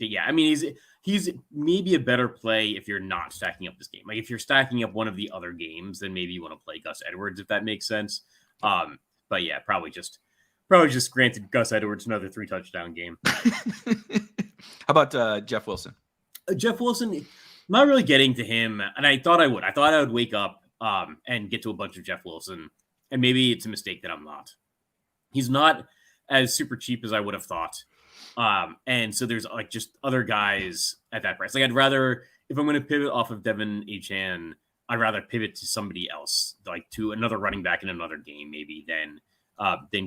yeah, I mean he's maybe a better play if you're not stacking up this game. Like if you're stacking up one of the other games, then maybe you want to play Gus Edwards if that makes sense. But yeah, probably just granted Gus Edwards another 3 touchdown game. How about Jeff Wilson? Jeff Wilson, not really getting to him, and I thought I would. I thought I would wake up and get to a bunch of Jeff Wilson, and maybe it's a mistake that I'm not. He's not as super cheap as I would have thought, and so there's like just other guys at that price. Like I'd rather, if I'm going to pivot off of Devin Achane, I'd rather pivot to somebody else, like to another running back in another game, maybe than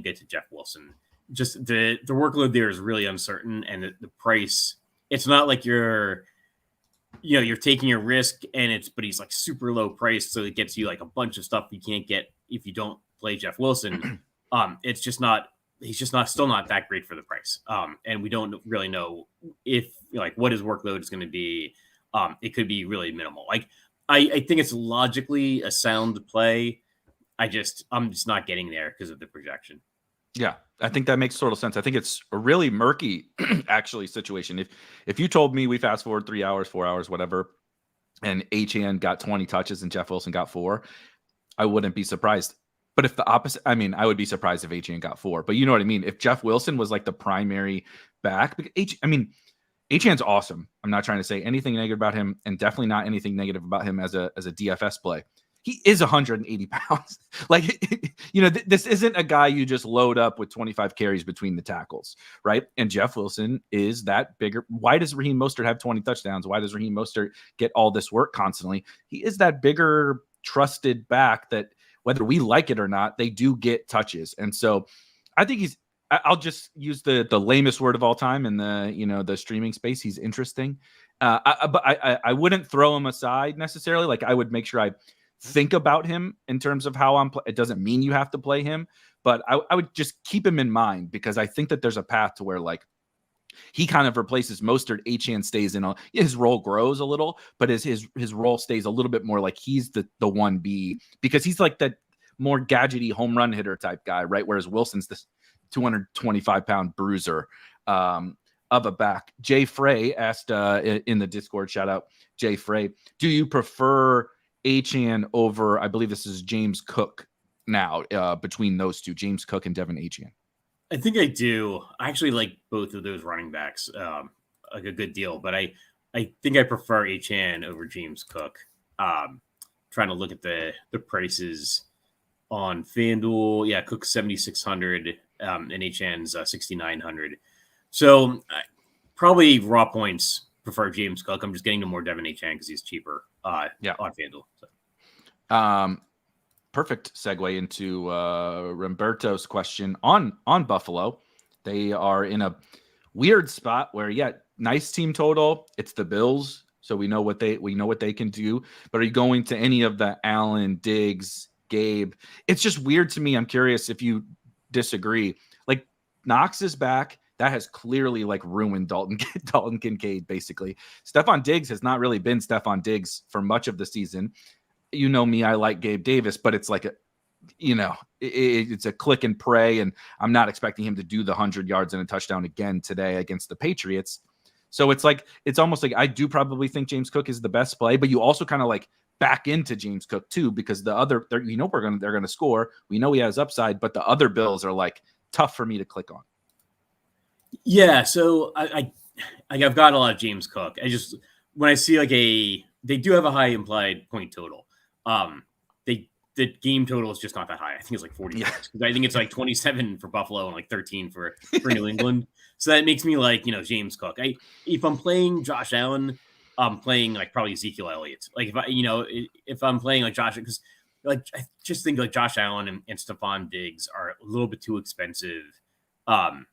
get to Jeff Wilson. Just the workload there is really uncertain, and the price. It's not like you're taking a risk, but he's like super low price, so it gets you like a bunch of stuff you can't get if you don't play Jeff Wilson. It's just not. He's just still not that great for the price. And we don't really know if what his workload is going to be. It could be really minimal. Like I think it's logically a sound play. I'm just not getting there because of the projection. Yeah, I think that makes total sense. I think it's a really murky, actually, situation. If you told me we fast forward 3 hours, 4 hours, whatever, and Achane got 20 touches and Jeff Wilson got 4, I wouldn't be surprised. But if the opposite, I mean, I would be surprised if Achane got 4. But you know what I mean? If Jeff Wilson was like the primary back, Achane's awesome. I'm not trying to say anything negative about him, and definitely not anything negative about him as a DFS play. He is 180 pounds. This isn't a guy you just load up with 25 carries between the tackles, right? And Jeff Wilson is that bigger. Why does Raheem Mostert have 20 touchdowns? Why does Raheem Mostert get all this work constantly? He is that bigger, trusted back that whether we like it or not, they do get touches. And so I think I'll just use the lamest word of all time in the streaming space. He's interesting. But I wouldn't throw him aside necessarily. Like I would make sure I think about him in terms of how it doesn't mean you have to play him, but I would just keep him in mind because I think that there's a path to where he kind of replaces Mostert. Achane stays in his role grows a little, but his role stays a little bit more like he's the 1B because he's like that more gadgety home run hitter type guy, right? Whereas Wilson's this 225-pound bruiser of a back. Jay Frey asked in the Discord, shout out Jay Frey, do you prefer Achane over, I believe this is James Cook now, between those two, James Cook and Devin Achane? I think I do. I actually like both of those running backs like a good deal, but I think I prefer Achane over James Cook. Trying to look at the prices on FanDuel. Yeah, Cook's 7,600 and Achane's 6,900. So probably raw points prefer James Cook. I'm just getting to more Devin Achane because he's cheaper on FanDuel. So. Perfect segue into Roberto's question on Buffalo. They are in a weird spot where, nice team total. It's the Bills, so we know what they can do. But are you going to any of the Allen, Diggs, Gabe? It's just weird to me. I'm curious if you disagree. Like Knox is back. That has clearly like ruined Dalton Kincaid, basically. Stephon Diggs has not really been Stephon Diggs for much of the season. You know me, I like Gabe Davis, but it's like it's a click and pray, and I'm not expecting him to do the 100 yards and a touchdown again today against the Patriots. So it's almost like I do probably think James Cook is the best play, but you also kind of like back into James Cook too, because the other, they're going to score. We know he has upside, but the other Bills are like tough for me to click on. Yeah, so I've got a lot of James Cook. I just, when I see like they do have a high implied point total. The game total is just not that high. I think it's like 40. Yeah. I think it's like 27 for Buffalo and like 13 for New England. So that makes me like, James Cook. If I'm playing Josh Allen, I'm playing like probably Ezekiel Elliott. Like if I'm playing like Josh, because like I just think like Josh Allen and Stephon Diggs are a little bit too expensive. For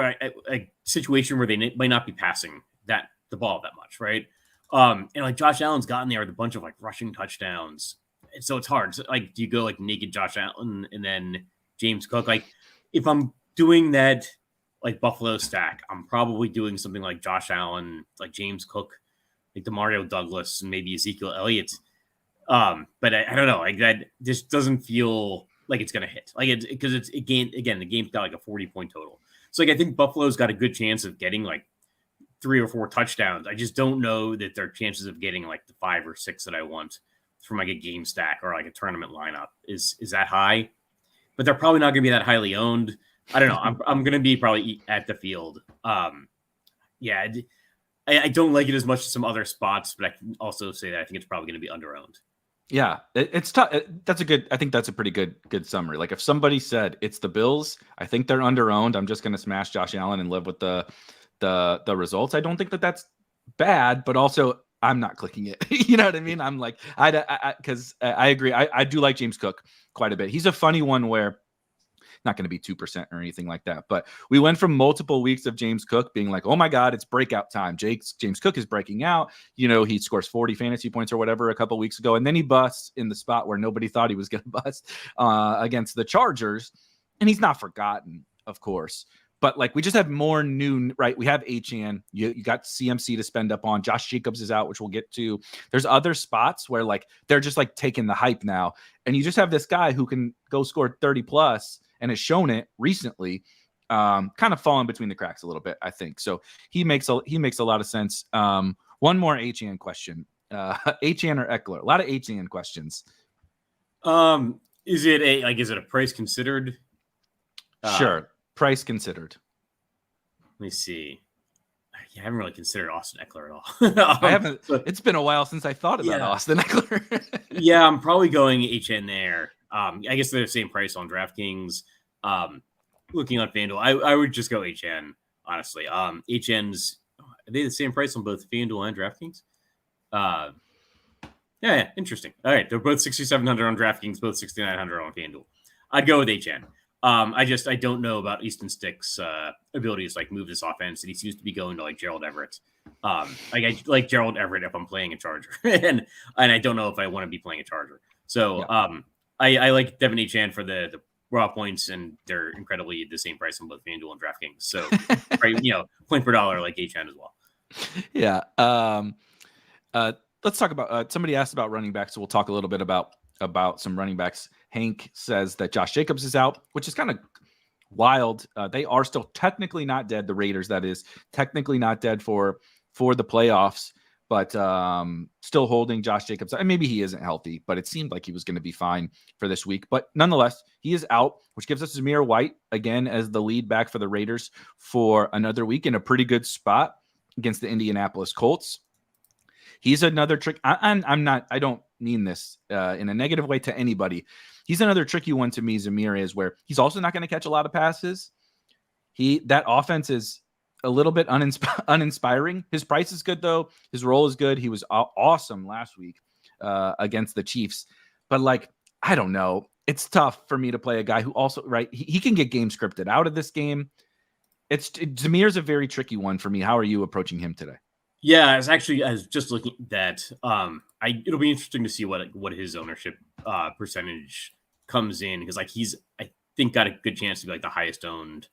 a situation where they might not be passing the ball that much, right? And like Josh Allen's gotten there with a bunch of like rushing touchdowns, and so it's hard. So, like, do you go like naked Josh Allen and then James Cook? Like, if I'm doing that like Buffalo stack, I'm probably doing something like Josh Allen, like James Cook, like DeMario Douglas, and maybe Ezekiel Elliott. But I don't know, like that just doesn't feel like it's gonna hit. Like because it's again the game's got like a 40-point total. So like I think Buffalo's got a good chance of getting like 3 or 4 touchdowns. I just don't know that their chances of getting like the 5 or 6 that I want from like a game stack or like a tournament lineup is that high. But they're probably not going to be that highly owned. I don't know. I'm going to be probably at the field. I don't like it as much as some other spots, but I can also say that I think it's probably going to be underowned. Yeah, it's tough. I think that's a pretty good summary. Like if somebody said it's the Bills, I think they're underowned. I'm just going to smash Josh Allen and live with the results. I don't think that's bad, but also I'm not clicking it. You know what I mean? I'm like, because I agree. I do like James Cook quite a bit. He's a funny one where not going to be 2% or anything like that, but we went from multiple weeks of James Cook being like, oh my God, it's breakout time. James Cook is breaking out. He scores 40 fantasy points or whatever a couple weeks ago. And then he busts in the spot where nobody thought he was going to bust against the Chargers. And he's not forgotten, of course. But like we just have more new, right? We have Achane. You got CMC to spend up on. Josh Jacobs is out, which we'll get to. There's other spots where like they're just like taking the hype now, and you just have this guy who can go score 30 plus and has shown it recently. Kind of falling between the cracks a little bit, I think. So he makes a lot of sense. One more Achane question: Achane or Eckler? A lot of Achane questions. Is it a price considered? Sure. Price considered. Let me see. I haven't really considered Austin Eckler at all. I haven't. It's been a while since I thought about Austin Eckler. Yeah, I'm probably going HN there. I guess they're the same price on DraftKings. Looking on FanDuel, I would just go HN, honestly. HN's, are they the same price on both FanDuel and DraftKings? Yeah, interesting. All right, they're both 6,700 on DraftKings, both 6,900 on FanDuel. I'd go with HN. I don't know about Easton Stick's abilities to like move this offense, and he seems to be going to like Gerald Everett. I like Gerald Everett if I'm playing a Charger, and I don't know if I want to be playing a Charger. So I like Devin Achane for the raw points, and they're incredibly the same price on both FanDuel and DraftKings. So right, point per dollar like Achane as well. Yeah. Let's talk about somebody asked about running backs, so we'll talk a little bit about some running backs. Hank says that Josh Jacobs is out, which is kind of wild. They are still technically not dead. The Raiders, that is, technically not dead for the playoffs, but still holding Josh Jacobs. And maybe he isn't healthy, but it seemed like he was going to be fine for this week. But nonetheless, he is out, which gives us Zamir White again as the lead back for the Raiders for another week in a pretty good spot against the Indianapolis Colts. He's another trick. I don't mean this in a negative way to anybody. He's another tricky one to me, Zamir, is where he's also not going to catch a lot of passes. That offense is a little bit uninspiring. His price is good, though. His role is good. He was awesome last week against the Chiefs. But, like, I don't know. It's tough for me to play a guy who also, right, he can get game scripted out of this game. Zamir's a very tricky one for me. How are you approaching him today? Yeah, I was just looking at that. It'll be interesting to see what his ownership percentage comes in, because like he's, I think, got a good chance to be like the highest owned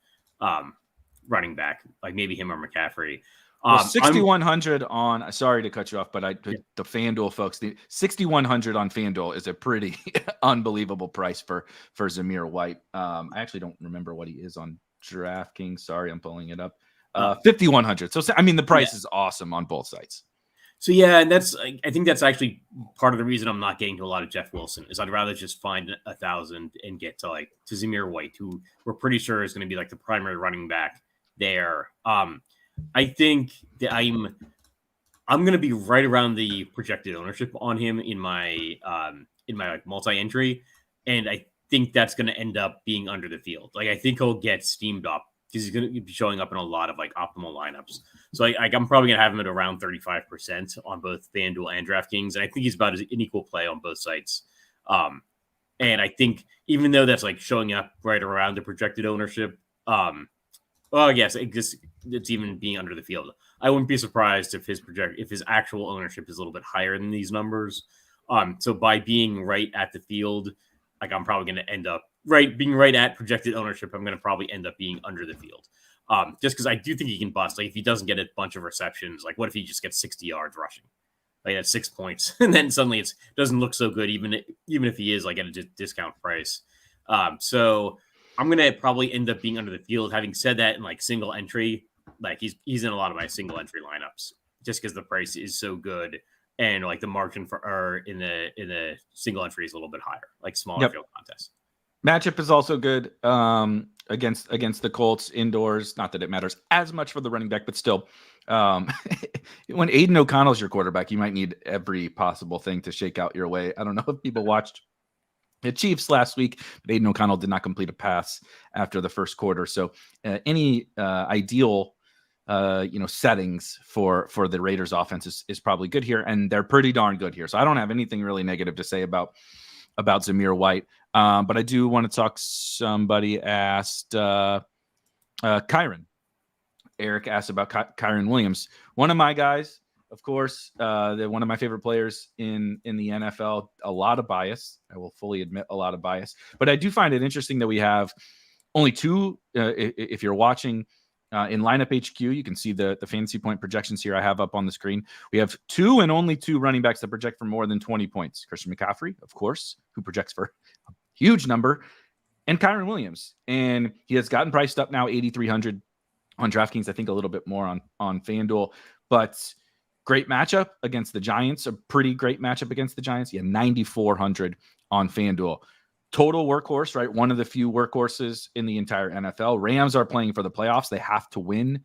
running back, like maybe him or McCaffrey. Well, 6,100 on. Sorry to cut you off, but the FanDuel folks, the 6,100 on FanDuel is a pretty unbelievable price for Zamir White. I actually don't remember what he is on DraftKings. Sorry, I'm pulling it up. 5,100. So I mean, the price is awesome on both sites. So yeah, and I think that's actually part of the reason I'm not getting to a lot of Jeff Wilson, is I'd rather just find 1,000 and get to Zamir White, who we're pretty sure is going to be like the primary running back there. I think that I'm going to be right around the projected ownership on him in my like multi-entry, and I think that's going to end up being under the field. Like I think he'll get steamed up because he's going to be showing up in a lot of like optimal lineups. So I'm probably going to have him at around 35% on both FanDuel and DraftKings, and I think he's about an equal play on both sites. And I think even though that's like showing up right around the projected ownership, well, yes, it's even being under the field. I wouldn't be surprised if his actual ownership is a little bit higher than these numbers. So by being right at the field, like I'm probably going to end up being right at projected ownership. I'm going to probably end up being under the field. Just because I do think he can bust. Like if he doesn't get a bunch of receptions, like what if he just gets 60 yards rushing? Like at 6 points, and then suddenly it doesn't look so good, even if he is like at a discount price. So I'm going to probably end up being under the field. Having said that, in like single entry, like he's in a lot of my single entry lineups just because the price is so good, and like the margin for error in the single entry is a little bit higher, like smaller field contests. Matchup is also good against the Colts indoors. Not that it matters as much for the running back, but still, when Aiden O'Connell's your quarterback, you might need every possible thing to shake out your way. I don't know if people watched the Chiefs last week, but Aiden O'Connell did not complete a pass after the first quarter. So any ideal settings for the Raiders offense is probably good here, and they're pretty darn good here. So I don't have anything really negative to say about Zamir White. But I do want to talk. Somebody asked Kyron. Eric asked about Kyron Williams, one of my guys, of course, one of my favorite players in the NFL. A lot of bias. I will fully admit a lot of bias, but I do find it interesting that we have only two. If you're watching in lineup HQ, you can see the fantasy point projections here I have up on the screen. We have two and only two running backs that project for more than 20 points. Christian McCaffrey, of course, who projects for a huge number, and Kyron Williams. And he has gotten priced up now 8,300 on DraftKings. I think a little bit more on FanDuel, but great matchup against the Giants. A pretty great matchup against the Giants. Yeah, 9,400 on FanDuel. Total workhorse, right? One of the few workhorses in the entire NFL. Rams are playing for the playoffs. They have to win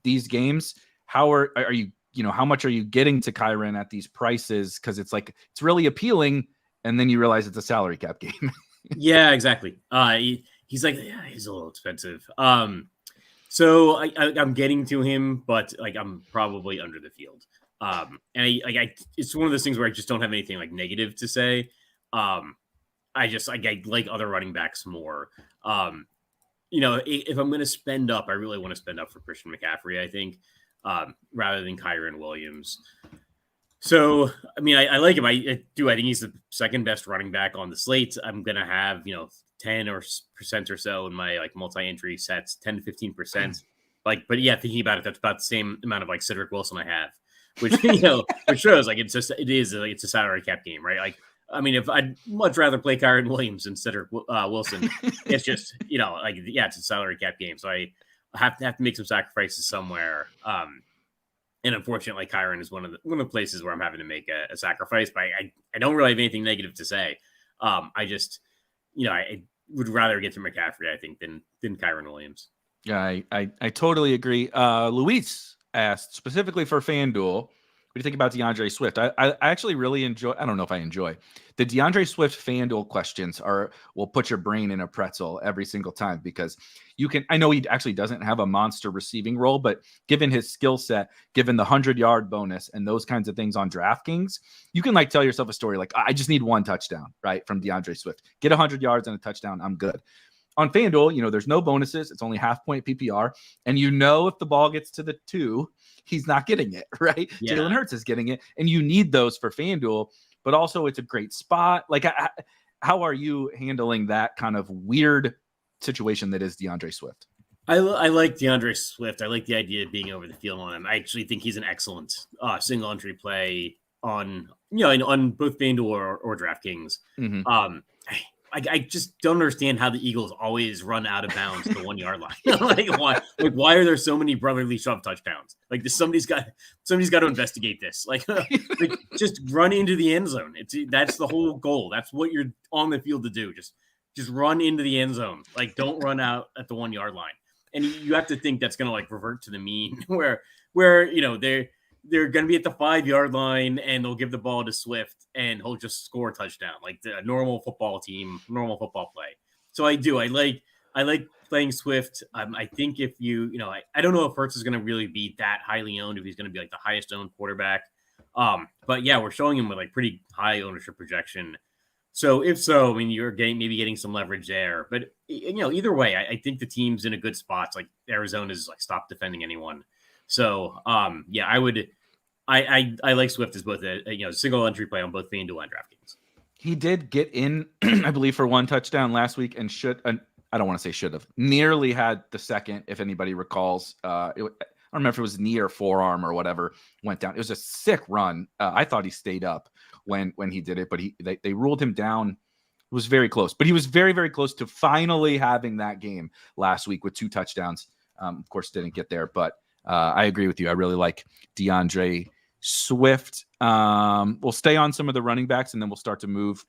these games. How are you? How much are you getting to Kyron at these prices? Because it's really appealing, and then you realize it's a salary cap game. Yeah, exactly. He's a little expensive. So I'm getting to him, but like I'm probably under the field. And it's one of those things where I just don't have anything like negative to say. I like other running backs more. If I'm going to spend up, I really want to spend up for Christian McCaffrey, I think, rather than Kyron Williams. So, I mean, I like him. I think he's the second best running back on the slate. I'm going to have, 10% or so in my like multi-entry sets, 10 to 15%. But yeah, thinking about it, that's about the same amount of like Cedric Wilson I have, which, which shows like it's a salary cap game, right? Like, I mean, if I'd much rather play Kyron Williams than Cedric Wilson, it's just, it's a salary cap game. So I have to make some sacrifices somewhere. And unfortunately, Kyron is one of the places where I'm having to make a sacrifice, but I don't really have anything negative to say. I just, I would rather get to McCaffrey, I think, than Kyron Williams. Yeah, I totally agree. Luis asked specifically for FanDuel, what do you think about DeAndre Swift? I actually really enjoy. I don't know if I enjoy the DeAndre Swift FanDuel questions will put your brain in a pretzel every single time because you can. I know he actually doesn't have a monster receiving role, but given his skill set, given the 100-yard bonus and those kinds of things on DraftKings, you can tell yourself a story like I just need one touchdown, right, from DeAndre Swift. Get 100 yards and a touchdown, I'm good. On FanDuel, there's no bonuses. It's only half-point PPR. And if the ball gets to the 2, he's not getting it, right? Yeah. Jalen Hurts is getting it. And you need those for FanDuel. But also, it's a great spot. how are you handling that kind of weird situation that is DeAndre Swift? I like DeAndre Swift. I like the idea of being over the field on him. I actually think he's an excellent single entry play on both FanDuel or DraftKings. Mm-hmm. I just don't understand how the Eagles always run out of bounds to the 1 yard line. Why are there so many brotherly shove touchdowns? Like somebody's got to investigate this. Like just run into the end zone. That's the whole goal. That's what you're on the field to do. Just run into the end zone. Like don't run out at the 1 yard line. And you have to think that's going to like revert to the mean where they're going to be at the 5 yard line and they'll give the ball to Swift and he'll just score a touchdown like the normal football team, normal football play. So I like playing Swift. I think if I don't know if Hurts is going to really be that highly owned, if he's going to be like the highest owned quarterback. But yeah, we're showing him with like pretty high ownership projection. So if so, I mean, you're getting some leverage there, but either way, I think the team's in a good spot. It's like Arizona's like stopped defending anyone. So yeah, I like Swift as both a single entry play on both FanDuel and DraftKings. He did get in, I believe, for one touchdown last week and I don't want to say should have, nearly had the second, if anybody recalls. I don't remember if it was knee or forearm or whatever went down. It was a sick run. I thought he stayed up when he did it, but they ruled him down. It was very close, but he was very, very close to finally having that game last week with 2 touchdowns. Of course, didn't get there, but I agree with you. I really like DeAndre Swift. We'll stay on some of the running backs, and then we'll start to move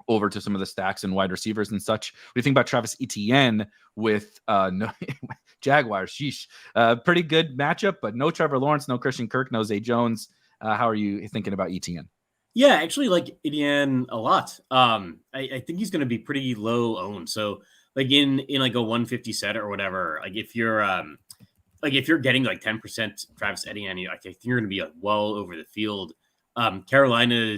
over to some of the stacks and wide receivers and such. What do you think about Travis Etienne with no Jaguars? Sheesh. Pretty good matchup, but no Trevor Lawrence, no Christian Kirk, no Zay Jones. How are you thinking about Etienne? Yeah, I actually like Etienne a lot. I think he's going to be pretty low owned. So like in like a 150 set or whatever, like if you're getting like 10% Travis Etienne, I think you're going to be like well over the field. Carolina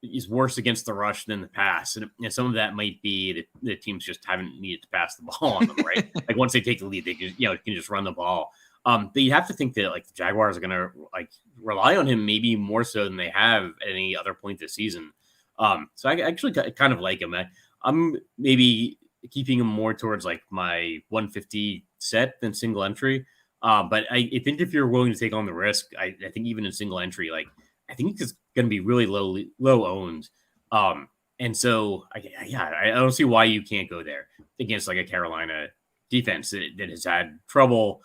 is worse against the rush than the pass, and some of that might be that the teams just haven't needed to pass the ball on them, right? Like once they take the lead, they can just run the ball. But you have to think that like the Jaguars are going to like rely on him maybe more so than they have at any other point this season. So I actually kind of like him. I'm maybe keeping him more towards like my 150 set than single entry. But I think if you're willing to take on the risk, I think even in single entry, like I think it's going to be really low owned. And so I don't see why you can't go there against like a Carolina defense that has had trouble.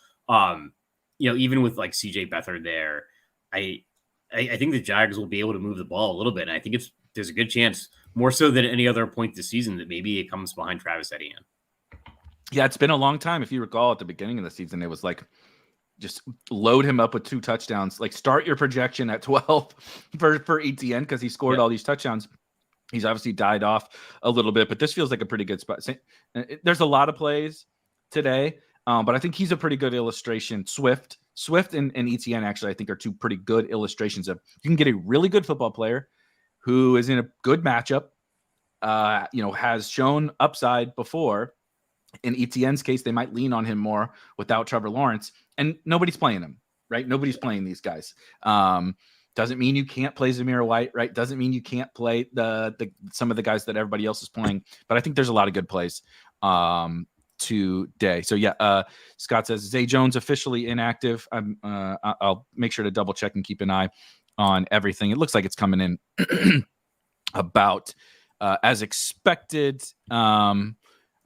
Even with like CJ Beathard there, I think the Jags will be able to move the ball a little bit. And I think there's a good chance, more so than any other point this season, that maybe it comes behind Travis Etienne. Yeah, it's been a long time. If you recall, at the beginning of the season, it was like just load him up with 2 touchdowns. Like start your projection at 12 for Etienne because he scored all these touchdowns. He's obviously died off a little bit, but this feels like a pretty good spot. There's a lot of plays today, but I think he's a pretty good illustration. Swift and Etienne actually, I think, are 2 pretty good illustrations of you can get a really good football player who is in a good matchup, has shown upside before. In Etienne's case, they might lean on him more without Trevor Lawrence, and nobody's playing him, right? Nobody's playing these guys. Doesn't mean you can't play Zamir White, right? Doesn't mean you can't play some of the guys that everybody else is playing, but I think there's a lot of good plays today. So yeah, Scott says Zay Jones officially inactive. I'll make sure to double check and keep an eye on everything. It looks like it's coming in about as expected.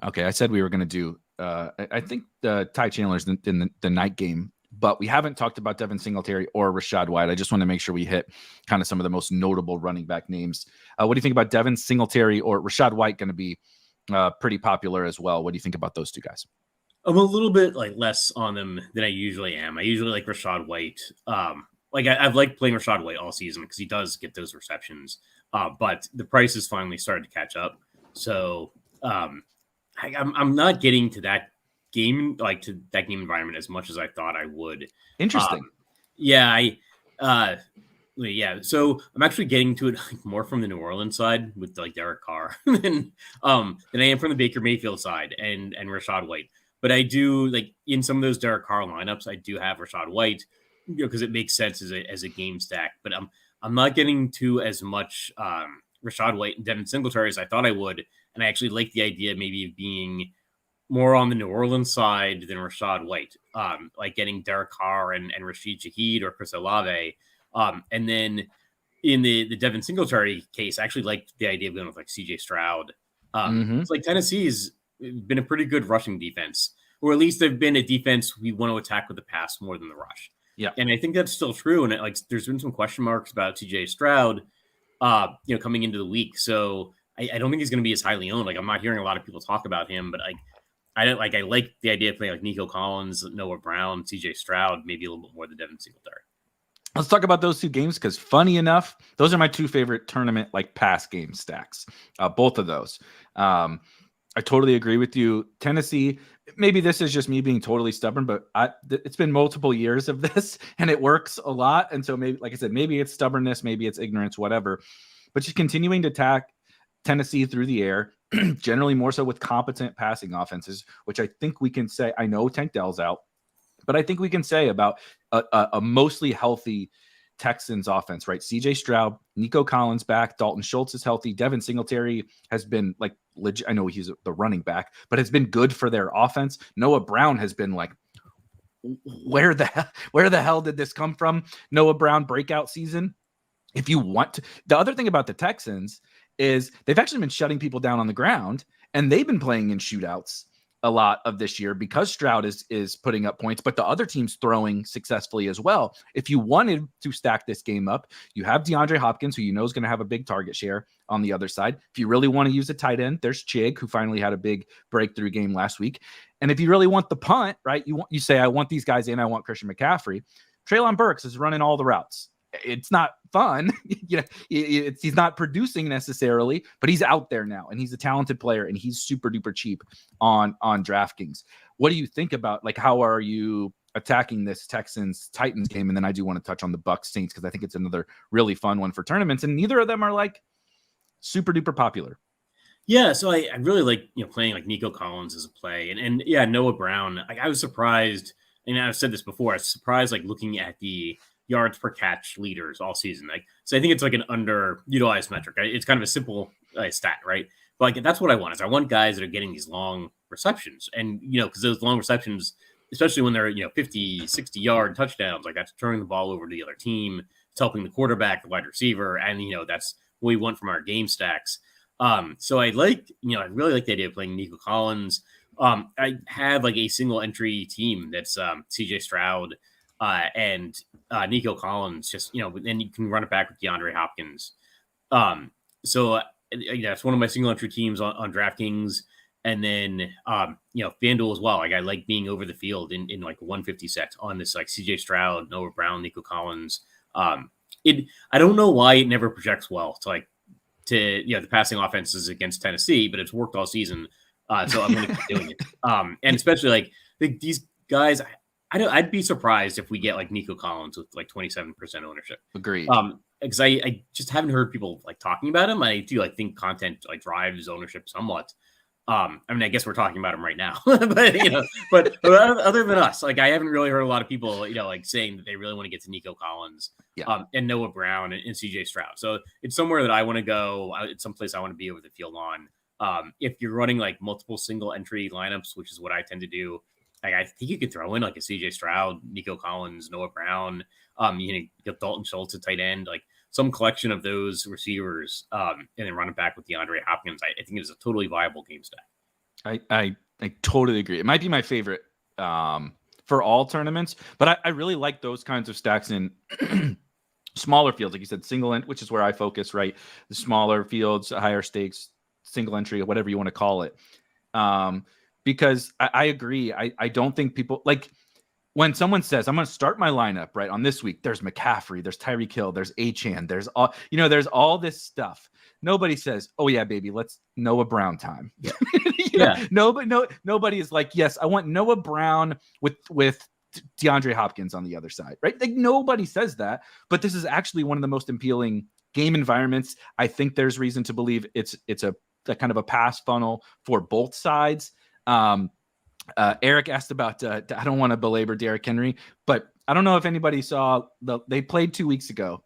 Okay, I said we were going to do, I think Ty Chandler's in the night game, but we haven't talked about Devin Singletary or Rashad White. I just want to make sure we hit kind of some of the most notable running back names. What do you think about Devin Singletary or Rashad White going to be pretty popular as well? What do you think about those 2 guys? I'm a little bit like less on them than I usually am. I usually like Rashad White. I've liked playing Rashad White all season because he does get those receptions, but the price has finally started to catch up. So, I'm not getting to that game, like to that game environment as much as I thought I would. Interesting. So I'm actually getting to it like more from the New Orleans side with like Derek Carr than I am from the Baker Mayfield side and Rashad White. But I do like in some of those Derek Carr lineups, I do have Rashad White, because it makes sense as a game stack. But I'm not getting to as much Rachaad White and Devin Singletary as I thought I would. And I actually like the idea maybe of being more on the New Orleans side than Rachaad White, like getting Derek Carr and Rashid Shaheed or Chris Olave. And then in the Devin Singletary case, I actually liked the idea of going with like CJ Stroud. It's like Tennessee's been a pretty good rushing defense, or at least they've been a defense we want to attack with the pass more than the rush. Yeah. And I think that's still true. And there's been some question marks about CJ Stroud, coming into the week. So I don't think he's going to be as highly owned. Like, I'm not hearing a lot of people talk about him, but I like the idea of playing like Nico Collins, Noah Brown, CJ Stroud, maybe a little bit more than Devin Singletary. Let's talk about those two games because, funny enough, those are my two favorite tournament like pass game stacks. Both of those. I totally agree with you. Tennessee, maybe this is just me being totally stubborn, but it's been multiple years of this and it works a lot. And so maybe, like I said, maybe it's stubbornness, maybe it's ignorance, whatever. But just continuing to attack Tennessee through the air, generally more so with competent passing offenses, which I think we can say. I know Tank Dell's out, but I think we can say about a mostly healthy Texans offense, right? CJ Stroud, Nico Collins back, Dalton Schultz is healthy. Devin Singletary has been like legit. I know he's the running back, but has been good for their offense. Noah Brown has been like, where the hell did this come from? Noah Brown breakout season. If you want to, the other thing about the Texans is they've actually been shutting people down on the ground, and they've been playing in shootouts a lot of this year because Stroud is putting up points, but the other team's throwing successfully as well. If you wanted to stack this game up, you have DeAndre Hopkins, who you know is going to have a big target share on the other side. If you really want to use a tight end, there's Chig, who finally had a big breakthrough game last week. And if you really want the punt, right, you say, I want these guys in, I want Christian McCaffrey. Treylon Burks is running all the routes. It's not fun. He's not producing necessarily, but he's out there now and he's a talented player and he's super duper cheap on DraftKings. What do you think about, like, how are you attacking this Texans Titans game? And then I do want to touch on the Bucks Saints because I think it's another really fun one for tournaments, and neither of them are like super duper popular. Yeah, so I really like playing like Nico Collins as a play, and yeah, Noah Brown. I was surprised, and I've said this before. I was surprised looking at the yards per catch leaders all season. So I think it's like an underutilized metric. It's kind of a simple stat, right? But that's what I want. I want guys that are getting these long receptions, and because those long receptions, especially when they're 50, 60 yard touchdowns, that's turning the ball over to the other team. It's helping the quarterback, the wide receiver, and that's what we want from our game stacks. So I really like the idea of playing Nico Collins. I have a single entry team that's CJ Stroud and Nico Collins, then you can run it back with DeAndre Hopkins. So it's one of my single entry teams on DraftKings. And then, FanDuel as well. I like being over the field in 150 set on this CJ Stroud, Noah Brown, Nico Collins. I don't know why it never projects well to the passing offenses against Tennessee, but it's worked all season. So I'm going to keep doing it. And especially these guys, I'd be surprised if we get Nico Collins with 27% ownership. Agreed. Because I just haven't heard people talking about him. I do think content drives ownership somewhat. I mean, I guess we're talking about him right now, but other than us, I haven't really heard a lot of people, saying that they really want to get to Nico Collins, and Noah Brown and CJ Stroud. So it's somewhere that I want to go. It's someplace I want to be over the field on. If you're running multiple single entry lineups, which is what I tend to do, I think you could throw in a CJ Stroud, Nico Collins, Noah Brown, get Dalton Schultz at tight end, some collection of those receivers, and then run it back with DeAndre Hopkins. I think it's a totally viable game stack. I totally agree. It might be my favorite for all tournaments, but I really like those kinds of stacks in smaller fields, like you said, single end, which is where I focus, right? The smaller fields, higher stakes, single entry, whatever you want to call it. Because I agree. I don't think people when someone says, I'm going to start my lineup right on this week, there's McCaffrey, there's Tyreek Hill, there's Achane, there's all this stuff. Nobody says, oh yeah, baby, let's Noah Brown time. Yeah. Nobody is like, yes, I want Noah Brown with DeAndre Hopkins on the other side, right? Nobody says that, but this is actually one of the most appealing game environments. I think there's reason to believe it's a kind of a pass funnel for both sides. Eric asked about, I don't want to belabor Derrick Henry, but I don't know if anybody saw they played 2 weeks ago.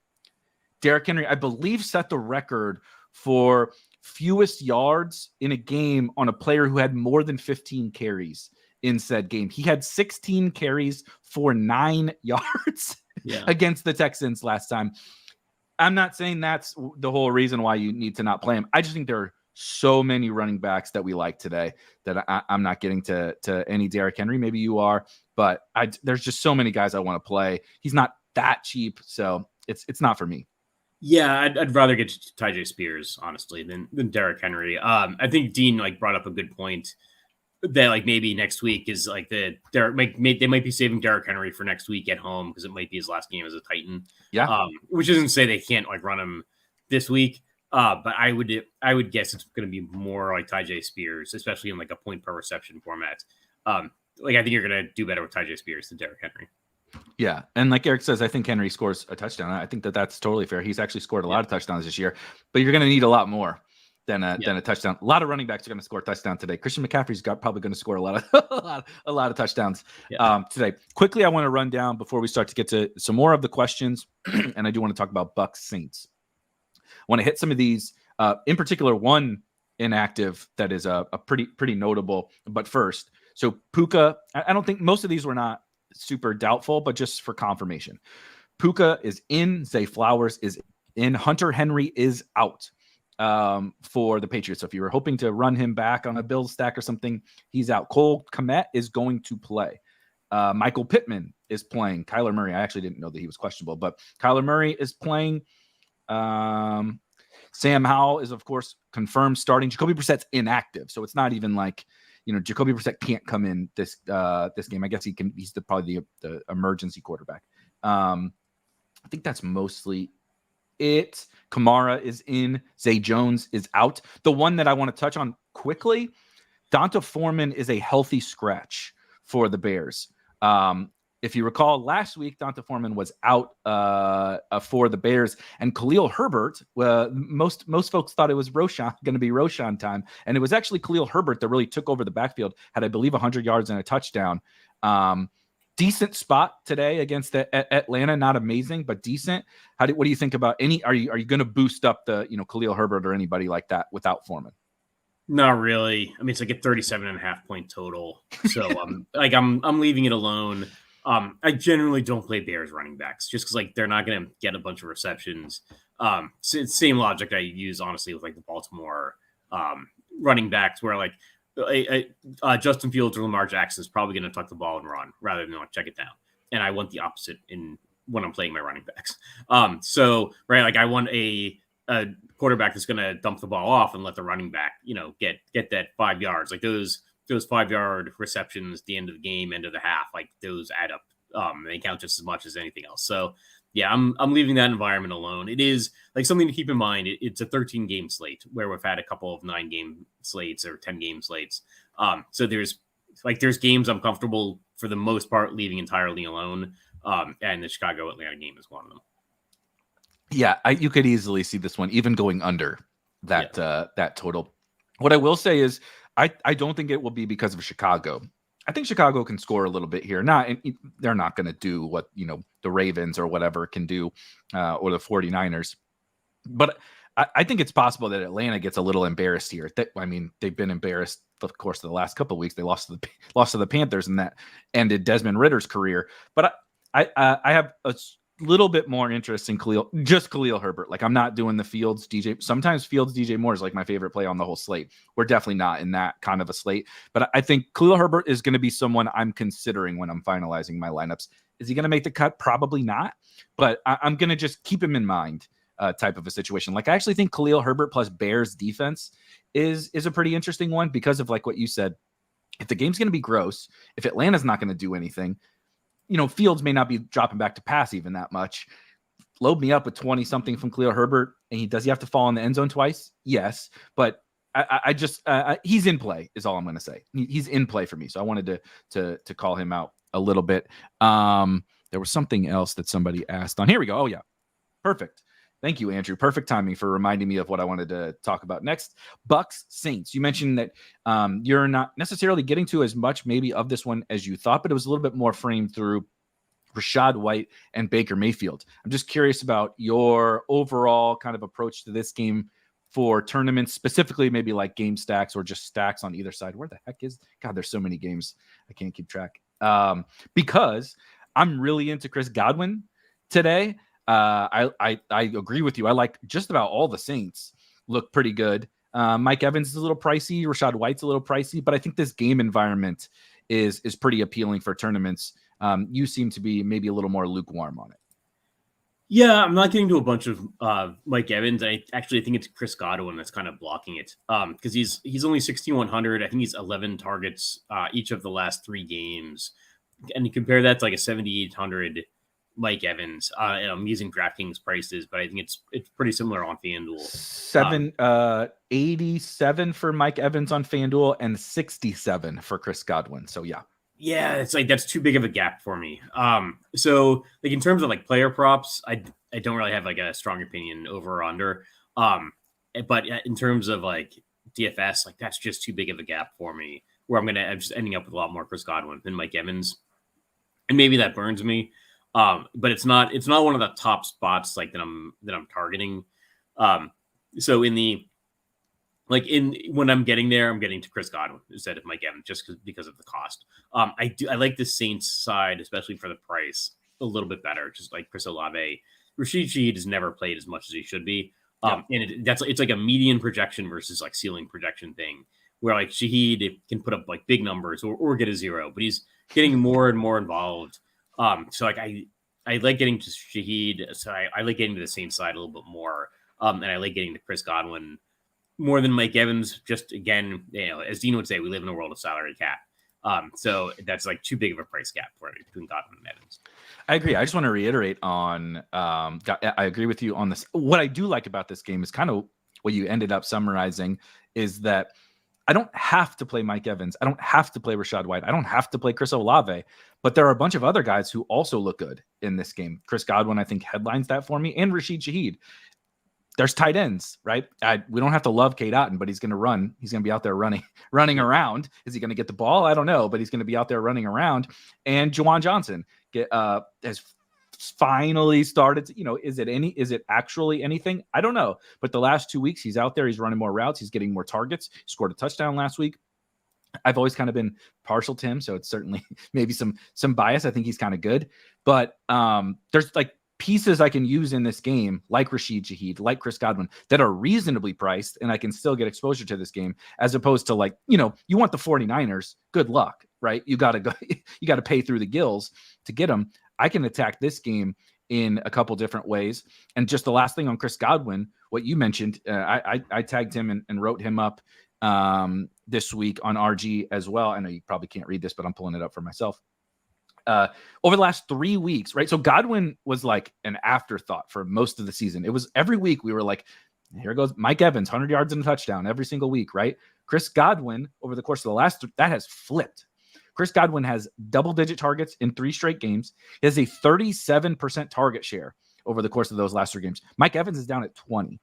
Derrick Henry, I believe, set the record for fewest yards in a game on a player who had more than 15 carries in said game. He had 16 carries for 9 yards against the Texans last time. I'm not saying that's the whole reason why you need to not play him. I just think there are so many running backs that we like today that I'm not getting to any Derrick Henry. Maybe you are, but there's just so many guys I want to play. He's not that cheap, so it's not for me. Yeah, I'd rather get TJ Spears, honestly, than Derrick Henry. I think Dean brought up a good point that maybe next week is they might be saving Derrick Henry for next week at home because it might be his last game as a Titan. Yeah. Which isn't to say they can't run him this week. But I would guess it's going to be more like TJ Spears, especially in a point per reception format. I think you're going to do better with TJ Spears than Derrick Henry. Yeah. And like Erik says, I think Henry scores a touchdown. I think that's totally fair. He's actually scored a lot of touchdowns this year, but you're going to need a lot more than a touchdown. A lot of running backs are going to score a touchdown today. Christian McCaffrey's probably going to score a lot of touchdowns today. Quickly, I want to run down before we start to get to some more of the questions. And I do want to talk about Bucks Saints. I want to hit some of these, in particular, one inactive that is a pretty notable. But first, so Puka, I don't think most of these were not super doubtful, but just for confirmation, Puka is in, Zay Flowers is in, Hunter Henry is out for the Patriots. So if you were hoping to run him back on a Bills stack or something, he's out. Cole Kmet is going to play. Michael Pittman is playing. Kyler Murray, I actually didn't know that he was questionable, but Kyler Murray is playing. Sam Howell is, of course, confirmed starting. Jacoby Brissett's inactive, so it's not even Jacoby Brissett can't come in this game. I guess he can. He's probably the emergency quarterback. I think that's mostly it. Kamara is in. Zay Jones is out. The one that I want to touch on quickly, Donta Foreman is a healthy scratch for the Bears. If you recall, last week, Donta Foreman was out for the Bears, and Khalil Herbert, most folks thought it was going to be Roshan time, and it was actually Khalil Herbert that really took over the backfield, had, I believe, 100 yards and a touchdown. Decent spot today against Atlanta, not amazing, but decent. What do you think about Are you going to boost up the Khalil Herbert or anybody like that without Foreman? Not really. I mean, it's a 37.5 point total, so I'm leaving it alone. I generally don't play Bears running backs just because they're not going to get a bunch of receptions. Same logic I use honestly with the Baltimore running backs, where Justin Fields or Lamar Jackson is probably going to tuck the ball and run rather than check it down. And I want the opposite when I'm playing my running backs. I want a quarterback that's going to dump the ball off and let the running back get that 5 yards. Those 5-yard receptions at the end of the game, end of the half, those add up. They count just as much as anything else. So yeah, I'm leaving that environment alone. It is something to keep in mind. It's a 13-game slate where we've had a couple of 9-game slates or 10-game slates. So there's games I'm comfortable for the most part leaving entirely alone. And the Chicago Atlanta game is one of them. Yeah, you could easily see this one even going under that that total. What I will say is, I don't think it will be because of Chicago. I think Chicago can score a little bit here. They're not going to do what the Ravens or whatever can do, or the 49ers. But I think it's possible that Atlanta gets a little embarrassed here. They've been embarrassed, of course, the last couple of weeks. They lost to the Panthers, and that ended Desmond Ritter's career. But I have a little bit more interest in Khalil Herbert. I'm not doing the Fields DJ. Sometimes Fields DJ Moore is my favorite play on the whole slate. We're definitely not in that kind of a slate, but I think Khalil Herbert is going to be someone I'm considering when I'm finalizing my lineups. Is he going to make the cut? Probably not, but I'm going to just keep him in mind, type of a situation. I actually think Khalil Herbert plus Bears defense is a pretty interesting one because of what you said. If the game's going to be gross, if Atlanta's not going to do anything, Fields may not be dropping back to pass even that much. Load me up with 20 something from Khalil Herbert. And does he have to fall in the end zone twice? Yes. But I just, he's in play is all I'm going to say. He's in play for me. So I wanted to call him out a little bit. There was something else that somebody asked on. Here we go. Oh yeah. Perfect. Thank you, Andrew. Perfect timing for reminding me of what I wanted to talk about next. Bucks Saints. You mentioned that you're not necessarily getting to as much maybe of this one as you thought, but it was a little bit more framed through Rachaad White and Baker Mayfield. I'm just curious about your overall kind of approach to this game for tournaments, specifically maybe like game stacks or just stacks on either side. Where the heck is God? There's so many games I can't keep track. Because I'm really into Chris Godwin today. I agree with you. I like just about all the Saints look pretty good. Mike Evans is a little pricey. Rachaad White's a little pricey, but I think this game environment is pretty appealing for tournaments. You seem to be maybe a little more lukewarm on it. Yeah, I'm not getting to a bunch of Mike Evans. I actually think it's Chris Godwin that's kind of blocking it because he's only 6,100. I think he's 11 targets each of the last 3 games. And you compare that to like a 7,800 Mike Evans. And I'm using DraftKings prices, but I think it's pretty similar on FanDuel. 87 for Mike Evans on FanDuel and 67 for Chris Godwin. So yeah. Yeah, it's like that's too big of a gap for me. So like in terms of like player props, I don't really have like a strong opinion over or under. But in terms of like DFS, like that's just too big of a gap for me. Where I'm just ending up with a lot more Chris Godwin than Mike Evans, and maybe that burns me. But it's not one of the top spots like that I'm targeting. So when I'm getting there, I'm getting to Chris Godwin instead of Mike Evans just because of the cost. I like the Saints side, especially for the price, a little bit better. Just like Chris Olave, Rashid Shaheed has never played as much as he should be. And it's like a median projection versus like ceiling projection thing, where like Shaheed can put up like big numbers or get a 0, but he's getting more and more involved. So like I like getting to Shaheed, so I like getting to the Saints side a little bit more, and I like getting to Chris Godwin more than Mike Evans. Just again, as Dean would say, we live in a world of salary cap. So that's like too big of a price gap for me between Godwin and Evans. I agree. I just want to reiterate on, I agree with you on this. What I do like about this game is kind of what you ended up summarizing is that I don't have to play Mike Evans. I don't have to play Rachaad White. I don't have to play Chris Olave, but there are a bunch of other guys who also look good in this game. Chris Godwin, I think, headlines that for me, and Rashid Shaheed. There's tight ends, right? We don't have to love Cade Otton, but he's going to run. He's going to be out there running around. Is he going to get the ball? I don't know, but he's going to be out there running around. And Juwan Johnson has finally started to, is it actually anything? I don't know. But the last 2 weeks, he's out there. He's running more routes. He's getting more targets. He scored a touchdown last week. I've always kind of been partial to him, so it's certainly maybe some bias. I think he's kind of good. But there's like pieces I can use in this game, like Rashid Shaheed, like Chris Godwin, that are reasonably priced, and I can still get exposure to this game, as opposed to like, you want the 49ers, good luck, right? You got to pay through the gills to get them. I can attack this game in a couple different ways. And just the last thing on Chris Godwin, what you mentioned, I tagged him and wrote him up this week on RG as well. I know you probably can't read this, but I'm pulling it up for myself. Over the last 3 weeks, right? So Godwin was like an afterthought for most of the season. It was every week we were like, here goes Mike Evans, 100 yards and a touchdown every single week, right? Chris Godwin, over the course of the last, that has flipped. Chris Godwin has double-digit targets in 3 straight games. He has a 37% target share over the course of those last 3 games. Mike Evans is down at 20%.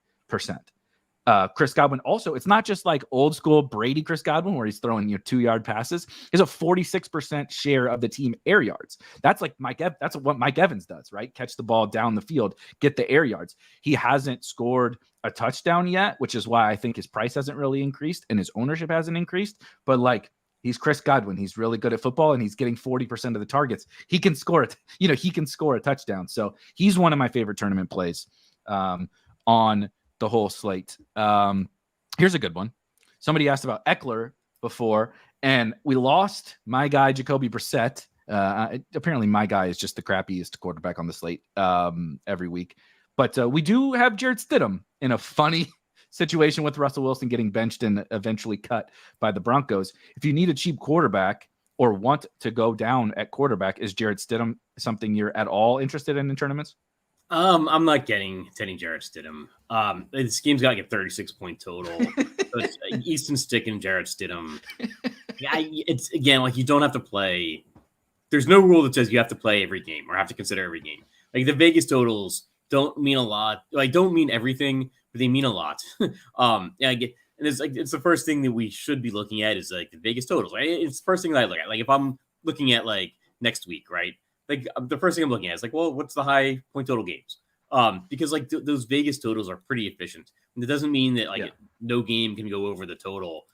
Chris Godwin also, it's not just like old school Brady Chris Godwin where he's throwing 2-yard passes. He has a 46% share of the team air yards. That's like that's what Mike Evans does, right? Catch the ball down the field, get the air yards. He hasn't scored a touchdown yet, which is why I think his price hasn't really increased and his ownership hasn't increased. But like, he's Chris Godwin. He's really good at football, and he's getting 40% of the targets. He can score it. He can score a touchdown. So he's one of my favorite tournament plays on the whole slate. Here's a good one. Somebody asked about Eckler before, and we lost my guy, Jacoby Brissett. Apparently my guy is just the crappiest quarterback on the slate every week. But we do have Jarrett Stidham in a funny situation with Russell Wilson getting benched and eventually cut by the Broncos. If you need a cheap quarterback or want to go down at quarterback, is Jarrett Stidham something you're at all interested in tournaments? I'm not getting Jarrett Stidham. This game's got like a 36-point total. So it's Easton Stick and Jarrett Stidham. It's again like you don't have to play. There's no rule that says you have to play every game or have to consider every game. Like the Vegas totals don't mean a lot. Like don't mean everything, but they mean a lot. And it's the first thing that we should be looking at is like the Vegas totals. Right? It's the first thing that I look at. Like if I'm looking at like next week, right? Like the first thing I'm looking at is like, well, what's the high point total games? Because like those Vegas totals are pretty efficient. And it doesn't mean that like no game can go over the total.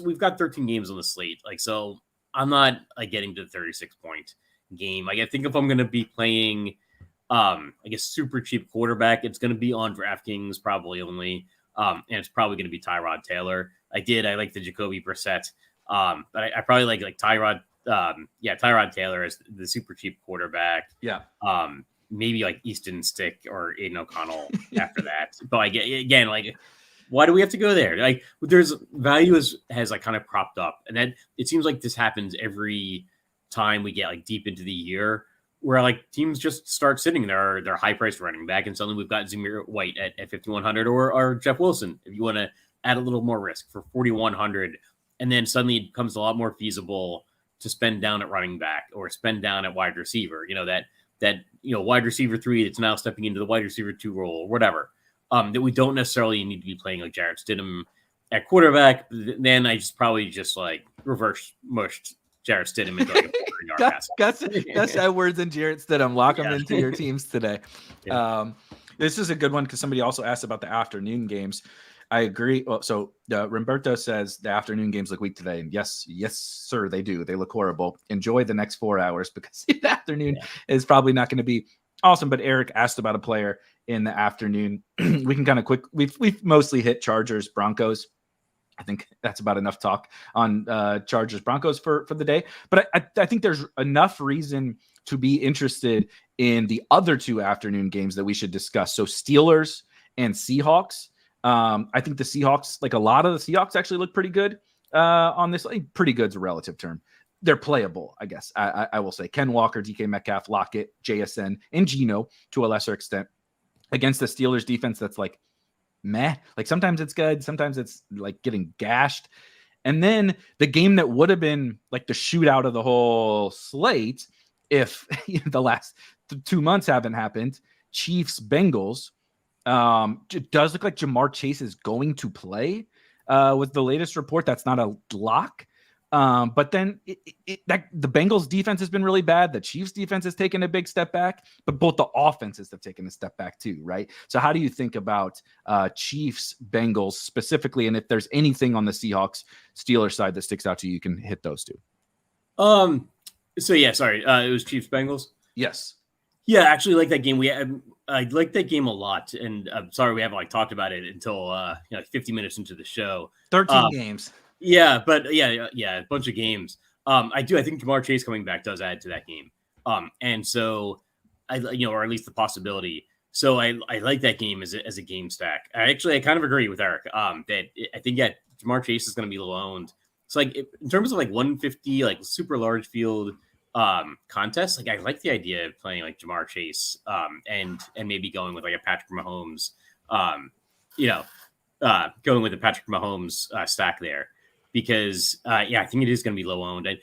We've got 13 games on the slate. Like, so I'm not like getting to the 36 point game. Like, I think if I'm going to be playing, I guess super cheap quarterback, it's going to be on DraftKings probably only. And it's probably going to be Tyrod Taylor. I like the Jacoby Brissett. But I probably like Tyrod. Tyrod Taylor is the super cheap quarterback. Yeah. Maybe like Easton Stick or Aiden O'Connell after that. But like, again, like, why do we have to go there? Like, there's value has like kind of propped up, and then it seems like this happens every time we get like deep into the year, where like teams just start sitting their high priced running back, and suddenly we've got Zamir White at 5,100 or Jeff Wilson if you want to add a little more risk for 4,100, and then suddenly it becomes a lot more feasible to spend down at running back or spend down at wide receiver. You know, that wide receiver 3 that's now stepping into the wide receiver 2 role or whatever. That we don't necessarily need to be playing like Jarrett Stidham at quarterback. Then I probably like reverse mushed Jarrett Stidham into like a 400-yard pass. Gus Edwards and Jarrett Stidham. Lock them into your teams today. Yeah. This is a good one because somebody also asked about the afternoon games. I agree. Well, so Roberto says the afternoon games look weak today. And yes, sir, they do. They look horrible. Enjoy the next 4 hours because the afternoon is probably not going to be awesome. But Eric asked about a player in the afternoon. We can kind of we've mostly hit Chargers, Broncos. I think that's about enough talk on Chargers, Broncos for the day. But I think there's enough reason to be interested in the other 2 afternoon games that we should discuss. So Steelers and Seahawks. I think the Seahawks, like a lot of the Seahawks, actually look pretty good on this. Like, pretty good's a relative term. They're playable, I guess. I will say Ken Walker, DK Metcalf, Lockett, JSN, and Geno to a lesser extent against the Steelers defense. That's like meh. Like sometimes it's good, sometimes it's like getting gashed. And then the game that would have been like the shootout of the whole slate, if the last 2 months haven't happened, Chiefs Bengals. It does look like Jamar Chase is going to play with the latest report. That's not a lock. But then the Bengals defense has been really bad. The Chiefs defense has taken a big step back, but both the offenses have taken a step back too, right? So how do you think about Chiefs Bengals specifically? And if there's anything on the Seahawks Steelers side that sticks out to you, you can hit those 2. It was Chiefs Bengals. Yes. Yeah, actually like that game. I like that game a lot, and I'm sorry we haven't talked about it until 50 minutes into the show. 13 games. Yeah, but a bunch of games. I think Jamar Chase coming back does add to that game. And so or at least the possibility. So I like that game as a game stack. I kind of agree with Eric. That I think Jamar Chase is going to be low owned. So in terms of 150 super large field contest, I like the idea of playing Jamar Chase and maybe going with a Patrick Mahomes going with the Patrick Mahomes stack there, because I think it is going to be low owned. And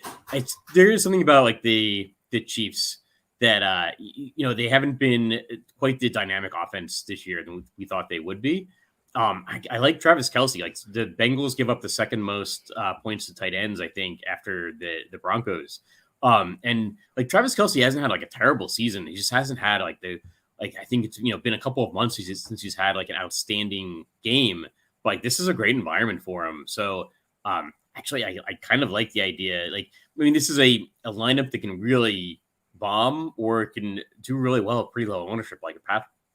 there is something about the Chiefs that they haven't been quite the dynamic offense this year than we thought they would be. I like Travis Kelce. The Bengals give up the second most points to tight ends, I think, after the Broncos. And Travis Kelce hasn't had a terrible season. He just hasn't had I think it's been a couple of months since he's had an outstanding game. But this is a great environment for him. So actually, I kind of like the idea. This is a lineup that can really bomb or it can do really well at pretty low ownership, like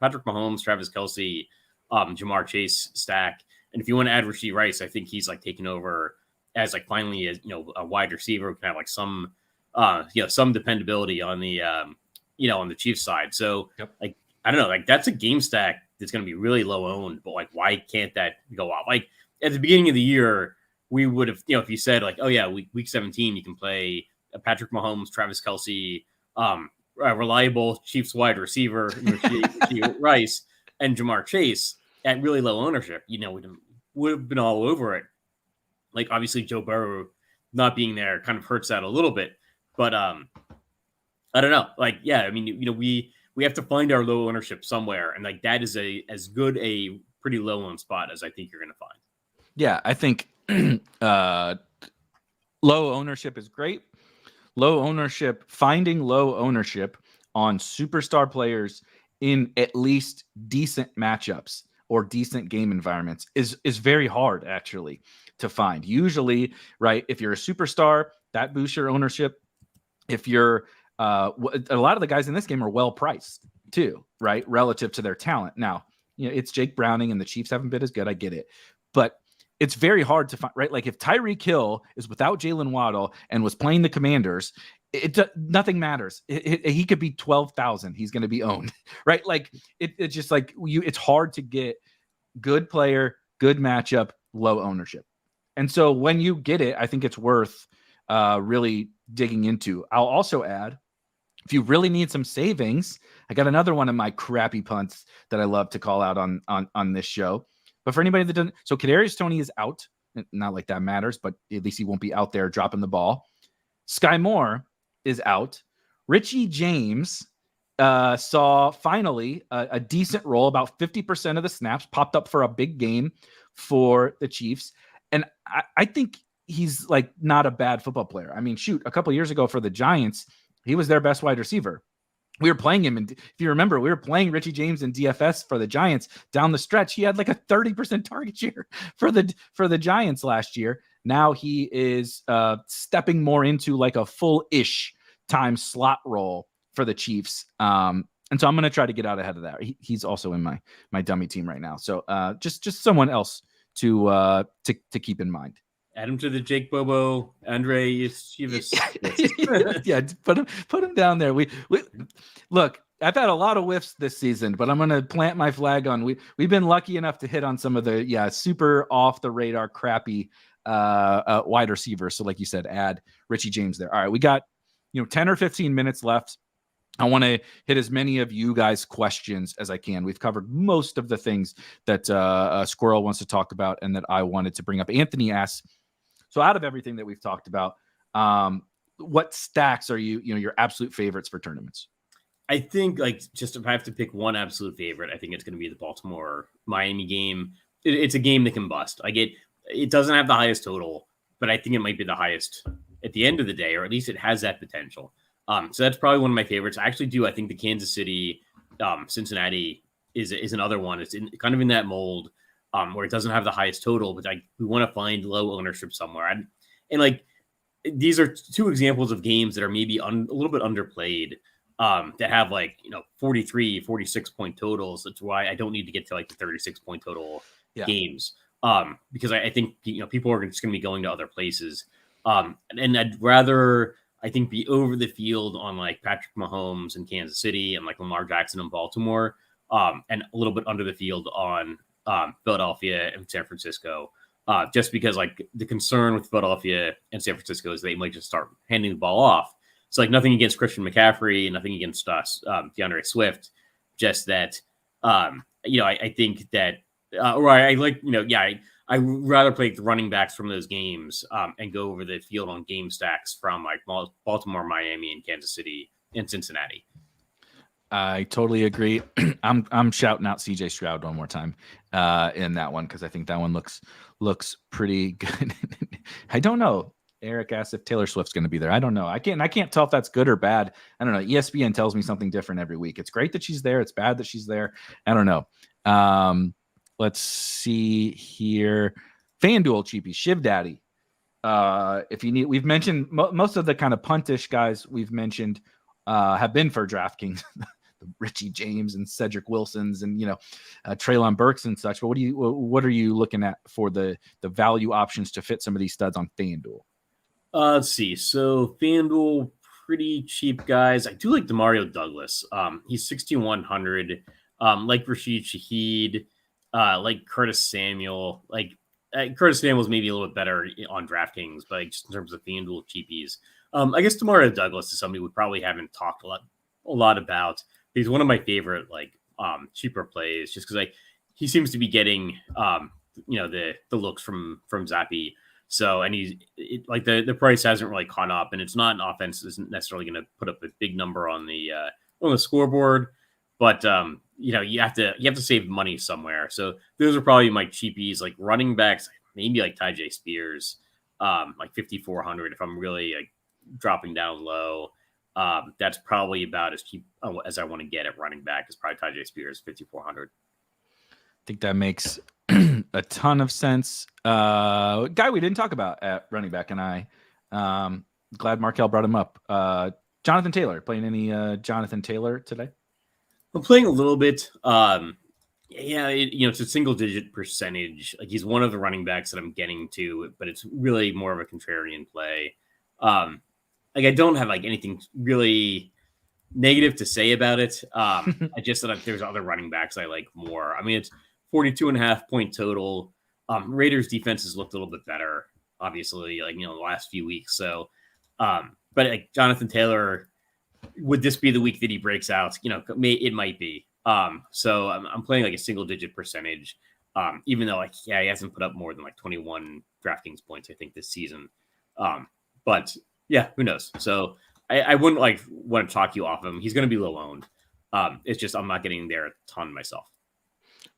Patrick Mahomes, Travis Kelce, Jamar Chase stack. And if you want to add Rashee Rice, I think he's taken over as finally a wide receiver who can have some some dependability on the on the Chiefs side. So I don't know, that's a game stack that's going to be really low owned, but why can't that go up? At the beginning of the year, we would have, if you said week 17, you can play Patrick Mahomes, Travis Kelce, reliable Chiefs wide receiver, Rashee Rice, and Jamar Chase at really low ownership, we would have been all over it. Obviously Joe Burrow not being there kind of hurts that a little bit, but I don't know. We have to find our low ownership somewhere, and that is as good a pretty low owned spot as I think you're going to find. Yeah, I think low ownership is great. Finding low ownership on superstar players in at least decent matchups or decent game environments is very hard actually to find. Usually, right, if you're a superstar, that boosts your ownership. If you're a lot of the guys in this game are well priced too, right, relative to their talent. Now, it's Jake Browning and the Chiefs haven't been as good. I get it, but it's very hard to find, right? Like if Tyreek Hill is without Jalen Waddle and was playing the Commanders, nothing matters. He could be 12,000. He's going to be owned, right? Like it's just like it's hard to get good player, good matchup, low ownership. And so when you get it, I think it's worth really digging into. I'll also add, if you really need some savings, I got another one of my crappy punts that I love to call out on this show. But for anybody that doesn't, so Kadarius Toney is out. Not like that matters, but at least he won't be out there dropping the ball. Sky Moore is out. Richie James saw finally a decent role, about 50% of the snaps, popped up for a big game for the Chiefs. And I think he's like not a bad football player. I mean, shoot, a couple of years ago for the Giants, he was their best wide receiver. We were playing him, and if you remember, we were playing Richie James in DFS for the Giants down the stretch. He had like a 30% target share for the Giants last year. Now he is stepping more into like a full-ish time slot role for the Chiefs. And so I'm going to try to get out ahead of that. He's also in my dummy team right now. So just someone else to keep in mind. Add him to the Jake Bobo, Andre Yeshivas. Yeah, put him down there. We look. I've had a lot of whiffs this season, but I'm going to plant my flag on. We've been lucky enough to hit on some of the super off the radar, crappy wide receivers. So, like you said, add Richie James there. All right, we got 10 or 15 minutes left. I want to hit as many of you guys' questions as I can. We've covered most of the things that Squirrel wants to talk about and that I wanted to bring up. Anthony asks, so out of everything that we've talked about, what stacks are your absolute favorites for tournaments? I think just if I have to pick one absolute favorite, I think it's going to be the Baltimore-Miami game. It's a game that can bust. It doesn't have the highest total, but I think it might be the highest at the end of the day, or at least it has that potential. So that's probably one of my favorites. I actually do. I think the Kansas City, Cincinnati is another one. It's kind of in that mold where it doesn't have the highest total, but we want to find low ownership somewhere. These are two examples of games that are maybe a little bit underplayed that have 43, 46 point totals. That's why I don't need to get to the 36 point total games because I think people are just going to be going to other places. And I'd rather, I think, be over the field on Patrick Mahomes in Kansas City and Lamar Jackson in Baltimore, and a little bit under the field on Philadelphia and San Francisco, just because the concern with Philadelphia and San Francisco is they might just start handing the ball off. So nothing against Christian McCaffrey, nothing against DeAndre Swift, just that I think that I would rather play the running backs from those games and go over the field on game stacks from Baltimore, Miami, and Kansas City and Cincinnati. I totally agree. I'm shouting out CJ Stroud one more time in that one because I think that one looks pretty good. I don't know. Eric asked if Taylor Swift's going to be there. I don't know. I can't tell if that's good or bad. I don't know. ESPN tells me something different every week. It's great that she's there. It's bad that she's there. I don't know. Let's see here. FanDuel cheapie, Shiv Daddy. If you need, we've mentioned most of the kind of puntish guys we've mentioned have been for DraftKings, the Richie James and Cedric Wilsons and Treylon Burks and such. But what are you looking at for the value options to fit some of these studs on FanDuel? Let's see. So FanDuel, pretty cheap guys. I do like Demario Douglas. He's 6,100. Like Rashid Shaheed. Like Curtis Samuel, Curtis Samuel's maybe a little bit better on DraftKings, but just in terms of FanDuel cheapies, I guess Demario Douglas is somebody we probably haven't talked a lot about. He's one of my favorite cheaper plays, just because he seems to be getting the looks from Zappy. So and the price hasn't really caught up, and it's not an offense that isn't necessarily going to put up a big number on the scoreboard, but you have to save money somewhere. So those are probably my cheapies, running backs, maybe Tyjae Spears, 5,400 if I'm really dropping down low. That's probably about as cheap as I want to get at running back. Is probably Tyjae Spears 5,400. I think that makes a ton of sense. Guy we didn't talk about at running back, and glad Markel brought him up. Jonathan Taylor, playing any Jonathan Taylor today? I'm playing a little bit. It's a single digit percentage. Like he's one of the running backs that I'm getting to, but it's really more of a contrarian play. I don't have like anything really negative to say about it. I just that there's other running backs I like more. I mean, it's 42.5 point total. Raiders defense has looked a little bit better, obviously, the last few weeks. So, but like Jonathan Taylor, would this be the week that he breaks out? It might be. So I'm playing like a single digit percentage, even though he hasn't put up more than like 21 DraftKings points, I think, this season. But yeah, who knows? So I wouldn't want to talk you off him. He's going to be low owned. It's just I'm not getting there a ton myself.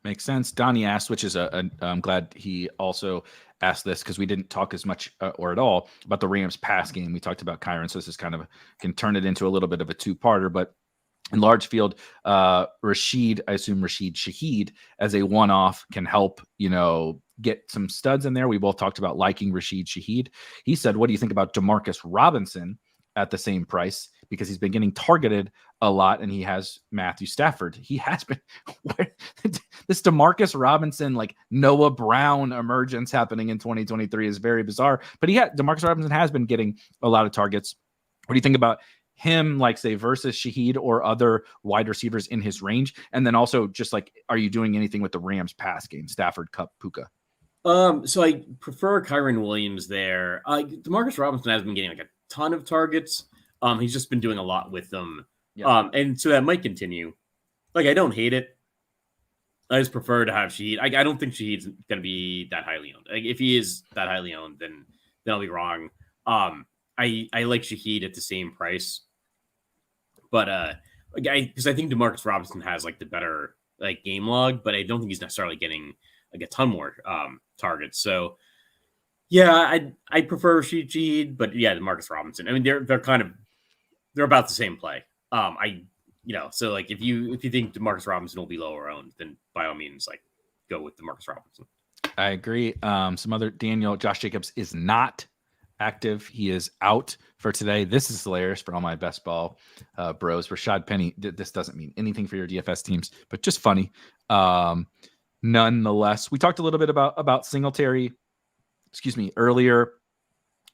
Makes sense. Donnie asked, which is I'm glad he also asked this because we didn't talk as much or at all about the Rams pass game. We talked about Kyron, so this is can turn it into a little bit of a two-parter, but in large field, Rashid Shaheed as a one-off can help, get some studs in there. We both talked about liking Rashid Shaheed. He said, what do you think about Demarcus Robinson at the same price? Because he's been getting targeted a lot and he has Matthew Stafford. He has been this Demarcus Robinson, Noah Brown emergence happening in 2023 is very bizarre, but Demarcus Robinson has been getting a lot of targets. What do you think about him, say versus Shaheed or other wide receivers in his range? And then also just are you doing anything with the Rams pass game, Stafford, Kupp, Puka? So I prefer Kyron Williams there. Demarcus Robinson has been getting a ton of targets. He's just been doing a lot with them. Yeah. And so that might continue. I don't hate it. I just prefer to have Shaheed. I don't think Shaheed's going to be that highly owned. If he is that highly owned, then I'll be wrong. I like Shaheed at the same price. But because I think Demarcus Robinson has the better game log, but I don't think he's necessarily getting a ton more targets. So yeah, I prefer Shaheed, but yeah, Demarcus Robinson. I mean, they're about the same play. So if you think Demarcus Robinson will be lower owned, then by all means, go with Demarcus Robinson. I agree. Some other Josh Jacobs is not active. He is out for today. This is hilarious for all my best ball bros. Rashad Penny, this doesn't mean anything for your DFS teams, but just funny. Nonetheless, we talked a little bit about Singletary, earlier.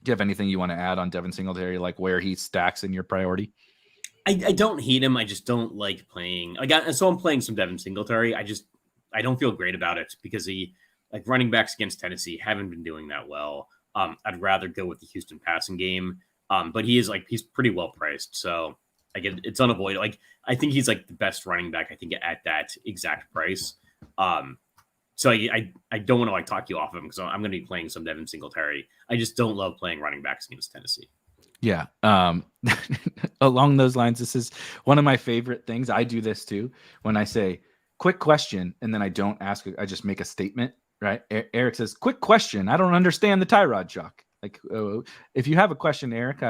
Do you have anything you want to add on Devin Singletary, where he stacks in your priority? I don't hate him. I just don't like playing. So I'm playing some Devin Singletary. I don't feel great about it because he running backs against Tennessee haven't been doing that well. I'd rather go with the Houston passing game. But he's pretty well priced. So it's unavoidable. I think he's the best running back, I think, at that exact price. So I don't want to talk you off of him because I'm going to be playing some Devin Singletary. I just don't love playing running backs against Tennessee. Yeah. Along those lines, this is one of my favorite things. I do this too. When I say quick question, and then I don't ask, I just make a statement, right? Eric says, quick question. I don't understand the Tyrod shock. If you have a question, Eric,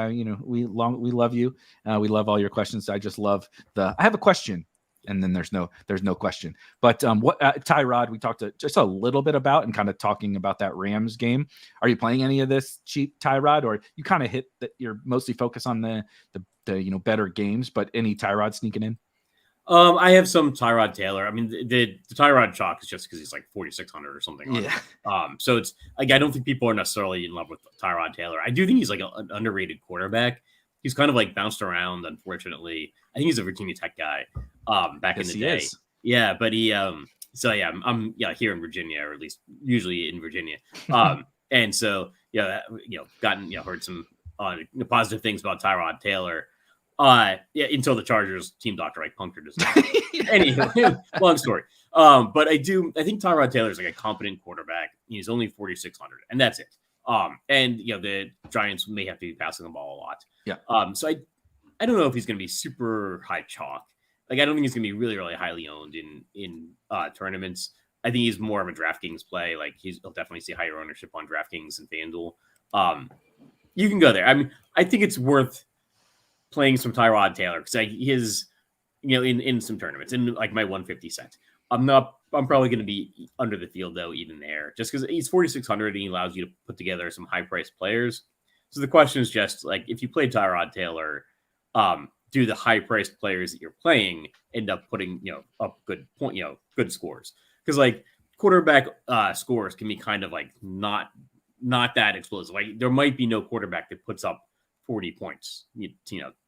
we love you. We love all your questions. I just love I have a question. And then there's no question. But what Tyrod, we talked just a little bit about and kind of talking about that Rams game. Are you playing any of this cheap Tyrod, or you kind of hit that you're mostly focused on the better games, but any Tyrod sneaking in? I have some Tyrod Taylor. I mean, the Tyrod chalk is just because he's 4,600 or something. Yeah. So it's I don't think people are necessarily in love with Tyrod Taylor. I do think he's an underrated quarterback. He's kind of bounced around, unfortunately. I think he's a Virginia Tech guy back in the day. Is. Yeah, but he I'm here in Virginia, or at least usually in Virginia. And so heard some positive things about Tyrod Taylor. Until the Chargers team doctor punctured his name. Anyway, long story. But I think Tyrod Taylor is a competent quarterback. He's only 4,600, and that's it. And the Giants may have to be passing the ball a lot. Yeah. So I don't know if he's going to be super high chalk. I don't think he's going to be really, really highly owned in tournaments. I think he's more of a DraftKings play. He'll definitely see higher ownership on DraftKings and FanDuel. You can go there. I mean, I think it's worth playing some Tyrod Taylor because his, in some tournaments in like my 150 set. I'm probably going to be under the field though, even there, just because he's 4,600 and he allows you to put together some high priced players. So the question is just like, if you play Tyrod Taylor, do the high priced players that you're playing end up putting, up good scores? Because like quarterback scores can be kind of like not that explosive. Like there might be no quarterback that puts up 40 points,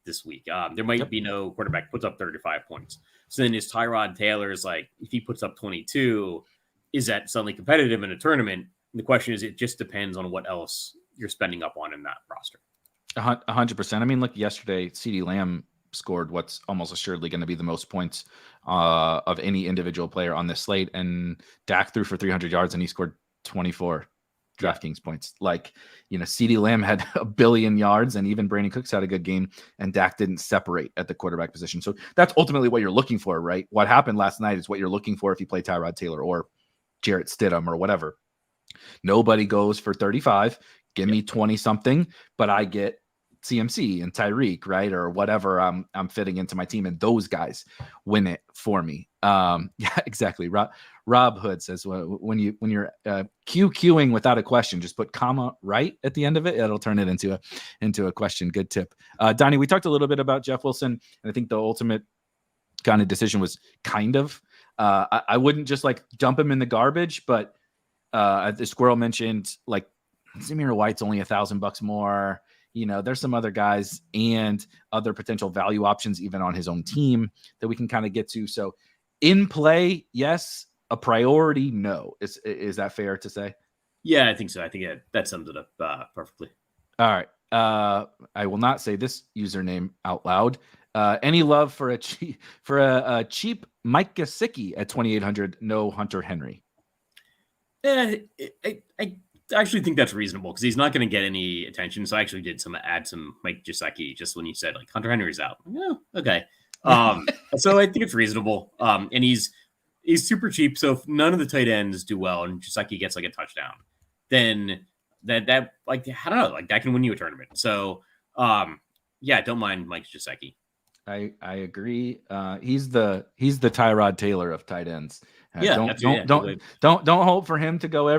this week. There might be no quarterback puts up 35 points. So then is Tyrod Taylor's like, if he puts up 22, is that suddenly competitive in a tournament? And the question is, it just depends on what else you're spending up on in that roster. 100%. I mean, look, yesterday, CeeDee Lamb scored what's almost assuredly going to be the most points of any individual player on this slate. And Dak threw for 300 yards and he scored 24 DraftKings points. Like, CeeDee Lamb had 1 billion yards and even Brandon Cooks had a good game and Dak didn't separate at the quarterback position. So that's ultimately what you're looking for, right? What happened last night is what you're looking for if you play Tyrod Taylor or Jarrett Stidham or whatever. Nobody goes for 35. Give me 20 something, but I get CMC and Tyreek, right? Or whatever I'm fitting into my team. And those guys win it for me. Yeah, exactly. Rob Hood says, when you're QQing without a question, just put comma right at the end of it. It'll turn it into a question. Good tip. Donnie, we talked a little bit about Jeff Wilson, and I think the ultimate kind of decision was kind of, I wouldn't just like dump him in the garbage, but the Squirrel mentioned like Zamir White's only $1,000 more. There's some other guys and other potential value options even on his own team that we can kind of get to. So in play, yes. A priority, no. Is that fair to say? Yeah, I think so. I think that sums it up perfectly. All right. I will not say this username out loud. Any love for a cheap Mike Gesicki at 2,800? No Hunter Henry. I actually think that's reasonable because he's not going to get any attention. So I actually did add some Mike Gesicki just when you said like Hunter Henry's out. Yeah, okay. So I think it's reasonable. And he's super cheap. So if none of the tight ends do well and Gesicki gets like a touchdown, then that like, I don't know, like that can win you a tournament. So yeah, don't mind Mike Gesicki. I agree. He's the Tyrod Taylor of tight ends. Don't hope for him to go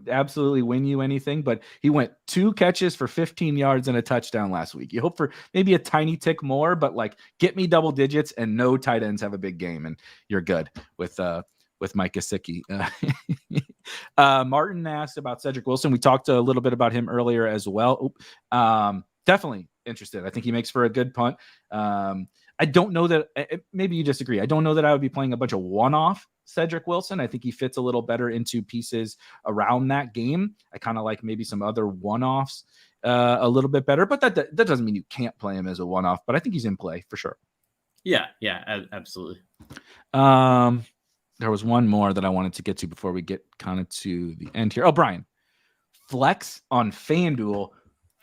absolutely win you anything, but he went 2 catches for 15 yards and a touchdown last week. You hope for maybe a tiny tick more, but like get me double digits and no tight ends have a big game and you're good with Mike Gesicki. Martin asked about Cedric Wilson. We talked a little bit about him earlier as well. Definitely interested. I think he makes for a good punt. I don't know that maybe you disagree. I don't know that I would be playing a bunch of one-off Cedric Wilson. I think he fits a little better into pieces around that game. I kind of like maybe some other one-offs a little bit better, but that doesn't mean you can't play him as a one-off, but I think he's in play for sure. Yeah, absolutely. There was one more that I wanted to get to before we get kind of to the end here. Oh, Brian, flex on FanDuel,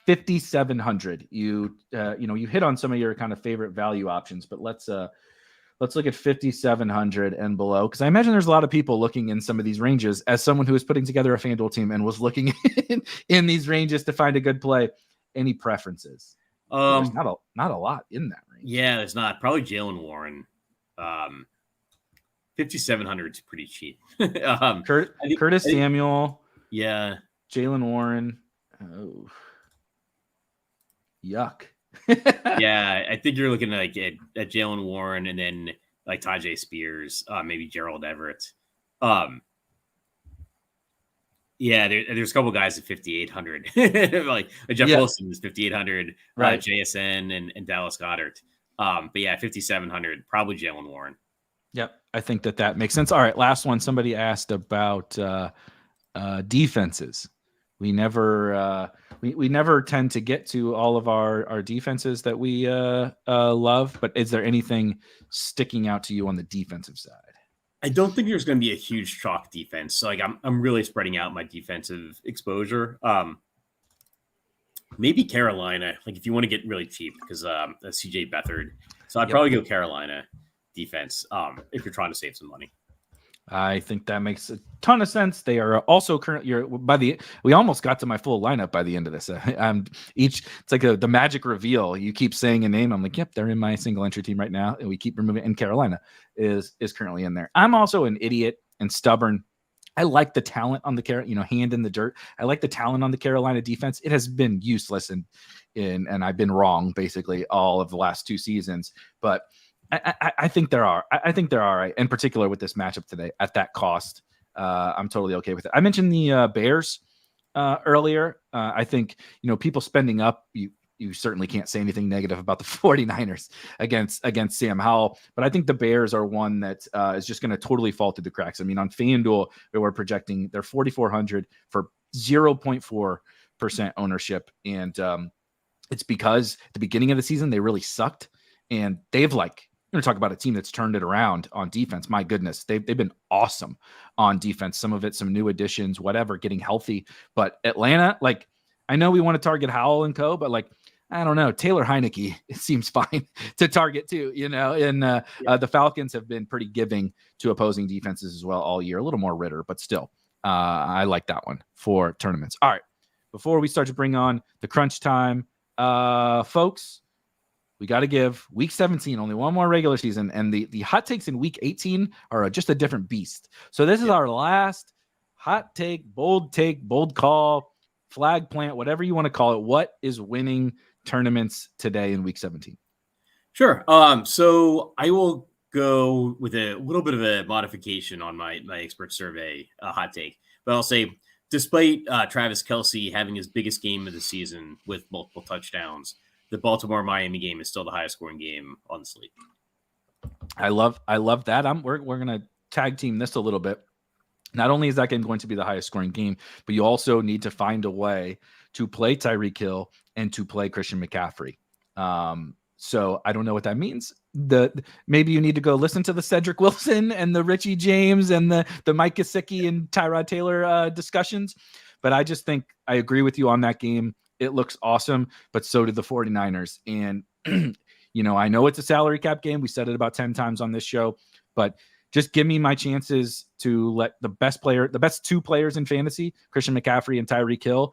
5,700. You hit on some of your kind of favorite value options, but let's look at 5,700 and below, because I imagine there's a lot of people looking in some of these ranges. As someone who was putting together a FanDuel team and was looking in these ranges to find a good play, any preferences? There's not a lot in that range. Yeah, there's not. Probably Jalen Warren. 5,700 is pretty cheap. Curtis Samuel. Yeah. Jalen Warren. Oh, yuck. Yeah, I think you're looking at Jalen Warren and then like Tajay Spears, maybe Gerald Everett. Yeah, there's a couple guys at 5,800. like Jeff Wilson is 5,800, right? JSN and Dallas Goedert. But yeah, 5,700, probably Jalen Warren. Yep, I think that makes sense. All right, last one. Somebody asked about defenses. We never tend to get to all of our defenses that we love, but is there anything sticking out to you on the defensive side? I don't think there's going to be a huge chalk defense. So like I'm really spreading out my defensive exposure. Maybe Carolina, like if you want to get really cheap, because CJ Beathard. So I'd probably go Carolina defense if you're trying to save some money. I think that makes a ton of sense. They are also we almost got to my full lineup by the end of this. It's like the magic reveal. You keep saying a name. I'm like, yep, they're in my single entry team right now. And we keep removing, and Carolina is currently in there. I'm also an idiot and stubborn. I like the talent on the hand in the dirt. I like the talent on the Carolina defense. It has been useless and I've been wrong basically all of the last 2 seasons, but I think there are. I think there are, in particular with this matchup today at that cost. I'm totally okay with it. I mentioned the Bears earlier. I think, people spending up, you certainly can't say anything negative about the 49ers against Sam Howell, but I think the Bears are one that is just going to totally fall through the cracks. I mean, on FanDuel, they were projecting they're 4,400 for 0.4% ownership. And it's because at the beginning of the season, they really sucked. And they've you're going to talk about a team that's turned it around on defense. My goodness, they've been awesome on defense. Some of it, some new additions, whatever, getting healthy. But Atlanta, I know we want to target Howell and co, but I don't know. Taylor Heineke, it seems fine to target too, and the Falcons have been pretty giving to opposing defenses as well all year. A little more Ritter, but still, I like that one for tournaments. All right. Before we start to bring on the crunch time, folks, we got to give week 17 only one more regular season, and the hot takes in week 18 are just a different beast. So this is our last hot take, bold call, flag plant, whatever you want to call it. What is winning tournaments today in week 17? Sure. So I will go with a little bit of a modification on my expert survey hot take, but I'll say, despite Travis Kelce having his biggest game of the season with multiple touchdowns, the Baltimore-Miami game is still the highest scoring game on the slate. I love that. We're going to tag team this a little bit. Not only is that game going to be the highest scoring game, but you also need to find a way to play Tyreek Hill and to play Christian McCaffrey. So I don't know what that means. Maybe you need to go listen to the Cedric Wilson and the Richie James and the Mike Gesicki and Tyrod Taylor discussions. But I just think I agree with you on that game. It looks awesome, but so did the 49ers. And, I know it's a salary cap game. We said it about 10 times on this show, but just give me my chances to let the best 2 players in fantasy, Christian McCaffrey and Tyreek Hill,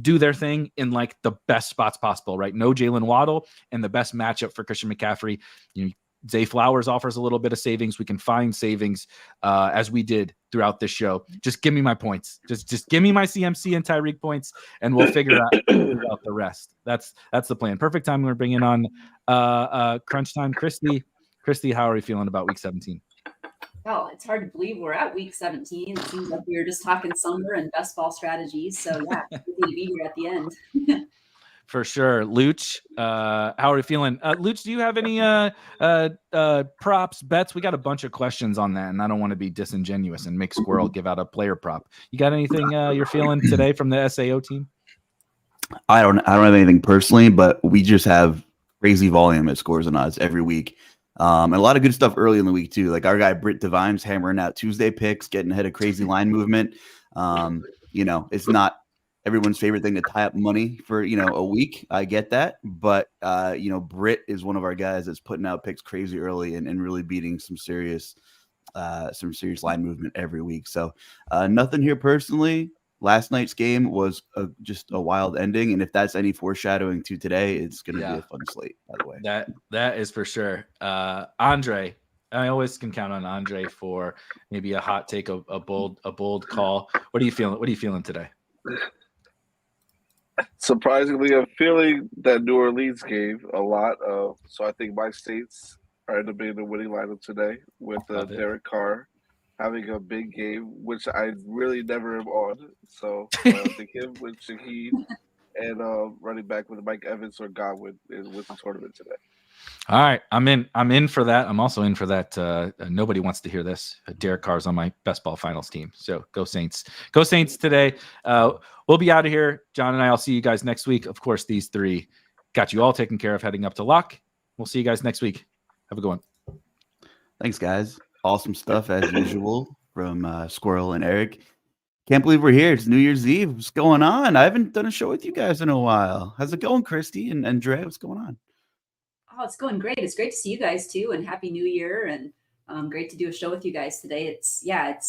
do their thing in the best spots possible, right? No Jalen Waddle, and the best matchup for Christian McCaffrey. Zay Flowers offers a little bit of savings. We can find savings as we did throughout this show. Just give me my points. Just give me my CMC and Tyreek points, and we'll figure out the rest. That's the plan. Perfect time. We're bringing on crunch time. Kristi, how are you feeling about week 17? Well, it's hard to believe we're at week 17. It seems like we were just talking summer and best ball strategies. So yeah, good to be here at the end. For sure. Luch, how are you feeling? Luch, do you have any props, bets? We got a bunch of questions on that, and I don't want to be disingenuous and make Squirrel give out a player prop. You got anything you're feeling today from the SAO team? I don't have anything personally, but we just have crazy volume at Scores and Odds every week. And a lot of good stuff early in the week too. Like our guy Britt Devine's hammering out Tuesday picks, getting ahead of crazy line movement. It's not everyone's favorite thing to tie up money for a week. I get that, but Britt is one of our guys that's putting out picks crazy early and really beating some serious line movement every week. So nothing here personally. Last night's game was just a wild ending, and if that's any foreshadowing to today, it's going to be a fun slate. By the way, that is for sure. Andre, I always can count on Andre for maybe a hot take, a bold call. What are you feeling? What are you feeling today? Surprisingly, I'm feeling that New Orleans game a lot. So I think my Saints are going to be in the winning lineup today with Derek Carr having a big game, which I really never am on. So I think him with Shaheed and running back with Mike Evans or Godwin with the tournament today. All right, I'm in for that. I'm also in for that. Nobody wants to hear this. Derek Carr's on my best ball finals team. So go Saints. Go Saints today. We'll be out of here. John and I'll see you guys next week. Of course, these 3 got you all taken care of heading up to lock. We'll see you guys next week. Have a good one. Thanks, guys. Awesome stuff as usual from Squirrel and Erik. Can't believe we're here. It's New Year's Eve. What's going on? I haven't done a show with you guys in a while. How's it going, Kristi and Dre? What's going on? Oh, it's going great. It's great to see you guys too, and Happy New Year. And Great to do a show with you guys today. It's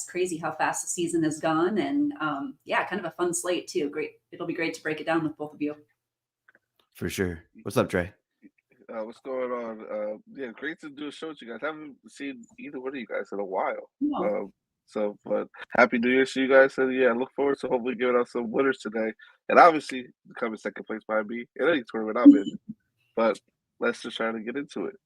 crazy how fast the season has gone, and kind of a fun slate too. Great. It'll be great to break it down with both of you. For sure. What's up, Trey? What's going on? Great to do a show with you guys. Haven't seen either one of you guys in a while. No. But happy New Year to you guys. And I look forward to hopefully giving out some winners today. And obviously, coming second place by me in any tournament I'm in. But let's just try to get into it.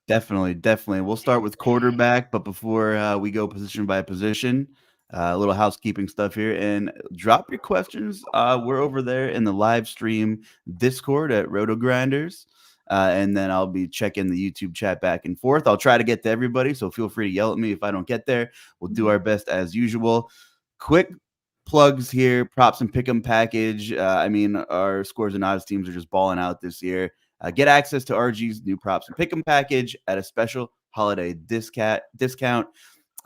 Definitely. We'll start with quarterback, but before we go position by position, a little housekeeping stuff here, and drop your questions. We're over there in the live stream Discord at RotoGrinders, and then I'll be checking the YouTube chat back and forth. I'll try to get to everybody, so feel free to yell at me if I don't get there. We'll do our best as usual. Quick plugs here, props and pick'em package. Our scores and odds teams are just balling out this year. Get access to RG's new props and pick'em package at a special holiday discount.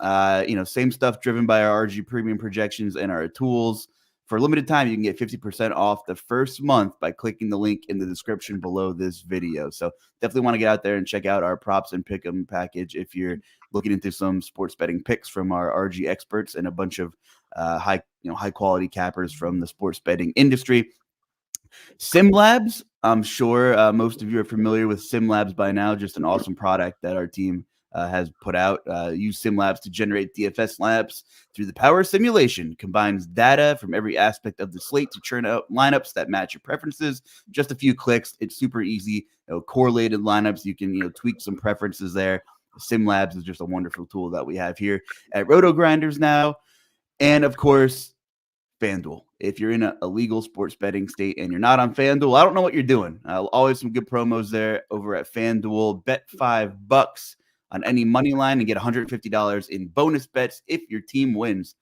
Same stuff driven by our RG premium projections and our tools. For a limited time, you can get 50% off the first month by clicking the link in the description below this video. So definitely want to get out there and check out our props and pick'em package if you're looking into some sports betting picks from our RG experts and a bunch of high quality cappers from the sports betting industry. SimLabs, I'm sure most of you are familiar with SimLabs by now. Just an awesome product that our team has put out. Use SimLabs to generate DFS laps through the power of simulation. Combines data from every aspect of the slate to churn out lineups that match your preferences. Just a few clicks. It's super easy. Correlated lineups. You can tweak some preferences there. SimLabs is just a wonderful tool that we have here at RotoGrinders now. And of course, FanDuel. If you're in a legal sports betting state and you're not on FanDuel, I don't know what you're doing. Always some good promos there over at FanDuel. Bet $5 on any money line and get $150 in bonus bets if your team wins.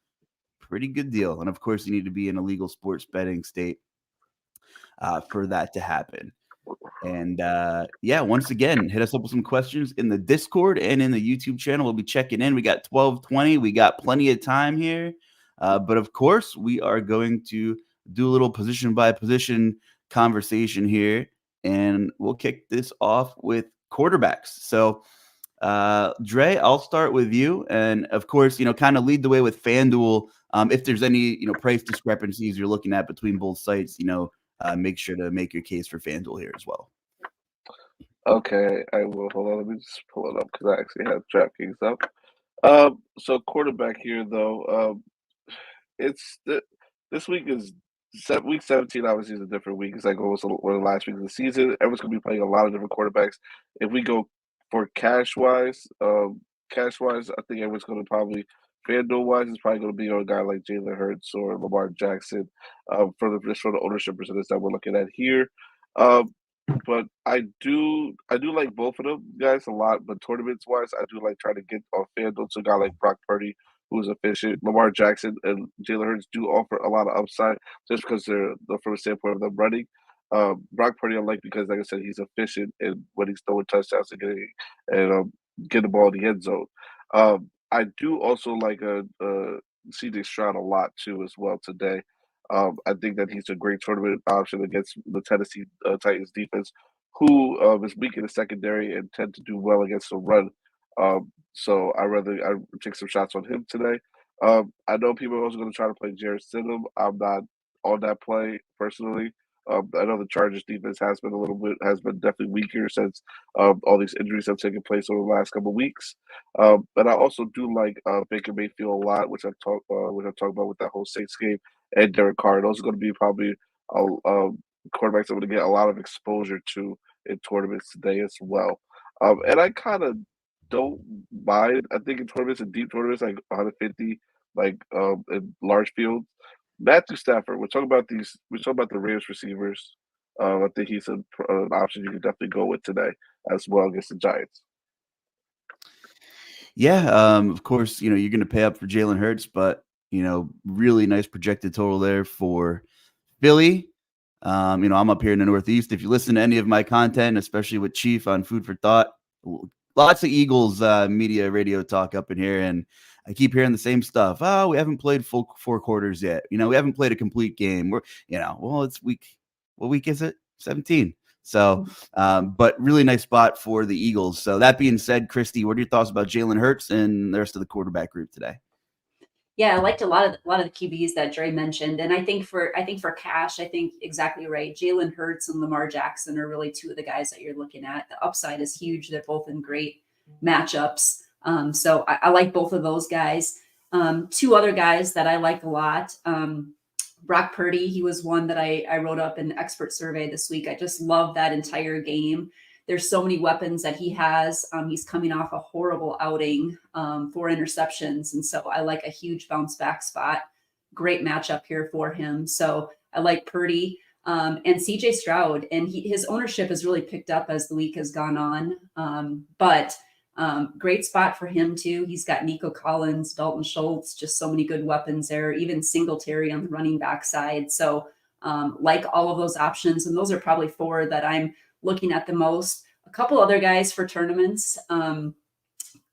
Pretty good deal. And of course, you need to be in a legal sports betting state for that to happen. And once again, hit us up with some questions in the Discord and in the YouTube channel. We'll be checking in. We got 12:20. We got plenty of time here. But of course, we are going to do a little position by position conversation here, and we'll kick this off with quarterbacks. So, Dre, I'll start with you, and of course, kind of lead the way with FanDuel. If there's any, price discrepancies you're looking at between both sites, make sure to make your case for FanDuel here as well. Okay, I will. Hold on, let me just pull it up because I actually have DraftKings up. So quarterback here though. This week is week 17. Obviously, is a different week. It's like almost one of the last weeks of the season. Everyone's going to be playing a lot of different quarterbacks. If we go for cash wise, I think everyone's going to probably FanDuel wise is probably going to be on a guy like Jalen Hurts or Lamar Jackson for the ownership percentage that we're looking at here. But I do like both of them guys a lot. But tournaments wise, I do like trying to get on FanDuel to a guy like Brock Purdy, who's efficient. Lamar Jackson and Jalen Hurts do offer a lot of upside just because they're from the standpoint of them running. Brock Purdy I like because, like I said, he's efficient and when he's throwing touchdowns and getting the ball in the end zone. I do also like CJ Stroud a lot too as well today. I think that he's a great tournament option against the Tennessee Titans defense, who is weak in the secondary and tend to do well against the run. So I take some shots on him today. I know people are also going to try to play Jarrett Stidham. I'm not on that play personally. I know the Chargers defense has been definitely weaker since all these injuries have taken place over the last couple of weeks. But I also do like Baker Mayfield a lot, which I've talked about with that whole Saints game, and Derek Carr. Those are going to be probably quarterbacks I'm going to get a lot of exposure to in tournaments today as well. And I kind of don't mind. I think in tournaments and deep tournaments like 150, in large fields, Matthew Stafford. We're talking about the Rams receivers. I think he's an option you can definitely go with today as well against the Giants. Yeah, of course, you're going to pay up for Jalen Hurts, but really nice projected total there for Philly. I'm up here in the Northeast. If you listen to any of my content, especially with Chief on Food for Thought, lots of Eagles media radio talk up in here, and I keep hearing the same stuff. Oh, we haven't played full 4 quarters yet. We haven't played a complete game. It's week. What week is it? 17. So, but really nice spot for the Eagles. So that being said, Kristi, what are your thoughts about Jalen Hurts and the rest of the quarterback group today? Yeah, I liked a lot of the QBs that Dre mentioned, and I think for cash, I think exactly right. Jalen Hurts and Lamar Jackson are really two of the guys that you're looking at. The upside is huge. They're both in great matchups, so I like both of those guys. Two other guys that I like a lot. Brock Purdy, he was one that I wrote up in the expert survey this week. I just love that entire game. There's so many weapons that he has. He's coming off a horrible outing, 4 interceptions. And so I like a huge bounce back spot. Great matchup here for him. So I like Purdy and CJ Stroud. And his ownership has really picked up as the week has gone on. But great spot for him too. He's got Nico Collins, Dalton Schultz, just so many good weapons there, even Singletary on the running back side. So like all of those options. And those are probably 4 that I'm looking at the most. A couple other guys for tournaments.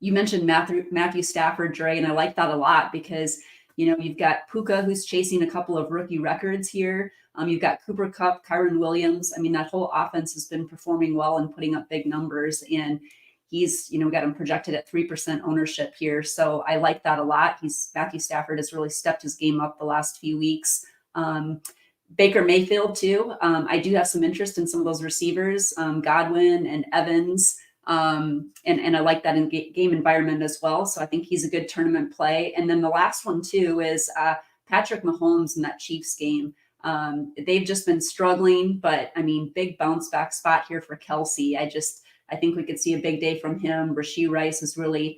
You mentioned Matthew Stafford, Dre, and I like that a lot because, you've got Puka, who's chasing a couple of rookie records here. You've got Cooper Kupp, Kyron Williams. I mean, that whole offense has been performing well and putting up big numbers. And he's, got him projected at 3% ownership here. So I like that a lot. Matthew Stafford has really stepped his game up the last few weeks. Baker Mayfield too. I do have some interest in some of those receivers, Godwin and Evans. And I like that in game environment as well. So I think he's a good tournament play. And then the last one too is Patrick Mahomes in that Chiefs game. They've just been struggling, but I mean, big bounce back spot here for Kelsey. I think we could see a big day from him. Rashee Rice has really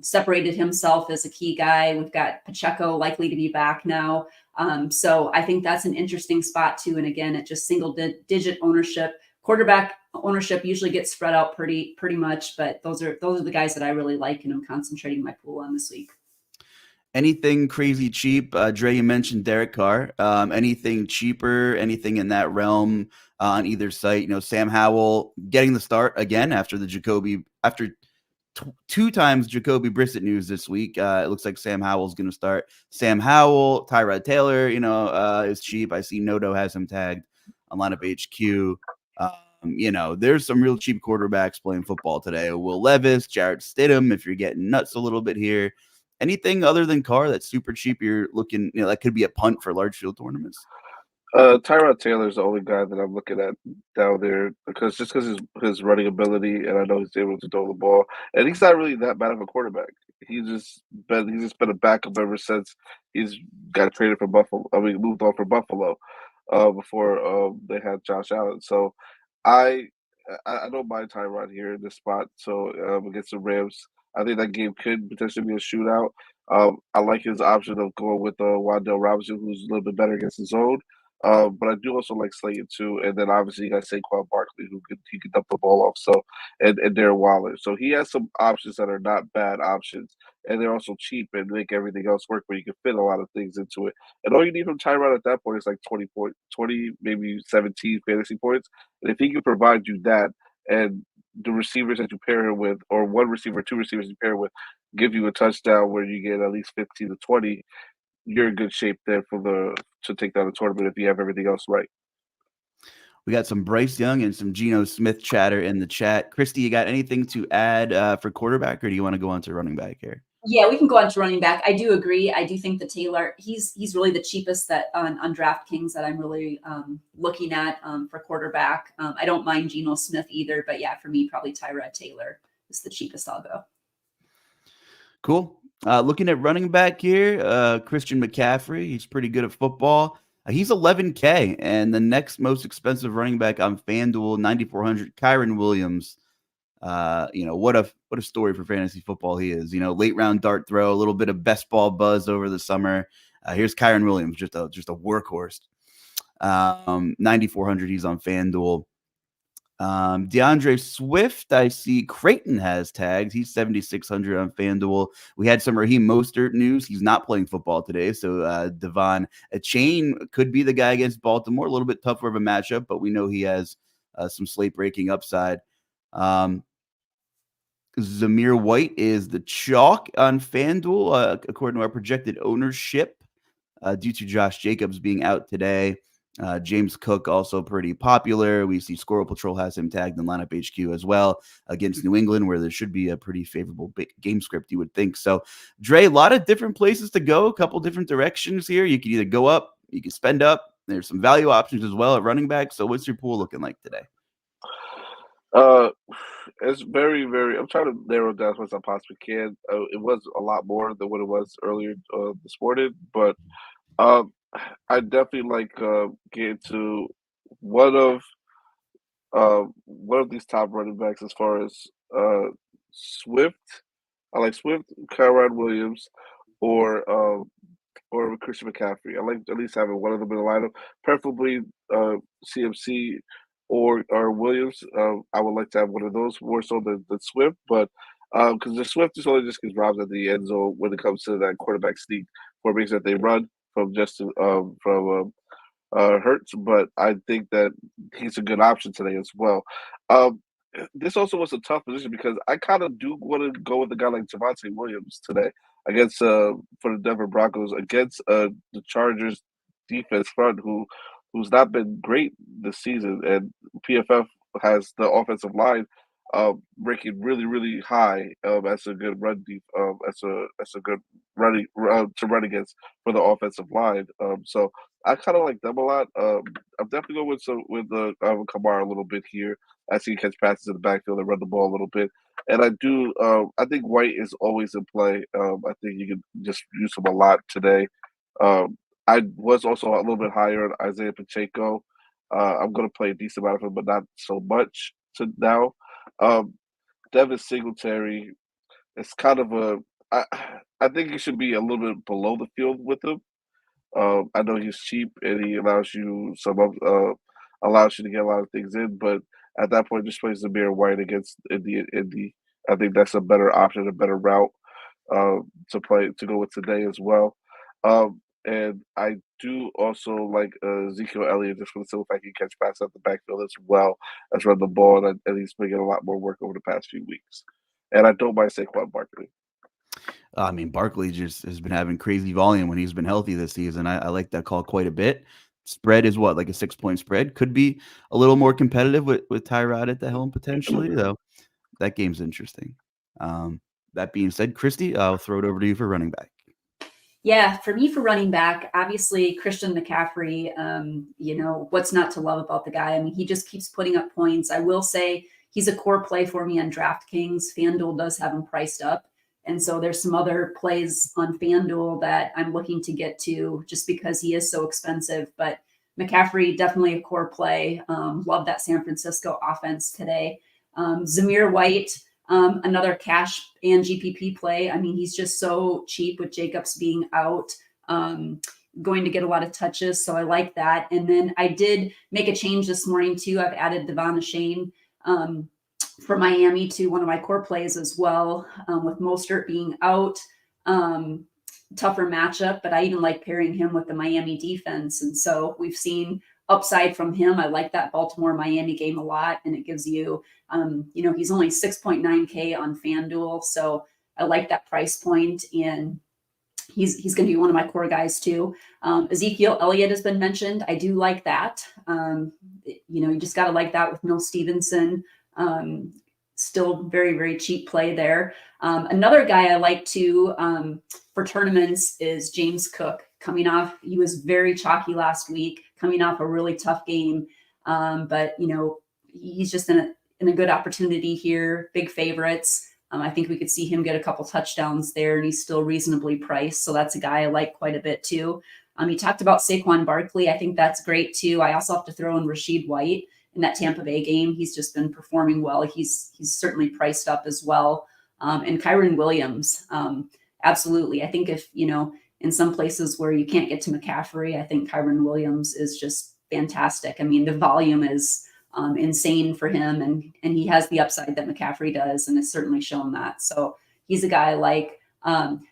separated himself as a key guy. We've got Pacheco likely to be back now. So I think that's an interesting spot too. And again, it just single digit ownership. Quarterback ownership usually gets spread out pretty much, but those are the guys that I really like and I'm concentrating my pool on this week. Anything crazy cheap? Dre, you mentioned Derek Carr. Anything cheaper? Anything in that realm on either site? Sam Howell getting the start again after two times Jacoby Brissett news this week. It looks like Sam Howell's going to start. Sam Howell, Tyrod Taylor, is cheap. I see Noto has him tagged on lineup HQ. There's some real cheap quarterbacks playing football today. Will Levis, Jarrett Stidham, if you're getting nuts a little bit here. Anything other than Carr that's super cheap you're looking, that could be a punt for large field tournaments? Tyrod Taylor is the only guy that I'm looking at down there because his running ability, and I know he's able to throw the ball, and he's not really that bad of a quarterback. He's just been a backup ever since he's got traded for Buffalo. Moved on from Buffalo before they had Josh Allen. So I don't mind Tyrod here in this spot. So against the Rams, I think that game could potentially be a shootout. I like his option of going with Wan'Dale Robinson, who's a little bit better against the zone. But I do also like Slayton too, and then obviously you got Saquon Barkley, who can dump the ball off. So and Darren Waller, so he has some options that are not bad options, and they're also cheap and make everything else work. Where you can fit a lot of things into it, and all you need from Tyrod at that point is like 20 maybe 17 fantasy points, and if he can provide you that, and the receivers that you pair him with, or one receiver, 2 receivers you pair him with, give you a touchdown where you get at least 15 to 20. You're in good shape there to take down the tournament if you have everything else right. We got some Bryce Young and some Geno Smith chatter in the chat. Kristi, you got anything to add for quarterback, or do you want to go on to running back here? Yeah, we can go on to running back. I do agree. I do think that Taylor, he's really the cheapest that on DraftKings that I'm really looking at for quarterback. I don't mind Geno Smith either, but yeah, for me, probably Tyrod Taylor is the cheapest I'll go. Cool. Looking at running back here, Christian McCaffrey. He's pretty good at football. He's $11K, and the next most expensive running back on FanDuel, 9,400, Kyron Williams. What a story for fantasy football he is. Late round dart throw, a little bit of best ball buzz over the summer. Here's Kyron Williams, just a workhorse. 9,400, he's on FanDuel. DeAndre Swift, I see Krayton has tagged. He's 7,600 on FanDuel. We had some Raheem Mostert news. He's not playing football today, so Devon Achane could be the guy against Baltimore. A little bit tougher of a matchup, but we know he has some slate breaking upside. Zamir White is the chalk on FanDuel, according to our projected ownership, due to Josh Jacobs being out today. James Cook also pretty popular. We see SquirrelPatrol has him tagged in lineup HQ as well against New England, where there should be a pretty favorable game script, you would think. So, Dre, a lot of different places to go, a couple different directions here. You can either go up, you can spend up. There's some value options as well at running back. So, what's your pool looking like today? It's very, very. I'm trying to narrow down as much as I possibly can. It was a lot more than what it was earlier this morning, but I definitely like getting to one of these top running backs as far as Swift. I like Swift, Kyron Williams, or Kristi McCaffrey. I like at least having one of them in the lineup, preferably CMC or Williams. I would like to have one of those more so than Swift, but because the Swift is only just gets robbed at the end zone when it comes to that quarterback sneak formation that they run from Justin Hurts. But I think that he's a good option today as well. This also was a tough position because I kind of do want to go with a guy like Javonte Williams today against for the Denver Broncos against the Chargers defense front who's not been great this season, and PFF has the offensive line ranking really, really high as a good run as a good running to run against for the offensive line. So I kind of like them a lot. I'm definitely going with Kamara a little bit here. I see him catch passes in the backfield and run the ball a little bit. And I do. I think White is always in play. I think you can just use him a lot today. I was also a little bit higher on Isaiah Pacheco. I'm going to play a decent amount of him, but not so much to now. Devin Singletary, it's kind of I think he should be a little bit below the field with him. I know he's cheap and he allows you to get a lot of things in, but at that point, just play Zamir White against Indy. I think that's a better option, a better route to go with today as well. And I do also like Ezekiel Elliott just for the simple fact he can catch passes at the backfield as well as run the ball, and he's been getting a lot more work over the past few weeks. And I don't mind Saquon Barkley. I mean, Barkley just has been having crazy volume when he's been healthy this season. I like that call quite a bit. Spread is what, like a 6-point spread? Could be a little more competitive with Tyrod at the helm potentially, though. That game's interesting. That being said, Kristi, I'll throw it over to you for running back. Yeah, for me, for running back, obviously Christian McCaffrey, what's not to love about the guy? I mean, he just keeps putting up points. I will say he's a core play for me on DraftKings. FanDuel does have him priced up. And so there's some other plays on FanDuel that I'm looking to get to just because he is so expensive. But McCaffrey, definitely a core play. Love that San Francisco offense today. Zamir White, another cash and GPP play. I mean, he's just so cheap with Jacobs being out, going to get a lot of touches. So I like that. And then I did make a change this morning too. I've added Devon Achane for Miami to one of my core plays as well, with Mostert being out. Tougher matchup, but I even like pairing him with the Miami defense. And so we've seen upside from him. I like that Baltimore-Miami game a lot, and it gives you, he's only 6.9K on FanDuel, so I like that price point, and he's going to be one of my core guys too. Ezekiel Elliott has been mentioned. I do like that. You just got to like that with Mill Stevenson. Still very, very cheap play there. Another guy I like to for tournaments is James Cook. Coming off, he was very chalky last week, coming off a really tough game. But he's just in a good opportunity here. Big favorites. I think we could see him get a couple touchdowns there, and he's still reasonably priced. So that's a guy I like quite a bit too. You talked about Saquon Barkley. I think that's great too. I also have to throw in Rashid White in that Tampa Bay game. He's just been performing well. He's certainly priced up as well. And Kyron Williams, absolutely. I think if, in some places where you can't get to McCaffrey, I think Kyron Williams is just fantastic. I mean, the volume is insane for him, and he has the upside that McCaffrey does, and it's certainly shown that. So he's a guy I like.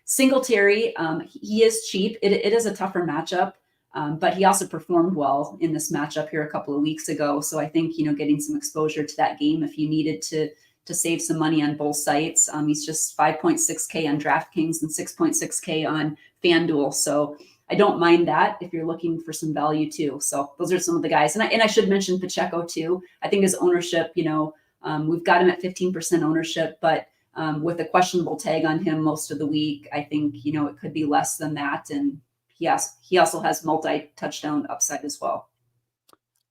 Singletary, he is cheap. It is a tougher matchup. But he also performed well in this matchup here a couple of weeks ago. So I think, getting some exposure to that game if you needed to save some money on both sites. He's just 5.6K on DraftKings and 6.6K on FanDuel. So I don't mind that if you're looking for some value too. So those are some of the guys. And I should mention Pacheco too. I think his ownership, we've got him at 15% ownership, but with a questionable tag on him most of the week, I think, it could be less than that. And he also has multi-touchdown upside as well.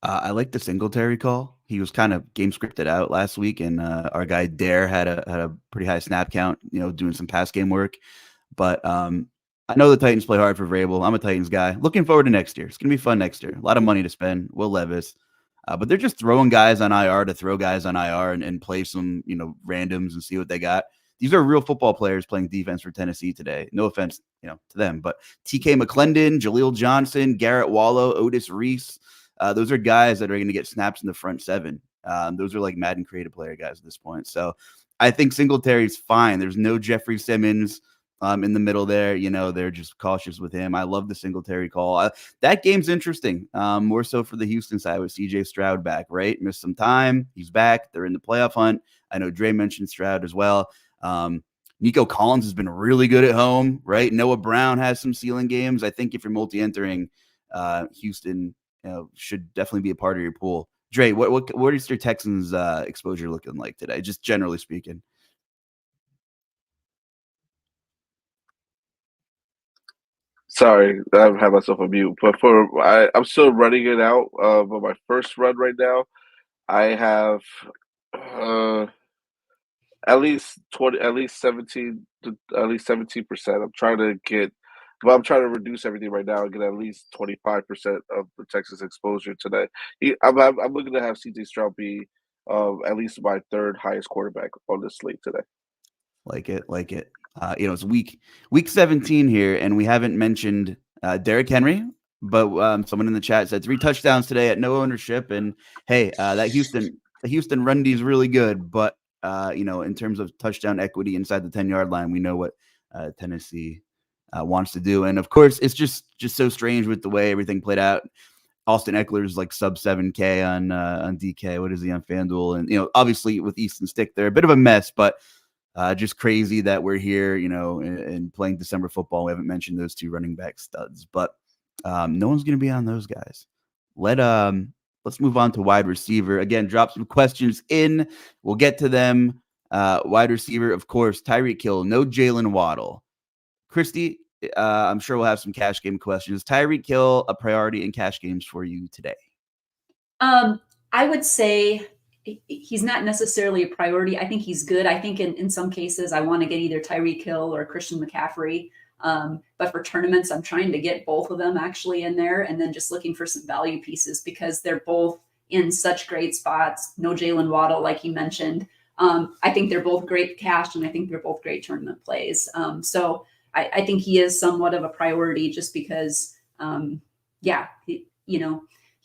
I like the Singletary call. He was kind of game scripted out last week, and our guy Dare had a pretty high snap count, doing some pass game work. But I know the Titans play hard for Vrabel. I'm a Titans guy. Looking forward to next year. It's going to be fun next year. A lot of money to spend. Will Levis. But they're just throwing guys on IR to throw guys on IR and play some, randoms and see what they got. These are real football players playing defense for Tennessee today. No offense, to them. But TK McClendon, Jaleel Johnson, Garrett Wallow, Otis Reese. Those are guys that are going to get snaps in the front seven. Those are like Madden creative player guys at this point. So I think Singletary's fine. There's no Jeffrey Simmons in the middle there. They're just cautious with him. I love the Singletary call. That game's interesting, more so for the Houston side with CJ Stroud back, right? Missed some time. He's back. They're in the playoff hunt. I know Dre mentioned Stroud as well. Nico Collins has been really good at home, right? Noah Brown has some ceiling games. I think if you're multi-entering, Houston should definitely be a part of your pool. Dre, what is your Texans exposure looking like today, just generally speaking? Sorry, I have myself on mute. But I'm still running it out. But my first run right now, I have at least 17%. I'm trying to reduce everything right now and get at least 25% of the Texas exposure today. I'm looking to have CJ Stroud be at least my third highest quarterback on this slate today. Like it. It's week 17 here, and we haven't mentioned Derrick Henry, but someone in the chat said 3 touchdowns today at no ownership. And hey, that Houston run D is really good, but in terms of touchdown equity inside the 10-yard line, we know what Tennessee wants to do. And of course, it's just so strange with the way everything played out. Austin Eckler's like sub 7K on DK. What is he on FanDuel? And obviously with Easton Stick, they're a bit of a mess, but just crazy that we're here, and playing December football. We haven't mentioned those 2 running back studs, but no one's going to be on those guys. Let's move on to wide receiver. Again, drop some questions in. We'll get to them. Wide receiver, of course, Tyreek Hill, no Jalen Waddle. Kristi, I'm sure we'll have some cash game questions. Tyreek Hill, a priority in cash games for you today? I would say he's not necessarily a priority. I think he's good. I think in some cases I want to get either Tyreek Hill or Christian McCaffrey. But for tournaments, I'm trying to get both of them actually in there, and then just looking for some value pieces because they're both in such great spots. No Jalen Waddle, like you mentioned. I think they're both great cash, and I think they're both great tournament plays. So I think he is somewhat of a priority just because,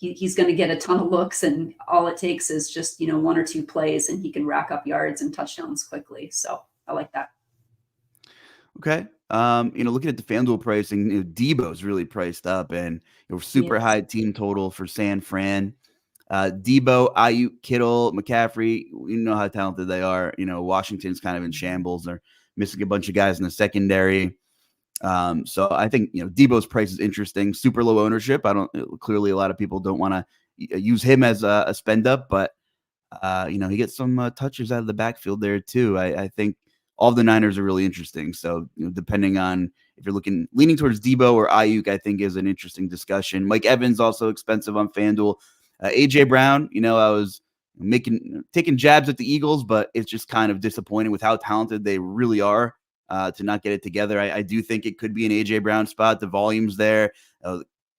he's going to get a ton of looks, and all it takes is just, 1 or 2 plays, and he can rack up yards and touchdowns quickly. So I like that. Okay. Looking at the FanDuel pricing, Debo's really priced up, and super high team total for San Fran. Debo, Ayuk, Kittle, McCaffrey, you know how talented they are. Washington's kind of in shambles. They're missing a bunch of guys in the secondary. So I think, Debo's price is interesting. Super low ownership. Clearly a lot of people don't want to use him as a spend up, but he gets some touches out of the backfield there too. I think all the Niners are really interesting. So, depending on if you're leaning towards Debo or Ayuk, I think is an interesting discussion. Mike Evans also expensive on FanDuel. AJ Brown, I was taking jabs at the Eagles, but it's just kind of disappointing with how talented they really are to not get it together. I do think it could be an AJ Brown spot. The volume's there.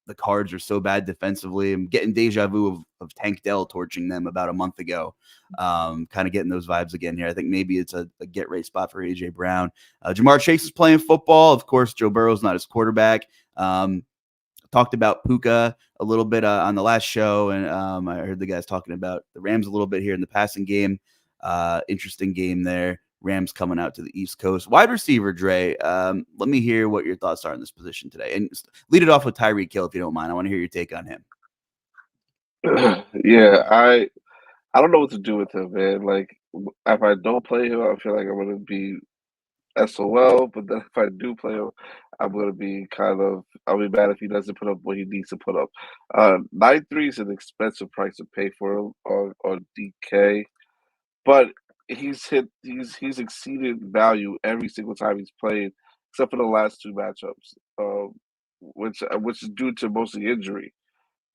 The Cards are so bad defensively. I'm getting deja vu of Tank Dell torching them about a month ago. Kind of getting those vibes again here. I think maybe it's a get right spot for AJ Brown. Jamar Chase is playing football. Of course, Joe Burrow's not his quarterback. Talked about Puka a little bit on the last show, and I heard the guys talking about the Rams a little bit here in the passing game. Interesting game there. Rams coming out to the East Coast. Wide receiver, Dre, let me hear what your thoughts are in this position today. And lead it off with Tyreek Hill, if you don't mind. I want to hear your take on him. Yeah, I don't know what to do with him, man. Like, if I don't play him, I feel like I'm going to be SOL, but then if I do play him, I'm gonna be I'll be mad if he doesn't put up what he needs to put up. 9.3 is an expensive price to pay for him on DK, but he's exceeded value every single time he's played, except for the last two matchups, which is due to mostly injury,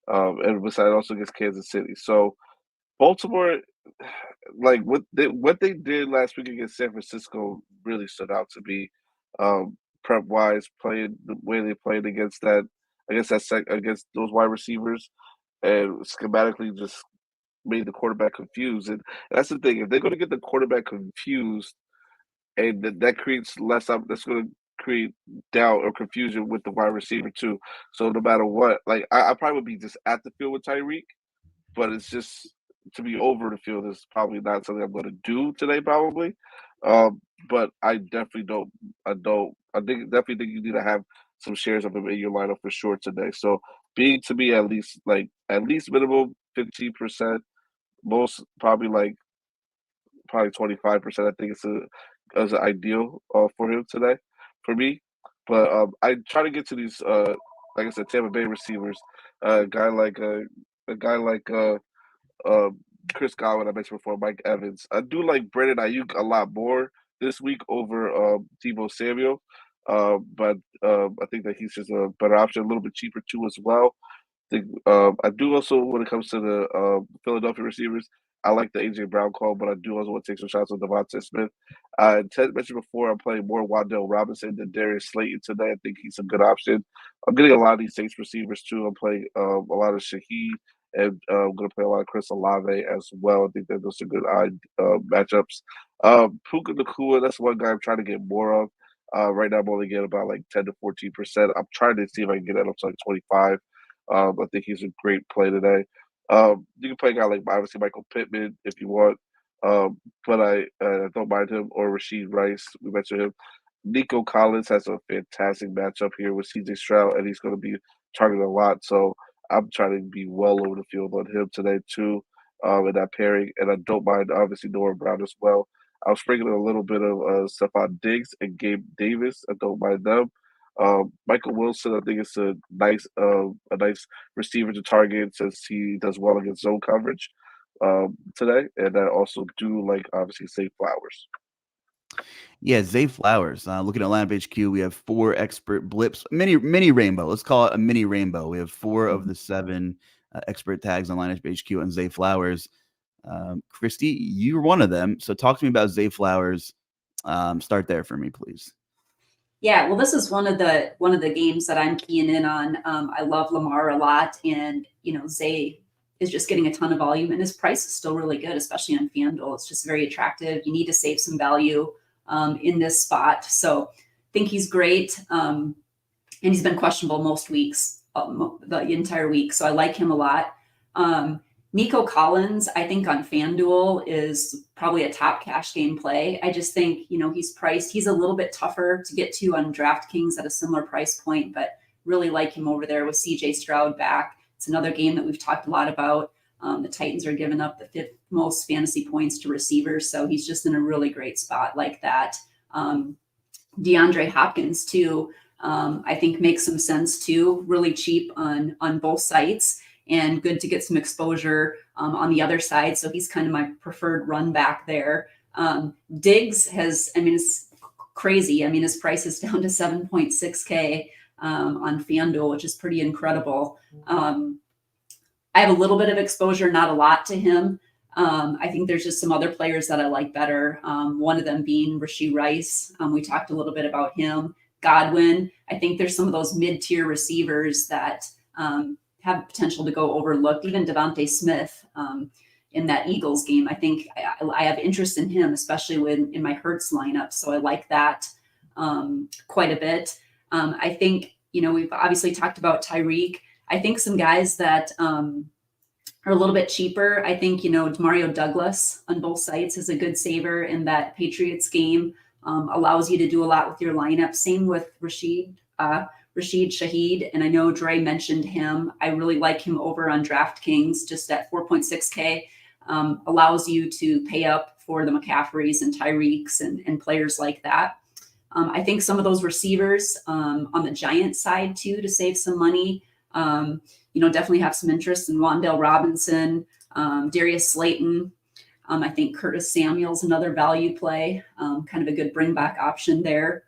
and besides also against Kansas City. So Baltimore, like what they did last week against San Francisco, really stood out to me. Prep wise, playing the way they played against against those wide receivers, and schematically just made the quarterback confused. And that's the thing: if they're going to get the quarterback confused, and that creates less up, that's going to create doubt or confusion with the wide receiver too. So no matter what, like I probably would be just at the field with Tyreek, but it's just to be over the field is probably not something I'm going to do today, probably. But I definitely don't. I definitely think you need to have some shares of him in your lineup for sure today. So being to me at least minimum 15%, most probably 25%. I think it's an ideal for him today for me. But I try to get to these like I said, Tampa Bay receivers. A guy like Chris Godwin, I mentioned before, Mike Evans. I do like Brandon Ayuk a lot more this week over Deebo Samuel, but I think that he's just a better option, a little bit cheaper too as well. I do also, when it comes to the Philadelphia receivers, I like the A.J. Brown call, but I do also want to take some shots on Devontae Smith. Ted mentioned before, I'm playing more Wan'Dale Robinson than Darius Slayton today. I think he's a good option. I'm getting a lot of these Saints receivers too. I'm playing a lot of Shaheed, and I'm going to play a lot of Chris Olave as well. I think that those are good matchups. Puka Nacua, that's one guy I'm trying to get more of. Right now, I'm only getting about 10 to 14%. I'm trying to see if I can get that up to 25. I think he's a great play today. You can play a guy like obviously Michael Pittman if you want, but I don't mind him, or Rashid Rice. We mentioned him. Nico Collins has a fantastic matchup here with CJ Stroud, and he's going to be targeted a lot. So I'm trying to be well over the field on him today too, in that pairing. And I don't mind obviously Noah Brown as well. I was sprinkling a little bit of Stephon Diggs and Gabe Davis. I don't mind them. Michael Wilson, I think it's a nice receiver to target since he does well against zone coverage today. And I also do like obviously Zay Flowers. Yeah, Zay Flowers. Looking at lineup HQ, we have 4 expert blips, mini rainbow. Let's call it a mini rainbow. We have 4 of the 7 expert tags on lineup HQ and Zay Flowers. Kristi, you're one of them. So talk to me about Zay Flowers. Start there for me, please. Yeah, well, this is one of the games that I'm keying in on. I love Lamar a lot, and Zay is just getting a ton of volume, and his price is still really good, especially on FanDuel. It's just very attractive. You need to save some value in this spot, so I think he's great. And he's been questionable most weeks, the entire week, so I like him a lot. Nico Collins, I think on FanDuel is probably a top cash game play. I just think, he's priced. He's a little bit tougher to get to on DraftKings at a similar price point, but really like him over there with CJ Stroud back. It's another game that we've talked a lot about. The Titans are giving up the 5th most fantasy points to receivers, so he's just in a really great spot like that. DeAndre Hopkins, too, I think makes some sense, too. Really cheap on both sites, and good to get some exposure on the other side. So he's kind of my preferred run back there. Diggs it's crazy. His price is down to 7.6K on FanDuel, which is pretty incredible. I have a little bit of exposure, not a lot to him. I think there's just some other players that I like better. One of them being Rashid Rice. We talked a little bit about him. Godwin. I think there's some of those mid-tier receivers that have potential to go overlooked. Even Devontae Smith in that Eagles game. I think I have interest in him, especially in my Hurts lineup. So I like that quite a bit. I think, we've obviously talked about Tyreek. I think some guys that are a little bit cheaper. I think, Demario Douglas on both sites is a good saver in that Patriots game. Allows you to do a lot with your lineup. Same with Rashid Shaheed, and I know Dre mentioned him. I really like him over on DraftKings, just at 4.6K. Allows you to pay up for the McCaffreys and Tyreeks and players like that. I think some of those receivers on the Giants side too, to save some money, definitely have some interest in Wan'Dale Robinson, Darius Slayton. I think Curtis Samuel's another value play, kind of a good bring back option there.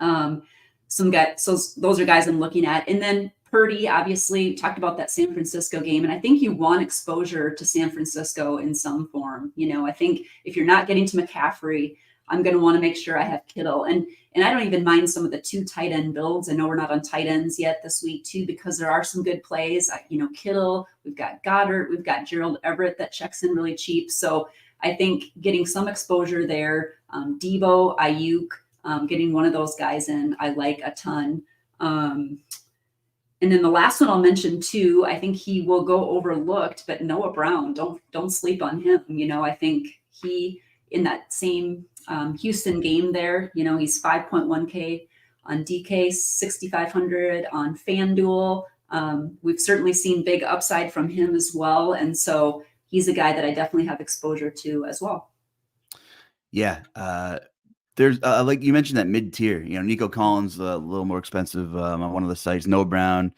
Some guys, so those are guys I'm looking at. And then Purdy, obviously, talked about that San Francisco game. And I think you want exposure to San Francisco in some form. I think if you're not getting to McCaffrey, I'm going to want to make sure I have Kittle. And I don't even mind some of the 2 tight end builds. I know we're not on tight ends yet this week too, because there are some good plays. Kittle, we've got Goddard, we've got Gerald Everett that checks in really cheap. So I think getting some exposure there, Debo, Ayuk, getting one of those guys in, I like a ton. And then the last one I'll mention too, I think he will go overlooked, but Noah Brown, don't sleep on him. I think he, in that same Houston game there, he's 5.1K on DK, 6,500 on FanDuel. We've certainly seen big upside from him as well. And so he's a guy that I definitely have exposure to as well. Yeah. There's like you mentioned that mid tier, Nico Collins, a little more expensive on one of the sites. Noah Brown.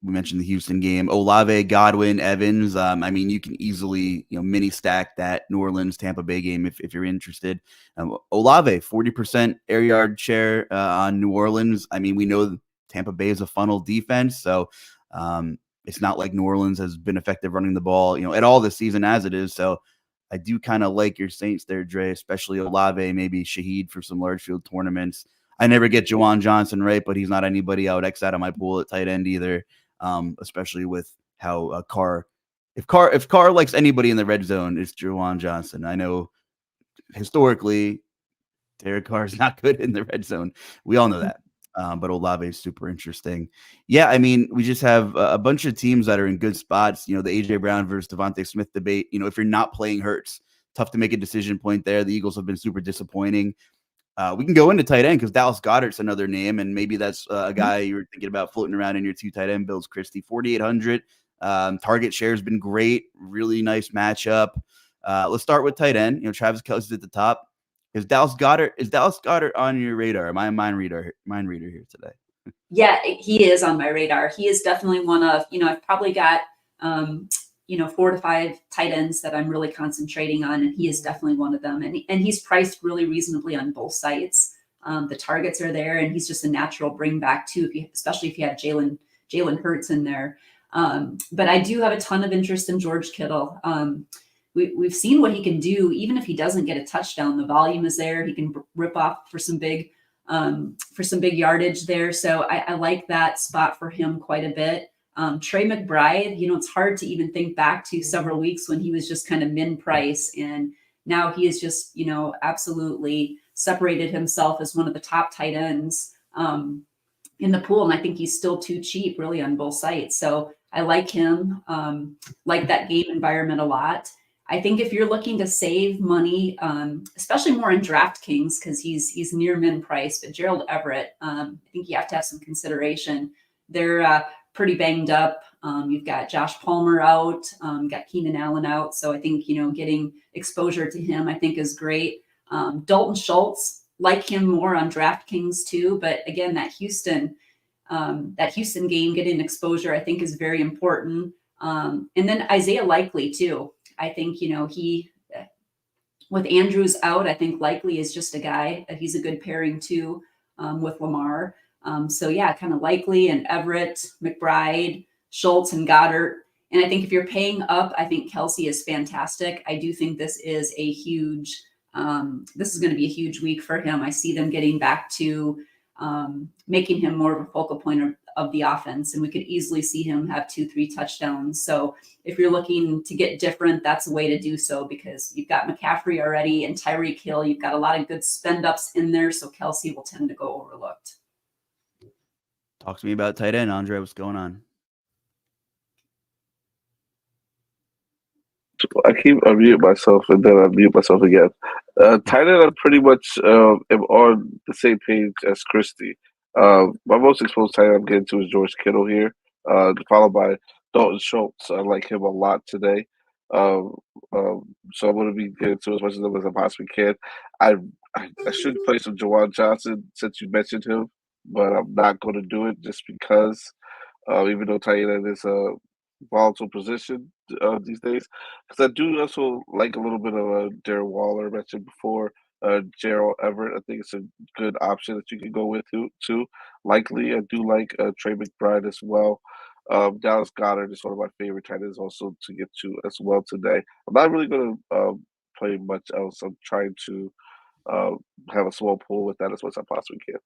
We mentioned the Houston game. Olave, Godwin, Evans. You can easily, mini stack that New Orleans Tampa Bay game if you're interested. Olave, 40% air yard share on New Orleans. We know Tampa Bay is a funnel defense, so it's not like New Orleans has been effective running the ball, at all this season as it is. So I do kind of like your Saints there, Dre, especially Olave, maybe Shaheed for some large field tournaments. I never get Juwan Johnson right, but he's not anybody I would X out of my pool at tight end either, especially with how Carr. If Carr likes anybody in the red zone, it's Juwan Johnson. I know historically Derek Carr is not good in the red zone. We all know that. But Olave is super interesting. Yeah, we just have a bunch of teams that are in good spots. The A.J. Brown versus Devontae Smith debate. If you're not playing Hurts, tough to make a decision point there. The Eagles have been super disappointing. We can go into tight end because Dallas Goedert's another name, and maybe that's a guy you were thinking about floating around in your 2 tight end builds, Kristi. 4,800. Target share has been great. Really nice matchup. Let's start with tight end. Travis Kelce's at the top. Is Dallas Goedert on your radar? Am I a mind reader here today? Yeah, he is on my radar. He is definitely one of, I've probably got, 4 to 5 tight ends that I'm really concentrating on, and he is definitely one of them. And he's priced really reasonably on both sites. The targets are there, and he's just a natural bring back too, especially if you have Jalen Hurts in there. But I do have a ton of interest in George Kittle. We've seen what he can do, even if he doesn't get a touchdown. The volume is there. He can rip off for some big yardage there. So I like that spot for him quite a bit. Trey McBride, it's hard to even think back to several weeks when he was just kind of min price, and now he is just, absolutely separated himself as one of the top tight ends in the pool. And I think he's still too cheap really on both sides. So I like him, like that game environment a lot. I think if you're looking to save money, especially more in DraftKings, because he's near min price, but Gerald Everett, I think you have to have some consideration. They're pretty banged up. You've got Josh Palmer out, got Keenan Allen out. So I think, getting exposure to him, I think is great. Dalton Schultz, like him more on DraftKings too. But again, that Houston game, getting exposure, I think is very important. And then Isaiah Likely too. I think, he, with Andrews out, I think Likely is just a guy that he's a good pairing too, with Lamar. So yeah, kind of Likely and Everett, McBride, Schultz and Goddard. And I think if you're paying up, I think Kelce is fantastic. I do think this is going to be a huge week for him. I see them getting back to making him more of a focal point of the offense. And we could easily see him have 2-3 touchdowns. So if you're looking to get different, that's a way to do so, because you've got McCaffrey already and Tyreek Hill. You've got a lot of good spend ups in there. So Kelce will tend to go overlooked. Talk to me about tight end, Andre. What's going on? I keep unmute myself and then unmute myself again. Tight end, I pretty much am on the same page as Kristi. My most exposed tight end I'm getting to is George Kittle here, followed by Dalton Schultz. I like him a lot today. So I'm going to be getting to as much of them as I possibly can. I I should play some Jawan Johnson since you mentioned him, but I'm not going to do it just because, even though tight end is a volatile position these days, because I do also like a little bit of Darren Waller mentioned before. Gerald Everett, I think it's a good option that you can go with too. Likely, I do like Trey McBride as well. Dallas Goedert is one of my favorite tight ends also to get to as well today. I'm not really going to play much else. I'm trying to have a small pool with that as much as I possibly can.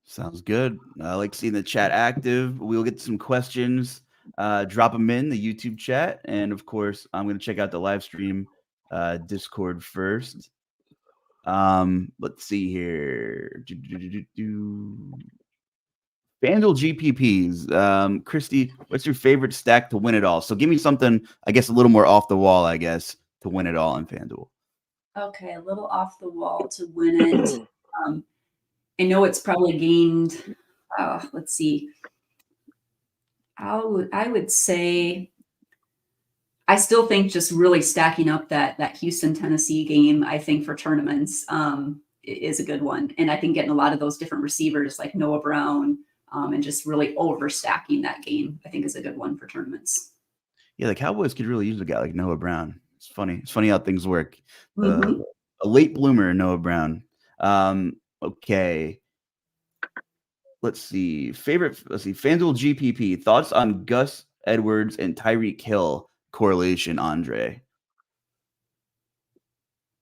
Sounds good. I like seeing the chat active. We'll get some questions. Drop them in the YouTube chat. And of course, I'm going to check out the live stream Discord first. Let's see here. FanDuel GPPs. Kristi, what's your favorite stack to win it all? So give me something, I guess, a little more off the wall, I guess, to win it all in FanDuel. Okay, a little off the wall to win it. I know it's probably gained. Let's see. I would say I still think just really stacking up that Houston Tennessee game. I think for tournaments is a good one, and I think getting a lot of those different receivers like Noah Brown and just really overstacking that game, I think is a good one for tournaments. Yeah, the Cowboys could really use a guy like Noah Brown. It's funny. It's funny how things work. Mm-hmm. A late bloomer, Noah Brown. Okay. Let's see. FanDuel GPP. Thoughts on Gus Edwards and Tyreek Hill correlation, Andre?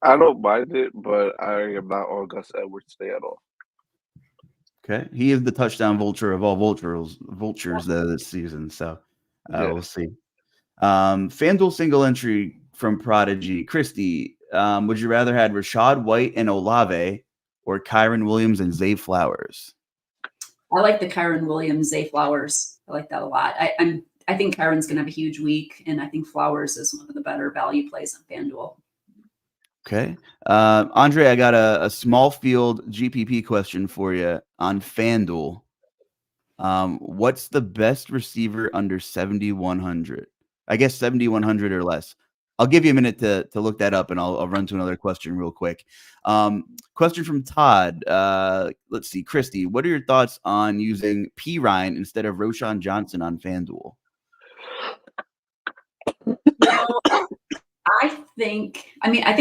I don't mind it, but I am not on Gus Edwards today at all. Okay. He is the touchdown vulture of all vultures this season. So we'll see. FanDuel single entry from Prodigy. Kristi, would you rather had Rashad White and Olave or Kyron Williams and Zay Flowers? I like the Kyron Williams, Zay Flowers. I like that a lot. I think Kyron's going to have a huge week, and I think Flowers is one of the better value plays on FanDuel. Okay. Andre, I got a small field GPP question for you on FanDuel. What's the best receiver under 7,100? I guess 7,100 or less. I'll give you a minute to look that up, and I'll run to another question real quick. Question from Todd. Let's see. Kristi, what are your thoughts on using P. Ryan instead of Roschon Johnson on FanDuel? I think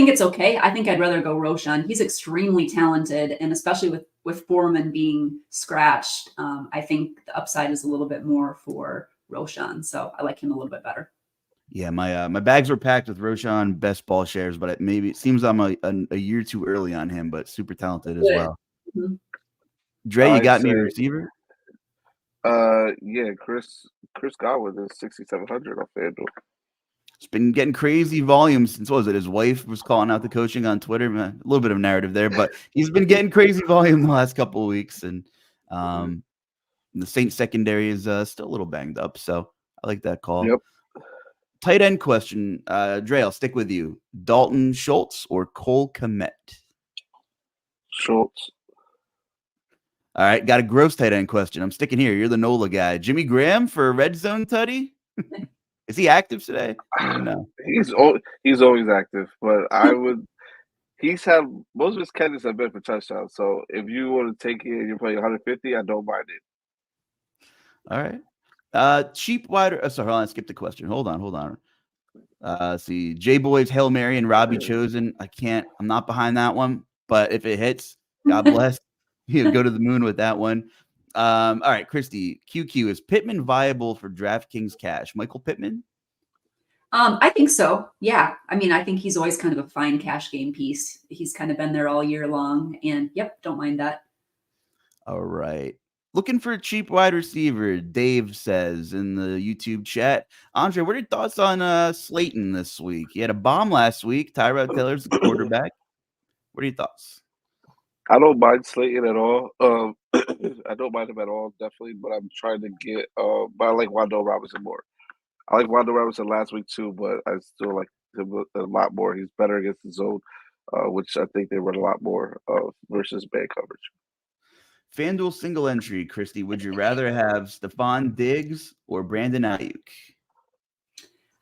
it's okay. I think I'd rather go Roschon. He's extremely talented, and especially with Foreman being scratched, I think the upside is a little bit more for Roschon. So I like him a little bit better. Yeah, my bags were packed with Roschon best ball shares, but it seems I'm a year too early on him, but super talented as well. Mm-hmm. Dre, you got me a receiver? Yeah, Chris Godwin is 6,700 on FanDuel. It's been getting crazy volume since, what was it? His wife was calling out the coaching on Twitter. A little bit of narrative there, but he's been getting crazy volume the last couple of weeks. And the Saints secondary is still a little banged up. So I like that call. Yep. Tight end question. Dre, I'll stick with you. Dalton Schultz or Cole Kmet? Schultz. All right. Got a gross tight end question. I'm sticking here. You're the NOLA guy. Jimmy Graham for red zone tutty? Is he active today? I don't know. He's always active, but he's had most of his catches have been for touchdowns. So if you want to take it and you're playing 150, I don't mind it. All right. Cheap wide. Sorry, hold on. Skip the question. Hold on. See, J Boys, Hail Mary, and Robbie Chosen. I'm not behind that one, but if it hits, God bless. Go to the moon with that one. All right, Kristi, QQ, is Pittman viable for DraftKings cash? Michael Pittman? I think so. Yeah. I think he's always kind of a fine cash game piece. He's kind of been there all year long, and yep, don't mind that. All right. Looking for a cheap wide receiver, Dave says in the YouTube chat. Andre, what are your thoughts on Slayton this week? He had a bomb last week. Tyrod Taylor's the quarterback. What are your thoughts? I don't mind Slayton at all. I don't mind him at all, definitely. But I'm trying to get. But I like Wando Robinson more. I like Wando Robinson last week too, but I still like him a lot more. He's better against the zone, which I think they run a lot more versus man coverage. FanDuel single entry, Kristi. Would you rather have Stephon Diggs or Brandon Ayuk?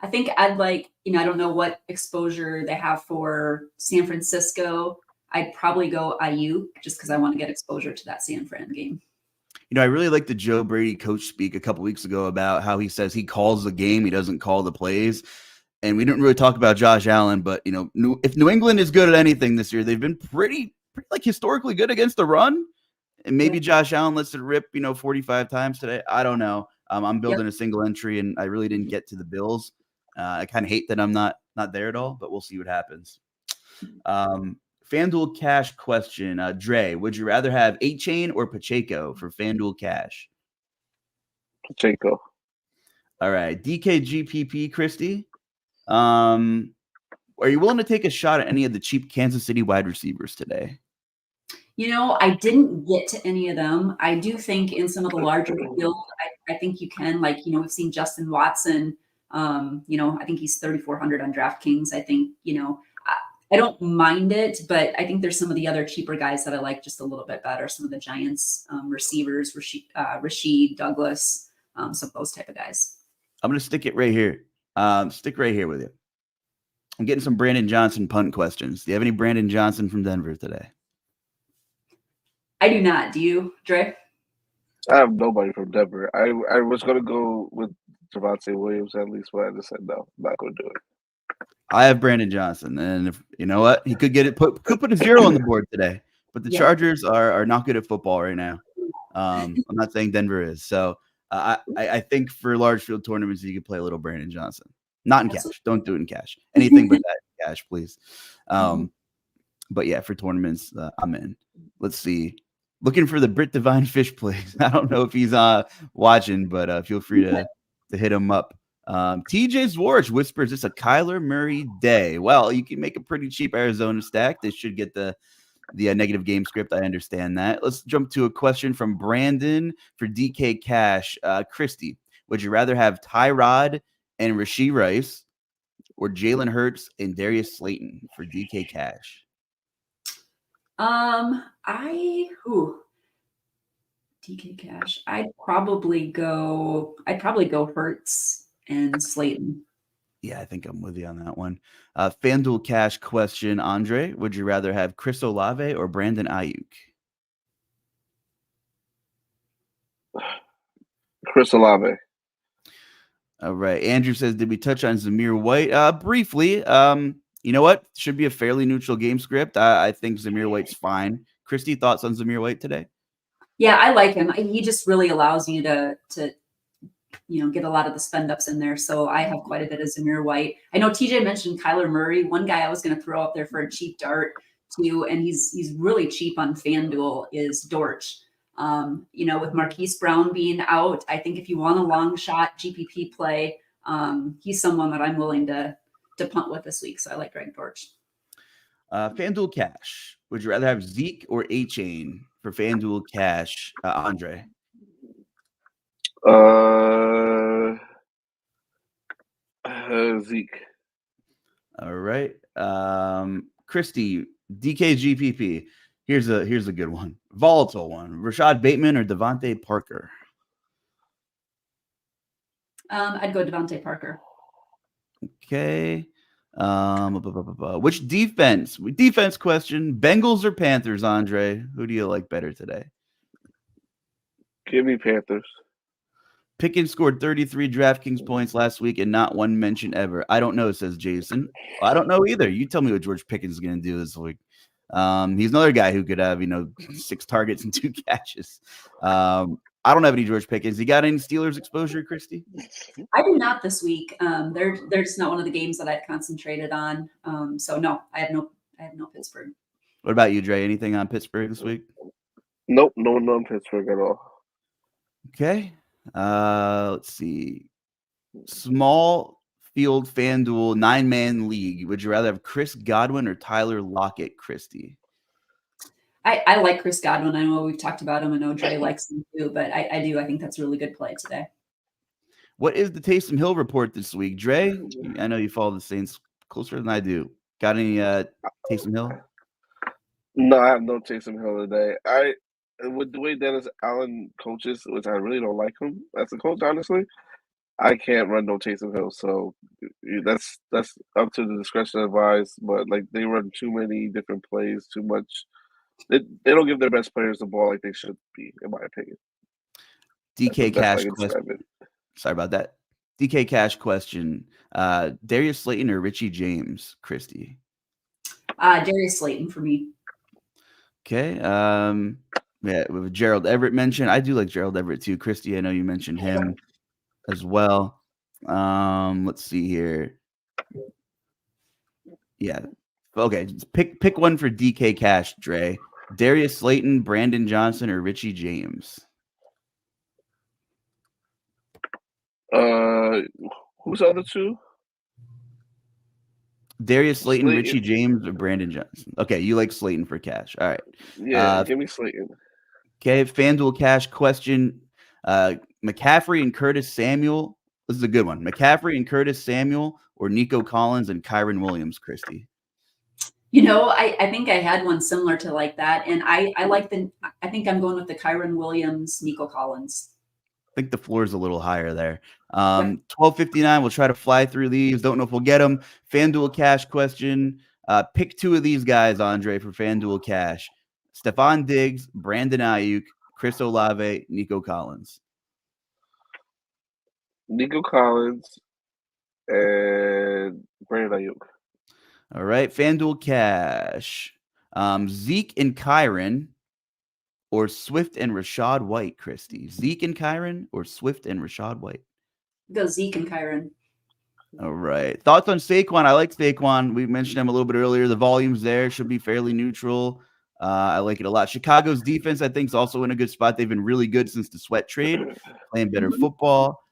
I think I'd like, I don't know what exposure they have for San Francisco. I'd probably go IU just because I want to get exposure to that San Fran game. I really like the Joe Brady coach speak a couple weeks ago about how he says he calls the game, he doesn't call the plays. And we didn't really talk about Josh Allen, but if New England is good at anything this year, they've been pretty like historically good against the run. And maybe Josh Allen lets it rip, 45 times today. I don't know. I'm building a single entry, and I really didn't get to the Bills. I kind of hate that I'm not there at all, but we'll see what happens. FanDuel Cash question. Dre, would you rather have 8-Chain or Pacheco for FanDuel Cash? Pacheco. All right. DKGPP, Kristi. Are you willing to take a shot at any of the cheap Kansas City wide receivers today? I didn't get to any of them. I do think in some of the larger field, I think you can, we've seen Justin Watson. I think he's 3,400 on DraftKings. I think, I don't mind it, but I think there's some of the other cheaper guys that I like just a little bit better. Some of the Giants receivers, Rashid, Douglas, some of those type of guys. I'm going to stick it right here. Stick right here with you. I'm getting some Brandon Johnson punt questions. Do you have any Brandon Johnson from Denver today? I do not. Do you, Dre? I have nobody from Denver. I was going to go with Javonte Williams at least, but I just said no, I'm not going to do it. I have Brandon Johnson, and if you know what, he could could put a 0 on the board today. But the Chargers are not good at football right now. I'm not saying Denver is. So I think for large field tournaments, you could play a little Brandon Johnson. Not in cash. Don't do it in cash. Anything but that in cash, please. But yeah, for tournaments, I'm in. Let's see. Looking for the Brit Divine Fish plays. I don't know if he's watching, but feel free to hit him up. TJ Zwarich whispers it's a Kyler Murray day. Well, you can make a pretty cheap Arizona stack. They should get the negative game script. I understand that. Let's jump to a question from Brandon for DK Cash. Kristi, would you rather have Tyrod and Rashee Rice or Jalen Hurts and Darius Slayton for DK Cash? DK Cash. I'd probably go Hurts and Slayton. Yeah, I think I'm with you on that one. FanDuel Cash question, Andre. Would you rather have Chris Olave or Brandon Ayuk? Chris Olave. All right. Andrew says, did we touch on Zamir White? Briefly. You know what? Should be a fairly neutral game script. I think Zamir White's fine. Kristi, thoughts on Zamir White today? Yeah, I like him. He just really allows you to get a lot of the spend ups in there. So I have quite a bit of Zamir White. I know TJ mentioned Kyler Murray. One guy I was going to throw out there for a cheap dart too, and he's really cheap on FanDuel is Dortch. With Marquise Brown being out, I think if you want a long shot GPP play, he's someone that I'm willing to punt with this week. So I like Greg Dortch. FanDuel Cash. Would you rather have Zeke or A-Chain for FanDuel Cash? Andre. Zeke. All right. Kristi, DKGPP. Here's a good one. Volatile one. Rashad Bateman or Devontae Parker? I'd go Devontae Parker. Okay. Which defense question? Bengals or Panthers, Andre? Who do you like better today? Give me Panthers. Pickens scored 33 DraftKings points last week and not one mention ever. I don't know, says Jason. Well, I don't know either. You tell me what George Pickens is going to do this week. He's another guy who could have, 6 targets and 2 catches. I don't have any George Pickens. You got any Steelers exposure, Kristi? I do not this week. They're just not one of the games that I've concentrated on. So no, I have no Pittsburgh. What about you, Dre? Anything on Pittsburgh this week? Nope, no one on Pittsburgh at all. Okay. Let's see. Small field FanDuel 9-man league. Would you rather have Chris Godwin or Tyler Lockett, Kristi? I like Chris Godwin. I know we've talked about him. I know Dre likes him too, but I do. I think that's a really good play today. What is the Taysom Hill report this week? Dre, I know you follow the Saints closer than I do. Got any Taysom Hill? No, I have no Taysom Hill today. With the way Dennis Allen coaches, which I really don't like him as a coach, honestly, I can't run no Taysom Hill, so that's up to the discretion of advice. But like they run too many different plays, too much. They don't give their best players the ball like they should be, in my opinion. DK Cash question. question. Sorry about that. DK Cash question. Darius Slayton or Richie James, Kristi? Darius Slayton for me. Okay. Yeah, with Gerald Everett mentioned. I do like Gerald Everett too. Kristi, I know you mentioned him as well. Let's see here. Yeah. Okay. Pick one for DK Cash, Dre. Darius Slayton, Brandon Johnson, or Richie James? Who's the other two? Darius Slayton, Richie James, or Brandon Johnson? Okay, you like Slayton for cash. All right. Yeah, give me Slayton. Okay, FanDuel Cash question. McCaffrey and Curtis Samuel. This is a good one. McCaffrey and Curtis Samuel or Nico Collins and Kyron Williams, Kristi? You know, I think I had one similar to like that. And I think I'm going with the Kyron Williams, Nico Collins. I think the floor is a little higher there. 12:59. We'll try to fly through these. Don't know if we'll get them. FanDuel Cash question. Pick two of these guys, Andre, for FanDuel Cash. Stephon Diggs, Brandon Ayuk, Chris Olave, Nico Collins. Nico Collins and Brandon Ayuk. All right. FanDuel Cash. Zeke and Kyron or Swift and Rashad White, Kristi? Zeke and Kyron or Swift and Rashad White? Go Zeke and Kyron. All right. Thoughts on Saquon? I like Saquon. We mentioned him a little bit earlier. The volumes there should be fairly neutral. I like it a lot. Chicago's defense, I think, is also in a good spot. They've been really good since the sweat trade, playing better football.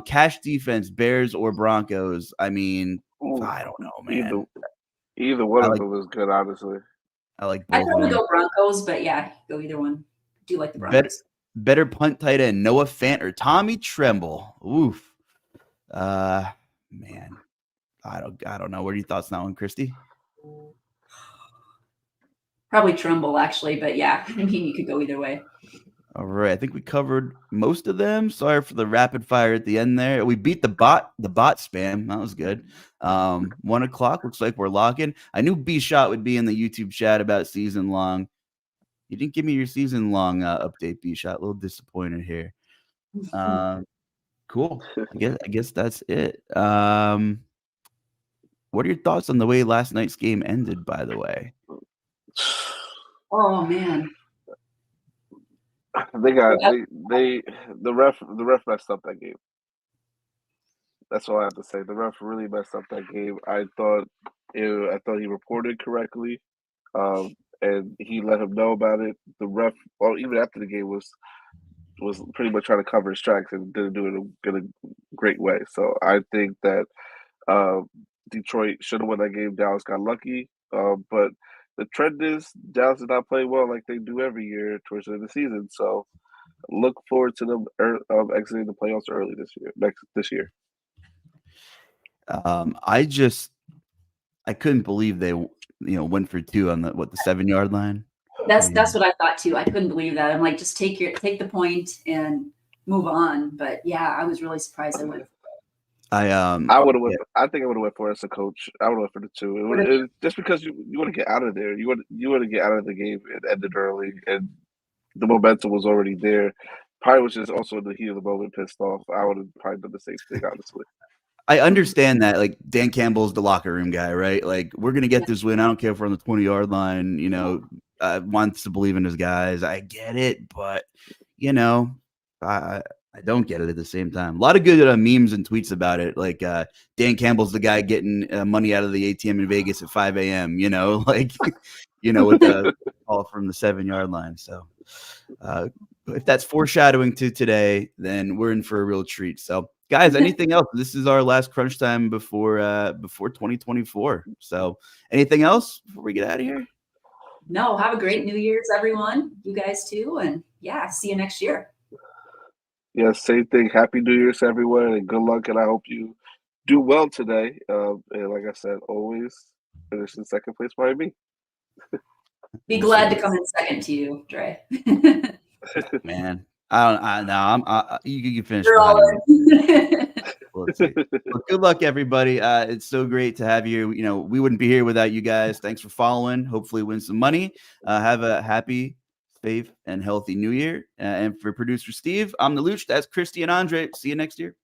Cash defense, Bears or Broncos. I mean, I don't know, man. Either one of them is good, honestly. I like both. I'd probably go Broncos, but yeah, go either one. I do like the Broncos. Better punt tight end, Noah Fant or Tommy Tremble. Oof. Man, I don't know. What are your thoughts now on Kristi? Probably Tremble, actually, but yeah, I mean, you could go either way. All right, I think we covered most of them. Sorry for the rapid fire at the end there. We beat the bot spam. That was good. 1 o'clock. Looks like we're locking. I knew B Shot would be in the YouTube chat about season long. You didn't give me your season long update, B Shot. A little disappointed here. Cool. I guess that's it. What are your thoughts on the way last night's game ended, by the way? Oh man. The ref messed up that game. That's all I have to say. The ref really messed up that game. I thought he reported correctly, and he let him know about it. The ref, well, even after the game, was pretty much trying to cover his tracks and didn't do it in a great way. So I think that Detroit should have won that game. Dallas got lucky, but the trend is Dallas did not play well like they do every year towards the end of the season. So look forward to them exiting the playoffs early this year. I couldn't believe they went for two on the 7-yard line. That's what I thought too. I couldn't believe that. I'm like, just take the point and move on. But yeah, I was really surprised I went. I would have went. I think I would have went for it as a coach. I would have went for the two. Just because you want to get out of there. You want to get out of the game. It ended early, and the momentum was already there. Probably was just also in the heat of the moment pissed off. I would have probably done the same thing, honestly. I understand that, like, Dan Campbell's the locker room guy, right? Like, we're gonna get this win. I don't care if we're on the 20-yard line. Wants to believe in his guys. I get it, but I don't get it at the same time. A lot of good memes and tweets about it. Like Dan Campbell's the guy getting money out of the ATM in Vegas at 5 a.m. With the call from the 7-yard line. So if that's foreshadowing to today, then we're in for a real treat. So guys, anything else? This is our last crunch time before 2024. So anything else before we get out of here? No, have a great New Year's, everyone. You guys too. And yeah, see you next year. Yeah, same thing. Happy New Year's, everyone, and good luck. And I hope you do well today. And like I said, always finish in second place behind me. Be glad to come in second to you, Dre. Man, You can finish. You're all in. Let's see. Well, good luck, everybody. It's so great to have you. You know, we wouldn't be here without you guys. Thanks for following. Hopefully win some money. Have a happy, safe, and healthy new year. And for producer Steve, I'm the Luch. That's Kristi and Andre. See you next year.